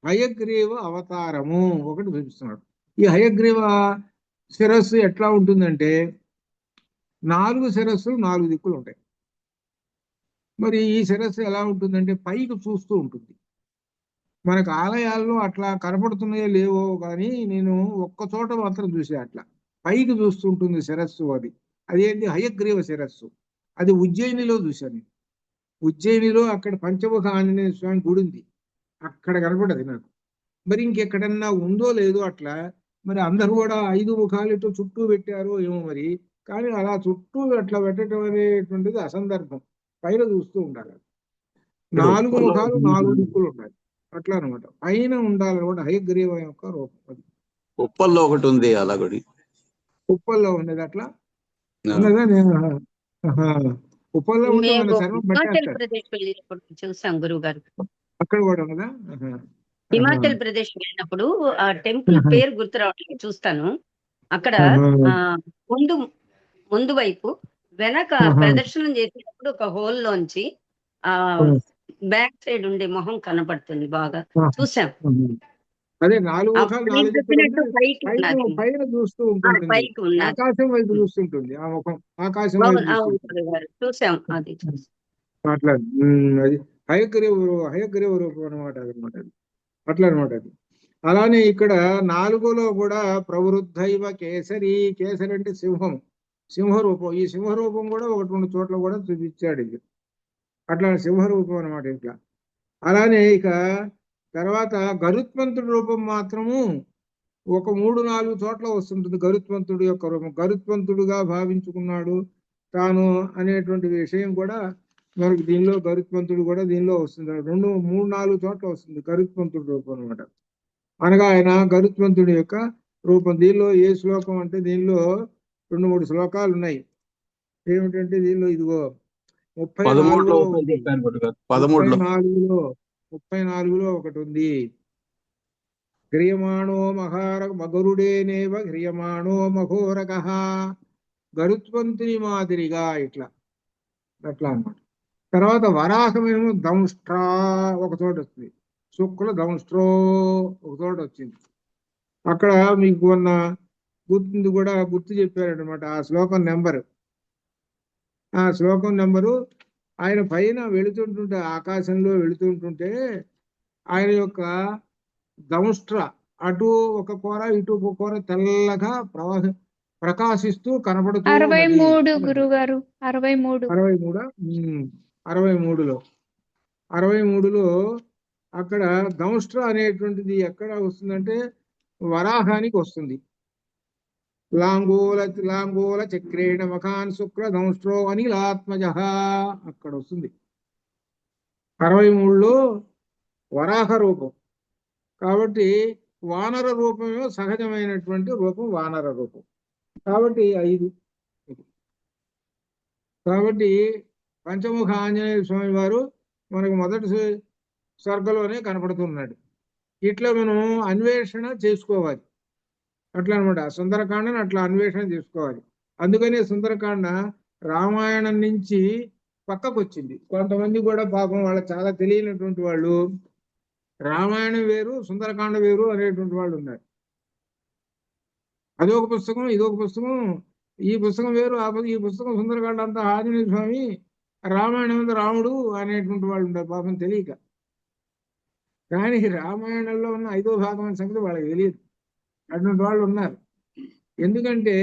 హయగ్రీవ అవతారము ఒకటి చూపిస్తున్నాడు. ఈ హయగ్రీవ శిరస్సు ఎట్లా ఉంటుందంటే 4 శిరస్సులు 4 దిక్కులు ఉంటాయి. మరి ఈ శిరస్సు ఎలా ఉంటుందంటే పైకి చూస్తూ ఉంటుంది. మనకు ఆలయాల్లో అట్లా కనపడుతున్నాయో లేవో కానీ నేను ఒక్క చోట మాత్రం చూసా, అట్లా పైకి చూస్తుంటుంది శిరస్సు. అదేంటి? హయగ్రీవ శిరస్సు. అది ఉజ్జయినిలో చూశాను. ఉజ్జయినిలో అక్కడ పంచముఖ ఆంజనేయ స్వామి గుడి ఉంది, అక్కడ కనపడదు నాకు. మరి ఇంకెక్కడన్నా ఉందో లేదో అట్లా. మరి అందరూ కూడా 5 ముఖాలతో చుట్టూ పెట్టారో ఏమో మరి. కానీ అలా చుట్టూ అట్లా పెట్టడం అనేటువంటిది అసందర్భం. పైన చూస్తూ ఉండాలి. 4 ముఖాలు 4 దిక్కులు ఉండాలి, అట్లా అనమాట. పైన ఉండాలన్నమాట హయగ్రీవ యొక్క రూపం. అది ఉప్పల్లో ఒకటి ఉంది అలా గుడి. ఉప్పల్లో ఉండేది అట్లా ఉన్నదా? నేను ఉప్పల్లో ఉంటే మన మేము సర్వం హిమాచల్ పట్టేస్తారు. ప్రదేశ్ వెళ్ళినప్పుడు చూసాం గురువు గారు. అక్కడ కూడా ఉన్నదా? హిమాచల్ ప్రదేశ్ వెళ్ళినప్పుడు ఆ టెంపుల్ పేరు గుర్తు రావట్లేదు, చూస్తాను. అక్కడ ఆ ముందు వైపు వెనక ప్రదర్శనం చేసినప్పుడు ఒక హోల్ లోంచి ఆ బ్యాక్ సైడ్ ఉండే మొహం కనపడుతుంది. బాగా చూసాం. అదే 4 ముఖాలు 4 దిక్కులు పైన చూస్తూ ఉంటుంది. పైకి ఉన్నది, ఆకాశం వైపు చూస్తుంటుంది ఆ ముఖం. ఆకాశం వైపు చూసాం. అది చూసాం. అట్లా అది హయగ్రీవ రూపం అనమాట. అదనమాట. అట్లా అనమాట అది. అలానే ఇక్కడ 4లో కూడా ప్రవృద్ధైవ కేసరి. కేసరి అంటే సింహం, సింహరూపం. ఈ సింహరూపం కూడా 1-2 చోట్ల కూడా చూపించాడు ఇది. అట్లా సింహరూపం అనమాట ఇట్లా. అలానే ఇక తర్వాత గరుత్మంతుడి రూపం మాత్రము ఒక 3-4 చోట్ల వస్తుంటుంది. గరుత్మంతుడి యొక్క రూపం, గరుత్మంతుడుగా భావించుకున్నాడు తాను అనేటువంటి విషయం కూడా మనకి దీనిలో గరుత్మంతుడు కూడా దీనిలో వస్తుంది. 2-3-4 చోట్ల వస్తుంది గరుత్మంతుడి రూపం అనమాట. అనగా ఆయన గరుత్మంతుడి యొక్క రూపం. దీనిలో ఏ శ్లోకం అంటే దీనిలో 2-3 శ్లోకాలు ఉన్నాయి. ఏమిటంటే దీనిలో ఇదిగో 13లో 34లో ఉంది, చెప్పాను గురుగారు. 13లో 34లో ఒకటి ఉంది. హ్రియమాణో మగరుడేనేవ హ్రియమాణో మఘోరగ. గరుత్మంతుని మాదిరిగా ఇట్లా అట్లా అన్నమాట. తర్వాత వరాహమేమో దంష్ట్రా ఒక చోట వస్తుంది, శుక్ల దంష్ట్రో ఒక చోట వచ్చింది. అక్కడ మీకు ఉన్న గుర్తు కూడా గుర్తు చెప్పారనమాట. ఆ శ్లోకం నెంబరు ఆయన పైన వెళుతుంటుంటే, ఆకాశంలో వెళుతుంటుంటే ఆయన యొక్క దంష్ట్ర అటు ఒక కూర ఇటు ఒక కూర తెల్లగా ప్రకాశిస్తూ కనబడుతూ 63 గురుగారు. 63. 63లో 63లో అక్కడ దంష్ట్ర అనేటువంటిది ఎక్కడ వస్తుందంటే వరాహానికి వస్తుంది. లాంగూల చక్రేణ మఖాన్ శుక్ల దంష్ట్రో అనిలాత్మజ అక్కడ వస్తుంది. 63లో వరాహ రూపం కాబట్టి వానర రూపమేమో సహజమైనటువంటి రూపం, వానర రూపం కాబట్టి 5. కాబట్టి పంచముఖ ఆంజనేయ స్వామి వారు మనకు మొదటి సర్గలోనే కనపడుతున్నాడు. ఇట్లా మనం అన్వేషణ చేసుకోవాలి. అట్లా అనమాట. సుందరకాండని అట్లా అన్వేషణ చేసుకోవాలి. అందుకనే సుందరకాండ రామాయణం నుంచి పక్కకు వచ్చింది. కొంతమంది కూడా పాపం వాళ్ళ చాలా తెలియనటువంటి వాళ్ళు రామాయణం వేరు సుందరకాండ వేరు అనేటువంటి వాళ్ళు ఉన్నారు. అదొక పుస్తకం, ఇదొక పుస్తకం, ఈ పుస్తకం వేరు, ఈ పుస్తకం సుందరకాండ అంతా ఆంజనేయ స్వామి, రామాయణం అంతా రాముడు అనేటువంటి వాళ్ళు ఉంటారు పాపం తెలియక. కానీ రామాయణంలో ఉన్న 5వ భాగం అనే సంగతి వాళ్ళకి తెలియదు. అటువంటి వాళ్ళు ఉన్నారు. ఎందుకంటే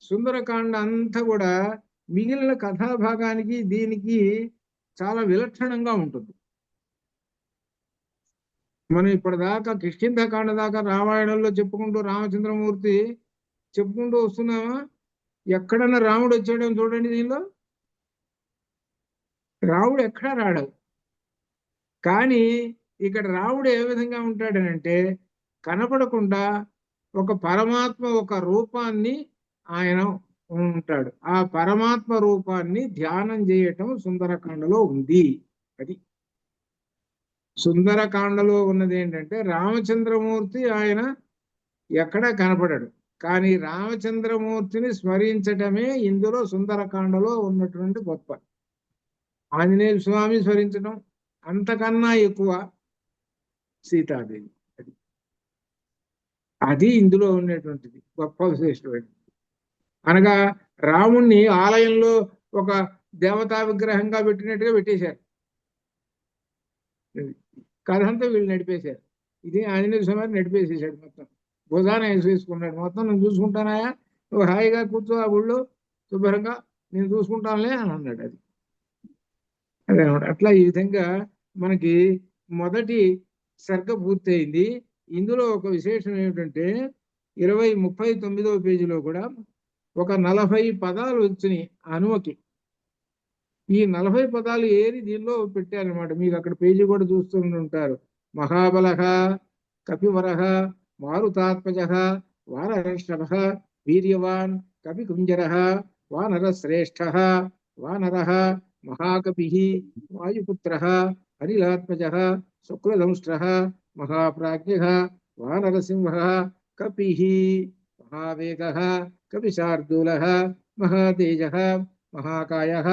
సుందరకాండ అంతా కూడా మిగిలిన కథాభాగానికి దీనికి చాలా విలక్షణంగా ఉంటుంది. మనం ఇప్పటిదాకా కిష్కింధకాండ దాకా రామాయణంలో చెప్పుకుంటూ రామచంద్రమూర్తి చెప్పుకుంటూ వస్తున్నామా? ఎక్కడన్నా రాముడు వచ్చాడని చూడండి. దీనిలో రాముడు ఎక్కడా రాడు. కానీ ఇక్కడ రాముడు ఏ విధంగా ఉంటాడనంటే కనపడకుండా ఒక పరమాత్మ ఒక రూపాన్ని ఆయన ఉంటాడు. ఆ పరమాత్మ రూపాన్ని ధ్యానం చేయటం సుందరకాండలో ఉంది. అది సుందరకాండలో ఉన్నది ఏంటంటే రామచంద్రమూర్తి ఆయన ఎక్కడా కనపడడు. కానీ రామచంద్రమూర్తిని స్మరించటమే ఇందులో సుందరకాండలో ఉన్నటువంటి గొప్ప. ఆంజనేయ స్వామి స్మరించడం అంతకన్నా ఎక్కువ సీతాదేవి. అది ఇందులో ఉండేటువంటిది గొప్ప విశేషమైనది. అనగా రాముణ్ణి ఆలయంలో ఒక దేవతా విగ్రహంగా పెట్టినట్టుగా పెట్టేశారు. కథంతా వీళ్ళు నడిపేశారు. ఇది ఆంజనేయ స్వామి నడిపేసేసాడు. మొత్తం భుజాన వేసుకున్నాడు. మొత్తం నేను చూసుకుంటానాయా, నువ్వు హాయిగా కూర్చో ఆ ఊళ్ళో శుభ్రంగా, నేను చూసుకుంటానులే అని అన్నాడు. అదే అన్నమాట. అట్లా ఈ విధంగా మనకి మొదటి సర్గ పూర్తయింది. ఇందులో ఒక విశేషం ఏమిటంటే 39వ పేజీలో కూడా ఒక 40 పదాలు వచ్చినాయి హనుమకి. ఈ 40 పదాలు ఏరి దీనిలో పెట్టారనమాట. మీకు అక్కడ పేజీ కూడా చూస్తూ ఉంటారు. మహాబలః, కపివరః, మారుతాత్మజః, వానరర్షభః, వీర్యవాన్, కపికుంజరః, వానరశ్రేష్ఠః, వానరః, మహాకపిః, వాయుపుత్రః, అనిలాత్మజః, శుక్లదంష్ట్రః, మహాప్రాజ్ఞః, వానరసింహః, కపిః, మహావేగః, కపిశార్దూలః, మహాతేజః, మహాకాయః,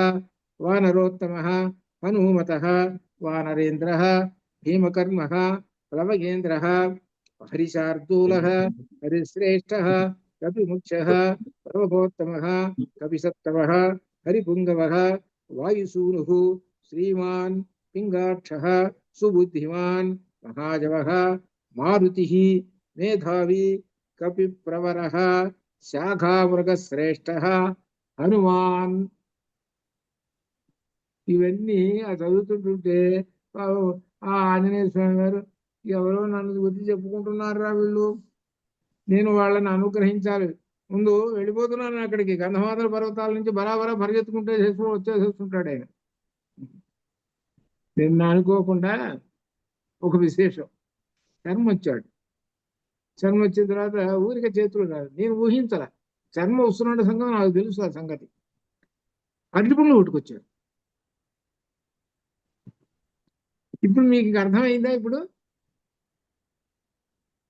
వానరోత్తమః, హనుమతః, వానరేంద్రః, భీమకర్మః, ప్లవగేంద్రః, హరిశార్దూలః, హరిశ్రేష్ఠః, కపిముఖ్యః, పర్వతోత్తమః, కపిసత్తమః, హరిపుంగవః, వాయుసూనుః, శ్రీమాన్ పింగాక్షః, సుబుద్ధిమాన్, మహాజవః, మారుతి మేధావి కపి ప్రవర శాఖామృగ శ్రేష్ఠ హనుమాన్. ఇవన్నీ ఆ చదువుతుంటుంటే ఆ ఆంజనేయ స్వామి గారు ఎవరో నన్ను గురించి చెప్పుకుంటున్నారా వీళ్ళు, నేను వాళ్ళని అనుగ్రహించాలి, ముందు వెళ్ళిపోతున్నాను అక్కడికి, గంధమాదల పర్వతాల నుంచి బరాబరా పరిగెత్తుకుంటే వచ్చేసేస్తుంటాడు ఆయన. నిన్న అనుకోకుండా ఒక విశేషం, చర్మ వచ్చాడు. చర్మ వచ్చిన తర్వాత ఊరికే చేతులు కాదు, నేను ఊహించాల చర్మ వస్తున్న సంగతి నాకు తెలుసు. ఆ సంగతి అరటిపండ్లు కొట్టుకొచ్చాడు. ఇప్పుడు మీకు ఇంకా అర్థమైందా? ఇప్పుడు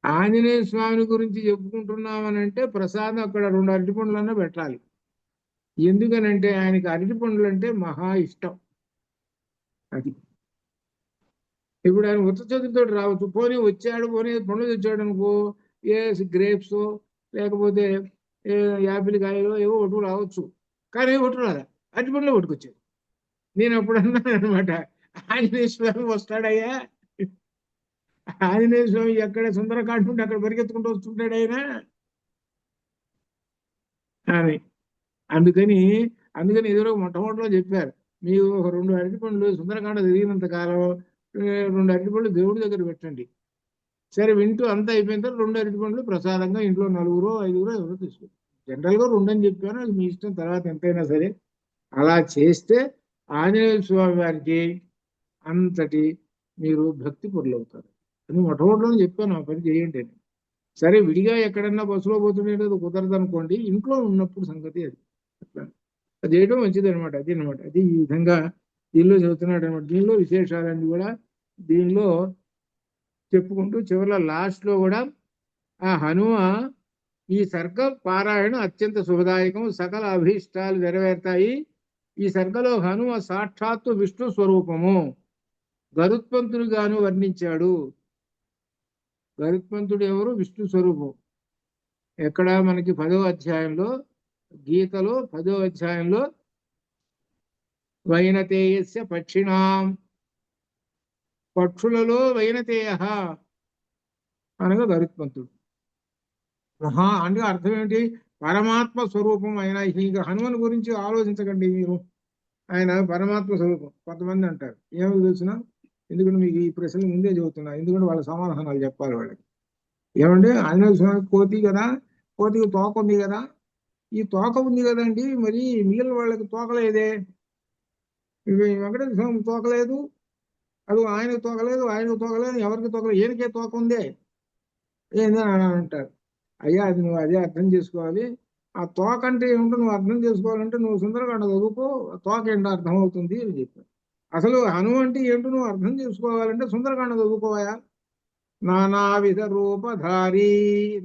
ఆంజనేయ స్వామిని గురించి చెప్పుకుంటున్నామనంటే ప్రసాదం అక్కడ 2 అరటిపండ్లన్నా పెట్టాలి. ఎందుకనంటే ఆయనకి అరటిపండ్లు అంటే మహా ఇష్టం. అది ఇప్పుడు ఆయన ఉత్త చేతులతో రావచ్చు, పోనీ వచ్చాడు, పోనీ పండ్లు తెచ్చాడు అనుకో, ఏ గ్రేప్స్ లేకపోతే యాపిల్ కాయలు ఏవో ఒట్టు రావచ్చు, కానీ ఒట్టు రాదా, అరటిపండ్లు పట్టుకొచ్చాడు. నేను అప్పుడు అన్నాను అనమాట, ఆంజనేయ స్వామి వస్తాడయ్యా, ఆంజనేయ స్వామి ఎక్కడ సుందరకాండ ఉంటే అక్కడ పరిగెత్తుకుంటూ వస్తుంటాడు ఆయన అని. అందుకని ఎదురు మొట్టమొదటిలో చెప్పారు, మీరు ఒక 2 అరటిపండ్లు సుందరకాండ తిరిగినంత కాలం 2 అరటిపండ్లు దేవుడి దగ్గర పెట్టండి. సరే వింటూ అంతా అయిపోయిన తర్వాత 2 అరటిపండ్లు ప్రసాదంగా ఇంట్లో 4 5 ఎవరో తీసుకుంటారు. జనరల్గా 2 అని చెప్పాను, అది మీ ఇష్టం, తర్వాత ఎంతైనా సరే. అలా చేస్తే ఆంజనేయ స్వామి వారికి అంతటి మీరు భక్తి పొరులవుతారు అని మొట్టమొదటిలో చెప్పాను. ఆ పని చేయండి అని. సరే విడిగా ఎక్కడన్నా బస్సులో పోతుండేది కుదరదు అనుకోండి, ఇంట్లో ఉన్నప్పుడు సంగతి అది అట్లా అది చేయడం మంచిది అనమాట. అది అనమాట, అది ఈ విధంగా దీనిలో చెబుతున్నాడు అనమాట. దీనిలో విశేషాలన్నీ కూడా దీనిలో చెప్పుకుంటూ చివరిలో లాస్ట్లో కూడా ఆ హనుమ ఈ సర్గ పారాయణ అత్యంత శుభదాయకం, సకల అభీష్టాలు నెరవేరుతాయి. ఈ సర్గలో హనుమ సాక్షాత్తు విష్ణు స్వరూపము గరుత్మంతుడిగాను వర్ణించాడు. గరుత్మంతుడు ఎవరు? విష్ణు స్వరూపం. ఎక్కడ మనకి 10వ అధ్యాయంలో, గీతలో 10వ అధ్యాయంలో వైనతేయస్య పక్షిణాం, పక్షులలో వైనతేయ అనగా గరుత్మంతుడు. అంటే అర్థం ఏమిటి? పరమాత్మ స్వరూపం ఆయన. ఇక హనుమన్ గురించి ఆలోచించకండి మీరు, ఆయన పరమాత్మ స్వరూపం. కొంతమంది అంటారు, ఏమో తెలిసిన, ఎందుకంటే మీకు ఈ ప్రశ్నలు ముందే చెబుతున్నా, ఎందుకంటే వాళ్ళ సమాధానాలు చెప్పాలి వాళ్ళకి. ఏమంటే ఆంజనేయ స్వామి కోతి కదా, కోతికి తోక ఉంది కదా, ఈ తోక ఉంది కదండి, మరి మిగిలిన వాళ్ళకి తోకలేదే, వెంకటేశ్వర స్వామి తోకలేదు, అది ఆయనకు తోకలేదు, ఆయనకు తోకలేదు, ఎవరికి తోకలేదు, ఈయనకే తోక ఉందే ఏందని అని అంటారు. అయ్యా అది నువ్వు అదే అర్థం చేసుకోవాలి. ఆ తోక అంటే ఏమిటో నువ్వు అర్థం చేసుకోవాలంటే నువ్వు సుందరకాండ చదువుకో, తోక ఏంటో అర్థం అవుతుంది అని చెప్పారు. అసలు హనుమ అంటే ఏంటో నువ్వు అర్థం చేసుకోవాలంటే సుందరకాండ చదువుకోవాయా. నానావిధ రూపధారి,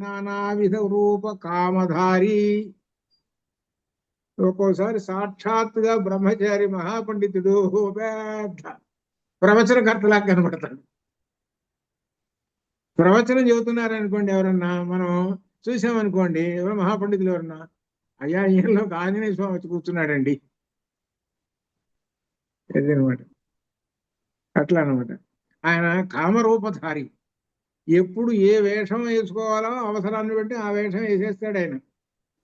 నానావిధ రూప కామధారి, ఒక్కోసారి సాక్షాత్తుగా బ్రహ్మచారి మహాపండితుడు పెద్ద ప్రవచనకర్తలాగా కనబడతాడు. ప్రవచనం చెబుతున్నారనుకోండి, ఎవరన్నా మనం చూసామనుకోండి, ఎవరో మహాపండితులు ఎవరన్నా, అయ్యా ఈయనలో ఆంజనేయ స్వామి వచ్చి కూర్చున్నాడండి, అదనమాట. అట్లా అనమాట. ఆయన కామరూపధారి, ఎప్పుడు ఏ వేషం వేసుకోవాలో అవసరాన్ని బట్టి ఆ వేషం వేసేస్తాడు ఆయన.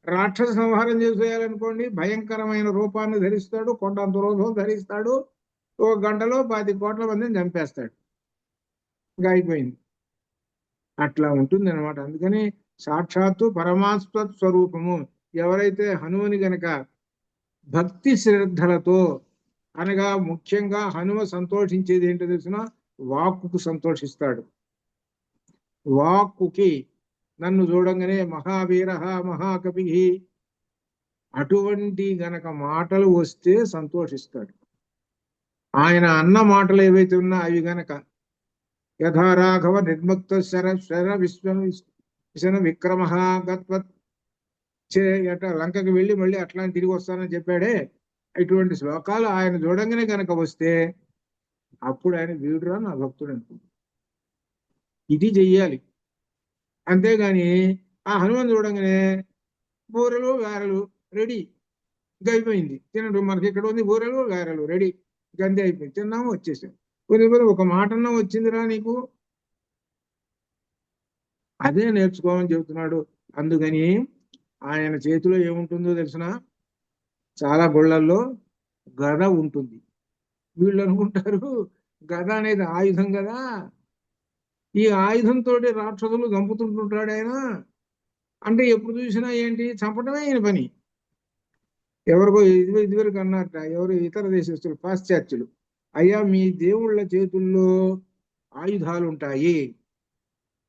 రాక్షస సంహారం చేసేయాలనుకోండి, భయంకరమైన రూపాన్ని ధరిస్తాడు, కొండంత రూపం ధరిస్తాడు, 1 గంటలో 10 కోట్ల మందిని చంపేస్తాడు, ఇంకా అయిపోయింది. అట్లా ఉంటుంది అనమాట. అందుకని సాక్షాత్తు పరమాత్మ స్వరూపము. ఎవరైతే హనుమని గనక భక్తి శ్రద్ధలతో, అనగా ముఖ్యంగా హనుమ సంతోషించేది ఏంటో తెలిసిన, వాక్కుకు సంతోషిస్తాడు. వాక్కుకి నన్ను చూడంగానే మహావీర మహాకవి అటువంటి గనక మాటలు వస్తే సంతోషిస్తాడు. ఆయన అన్న మాటలు ఏవైతే ఉన్నా అవి గనక యథా రాఘవ నిర్ముక్త శర విశ్వ విక్రమ గత్వత్ లంకకి వెళ్ళి మళ్ళీ అట్లా తిరిగి వస్తానని చెప్పాడే, ఇటువంటి శ్లోకాలు ఆయన చూడంగానే కనుక వస్తే అప్పుడు ఆయన వీడురా నా భక్తుడు అనుకుంటాడు. ఇది చెయ్యాలి. అంతేగాని ఆ హనుమాన్ చూడంగానే బూరెలు గారెలు రెడీ, ఇంకా అయిపోయింది తినడం. మనకి ఇక్కడ ఉంది బూరెలు గారెలు రెడీ, ఇంకా అంతే అయిపోయింది, తిన్నాము వచ్చేసాం. కొన్ని ఒక మాట అన్నా వచ్చిందిరా నీకు, అదే నేర్చుకోమని చెబుతున్నాడు. అందుకని ఆయన చేతిలో ఏముంటుందో తెలిసిన చాలా గుళ్ళల్లో గద ఉంటుంది. వీళ్ళు అనుకుంటారు గద అనేది ఆయుధం కదా, ఈ ఆయుధంతో రాక్షసులు చంపుతుంటుంటాడు ఆయన. అంటే ఎప్పుడు చూసినా ఏంటి, చంపడమే ఆయన పని. ఎవరికో ఇదివరకు అన్నట్ట, ఎవరు ఇతర దేశస్తులు, పాశ్చాత్యులు, అయ్యా మీ దేవుళ్ళ చేతుల్లో ఆయుధాలు ఉంటాయి,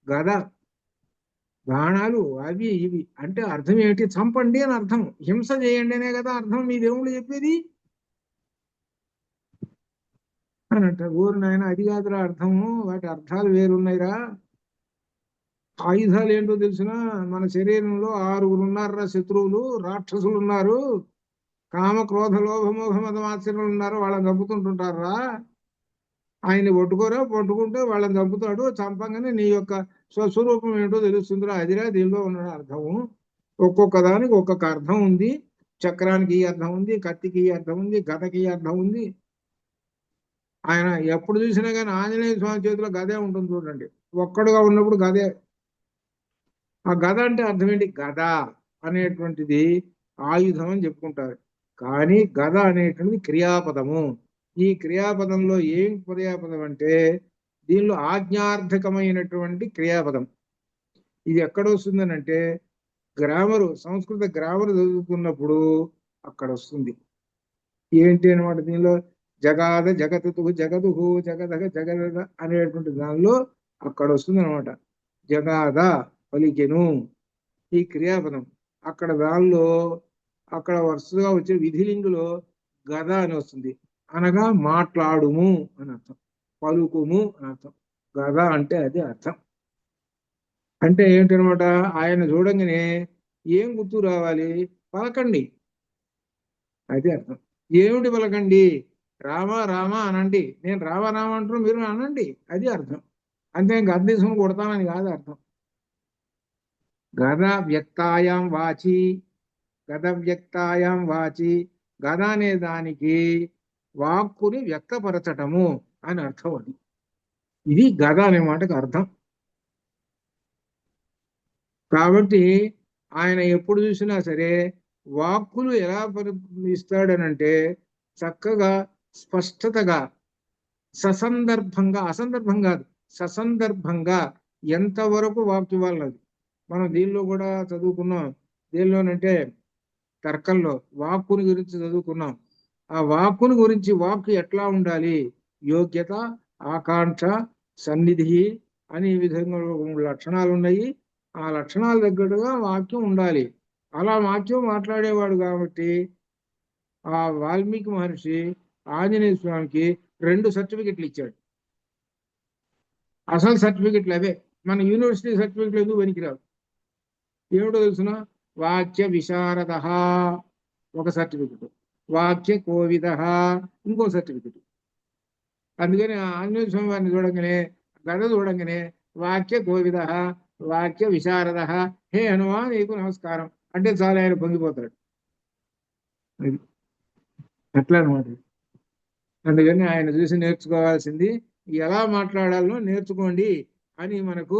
గద బాణాలు అవి ఇవి అంటే అర్థం ఏంటి, చంపండి అని అర్థం, హింస చేయండి అనే కదా అర్థం మీ దేవుళ్ళు చెప్పేది అని అంటారు. ఊరు నాయన అది కాదురా అర్థము, వాటి అర్థాలు వేరున్నాయిరా. ఆయుధాలు ఏంటో తెలిసిన, మన శరీరంలో 6 ఉన్నారా శత్రువులు, రాక్షసులు ఉన్నారు, కామ క్రోధ లోభ మోహ మద మాత్సర్యులు ఉన్నారు, వాళ్ళని చంపుతుంటుంటారా. ఆయన్ని పట్టుకుంటే వాళ్ళని చంపుతాడు, చంపంగానే నీ యొక్క స్వస్వరూపం ఏంటో తెలుస్తుందిరా, అదిరా దీనిలో ఉన్న అర్థము. ఒక్కొక్క దానికి ఒక్కొక్క అర్థం ఉంది. చక్రానికి ఈ అర్థం ఉంది, కత్తికి ఈ అర్థం ఉంది, గదకి ఈ అర్థం ఉంది. ఆయన ఎప్పుడు చూసినా కానీ ఆంజనేయ స్వామి చేతిలో గదే ఉంటుంది చూడండి, ఒక్కడుగా ఉన్నప్పుడు గదే. ఆ గద అంటే అర్థం ఏంటి, గద అనేటువంటిది ఆయుధం అని చెప్పుకుంటారు. కానీ గద అనేటువంటిది క్రియాపదము. ఈ క్రియాపదంలో ఏం క్రియాపదం అంటే దీనిలో ఆజ్ఞార్థకమైనటువంటి క్రియాపదం. ఇది ఎక్కడ వస్తుందని అంటే సంస్కృత గ్రామరు చదువుకున్నప్పుడు అక్కడ వస్తుంది. ఏంటి అనమాట, దీనిలో జగాద జగతు జగదుహు జగదగ జగద అనేటువంటి దానిలో అక్కడ వస్తుంది అనమాట. జగాద పలికెను ఈ క్రియాపదం. అక్కడ దానిలో అక్కడ వరుసగా వచ్చే విధిలింగులో గద అని వస్తుంది, అనగా మాట్లాడుము అని అర్థం, పలుకుము అని అర్థం. గద అంటే అది అర్థం. అంటే ఏంటనమాట, ఆయన చూడంగానే ఏం గుర్తు రావాలి, పలకండి, అది అర్థం. ఏమిటి పలకండి, రామ రామ అనండి. నేను రామ రామ అంటున్నాను, మీరు అనండి, అది అర్థం. అంతే, గద తీసుకుని కొడతానని కాదు అర్థం. గద వ్యక్తాయాం వాచి, గద వ్యక్తాయాం వాచి, గద అనే దానికి వాక్కుని వ్యక్తపరచటము అని అర్థం. అది ఇది గద అనే మాటకు అర్థం. కాబట్టి ఆయన ఎప్పుడు చూసినా సరే వాక్కులు ఎలా ఇస్తాడనంటే చక్కగా స్పష్టతగా ససందర్భంగా, అసందర్భం కాదు, ససందర్భంగా ఎంతవరకు వాక్కు ఇవ్వాలన్నది మనం దీనిలో కూడా చదువుకున్నాం. దీనిలోనంటే తర్కంలో వాక్కుని గురించి చదువుకున్నాం. ఆ వాక్కుని గురించి, వాక్కు ఎట్లా ఉండాలి, యోగ్యత, ఆకాంక్ష, సన్నిధి అని ఈ విధంగా 3 లక్షణాలు ఉన్నాయి. ఆ లక్షణాల దగ్గరగా వాక్యం ఉండాలి. అలా వాక్యం మాట్లాడేవాడు కాబట్టి ఆ వాల్మీకి మహర్షి ఆంజనేయ స్వామికి 2 సర్టిఫికెట్లు ఇచ్చాడు. అసలు సర్టిఫికెట్లు అవే, మన యూనివర్సిటీ సర్టిఫికెట్లు ఎందుకు పనికిరావు. ఏమిటో తెలుసిన, వాక్య విశారద ఒక సర్టిఫికెట్, వాక్య కోవిద ఇంకో సర్టిఫికెట్. అందుకని ఆంజనేయ స్వామి వారిని చూడంగానే, గద చూడంగానే వాక్య కోవిద వాక్య విశారద, హే హనుమా నీకు నమస్కారం అంటే చాలా ఆయన పొంగిపోతాడు. అట్లా అనమాట. అందుకని ఆయన చూసి నేర్చుకోవాల్సింది ఎలా మాట్లాడాలో నేర్చుకోండి అని మనకు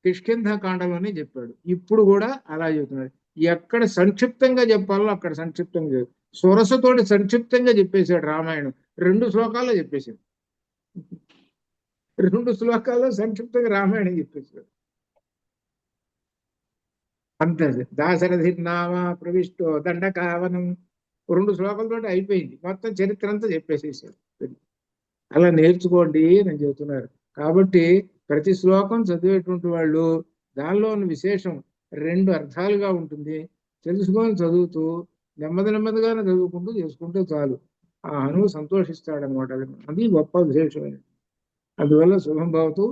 కిష్కింధ కాండలోనే చెప్పాడు. ఇప్పుడు కూడా అలా చెబుతున్నాడు. ఎక్కడ సంక్షిప్తంగా చెప్పాలో అక్కడ సంక్షిప్తంగా, సొరసతోటి సంక్షిప్తంగా చెప్పేశాడు రామాయణం. 2 శ్లోకాల్లో చెప్పేశాడు. 2 శ్లోకాల్లో సంక్షిప్తంగా రామాయణం చెప్పేశాడు. అంతే. దాశరథి నామ ప్రవిష్టో దండకావనం 2 శ్లోకాలతో అయిపోయింది, మొత్తం చరిత్ర అంతా చెప్పేసేసాడు. అలా నేర్చుకోండి అని చెబుతున్నారు. కాబట్టి ప్రతి శ్లోకం చదివేటువంటి వాళ్ళు దానిలో ఉన్న విశేషం 2 అర్థాలుగా ఉంటుంది. తెలుసుకొని చదువుతూ నెమ్మదిగానే చదువుకుంటూ చేసుకుంటే చాలు, ఆ హనువు సంతోషిస్తాడనమాట. అది గొప్ప విశేషమైన. అందువల్ల శుభం భవతు.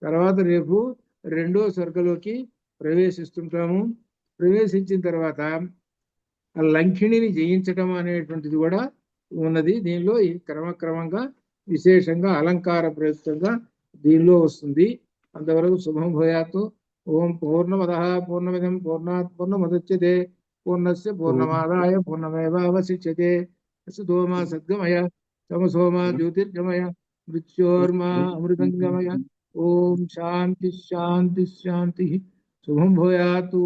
తర్వాత రేపు 2వ సర్గలోకి ప్రవేశిస్తుంటాము. ప్రవేశించిన తర్వాత ఆ లంకిణిని జయించటం అనేటువంటిది కూడా ఉన్నది దీనిలో. ఈ క్రమక్రమంగా విశేషంగా అలంకార ప్రయుక్తంగా దీనిలో వస్తుంది. అంతవరకు శుభం భూయాత్తు. ఓం పూర్ణమద పూర్ణమిదం పూర్ణాత్ పూర్ణముదచ్యతే పూర్ణస్య పూర్ణమాదాయ పూర్ణమేవావశిష్యతే. సోమా సద్గమయ తమసోమా జ్యోతిర్గమయ మృత్యోర్మా అమృతంగమయ ఓం శాంతి శాంతి శాంతి. శుభం భూయాతు.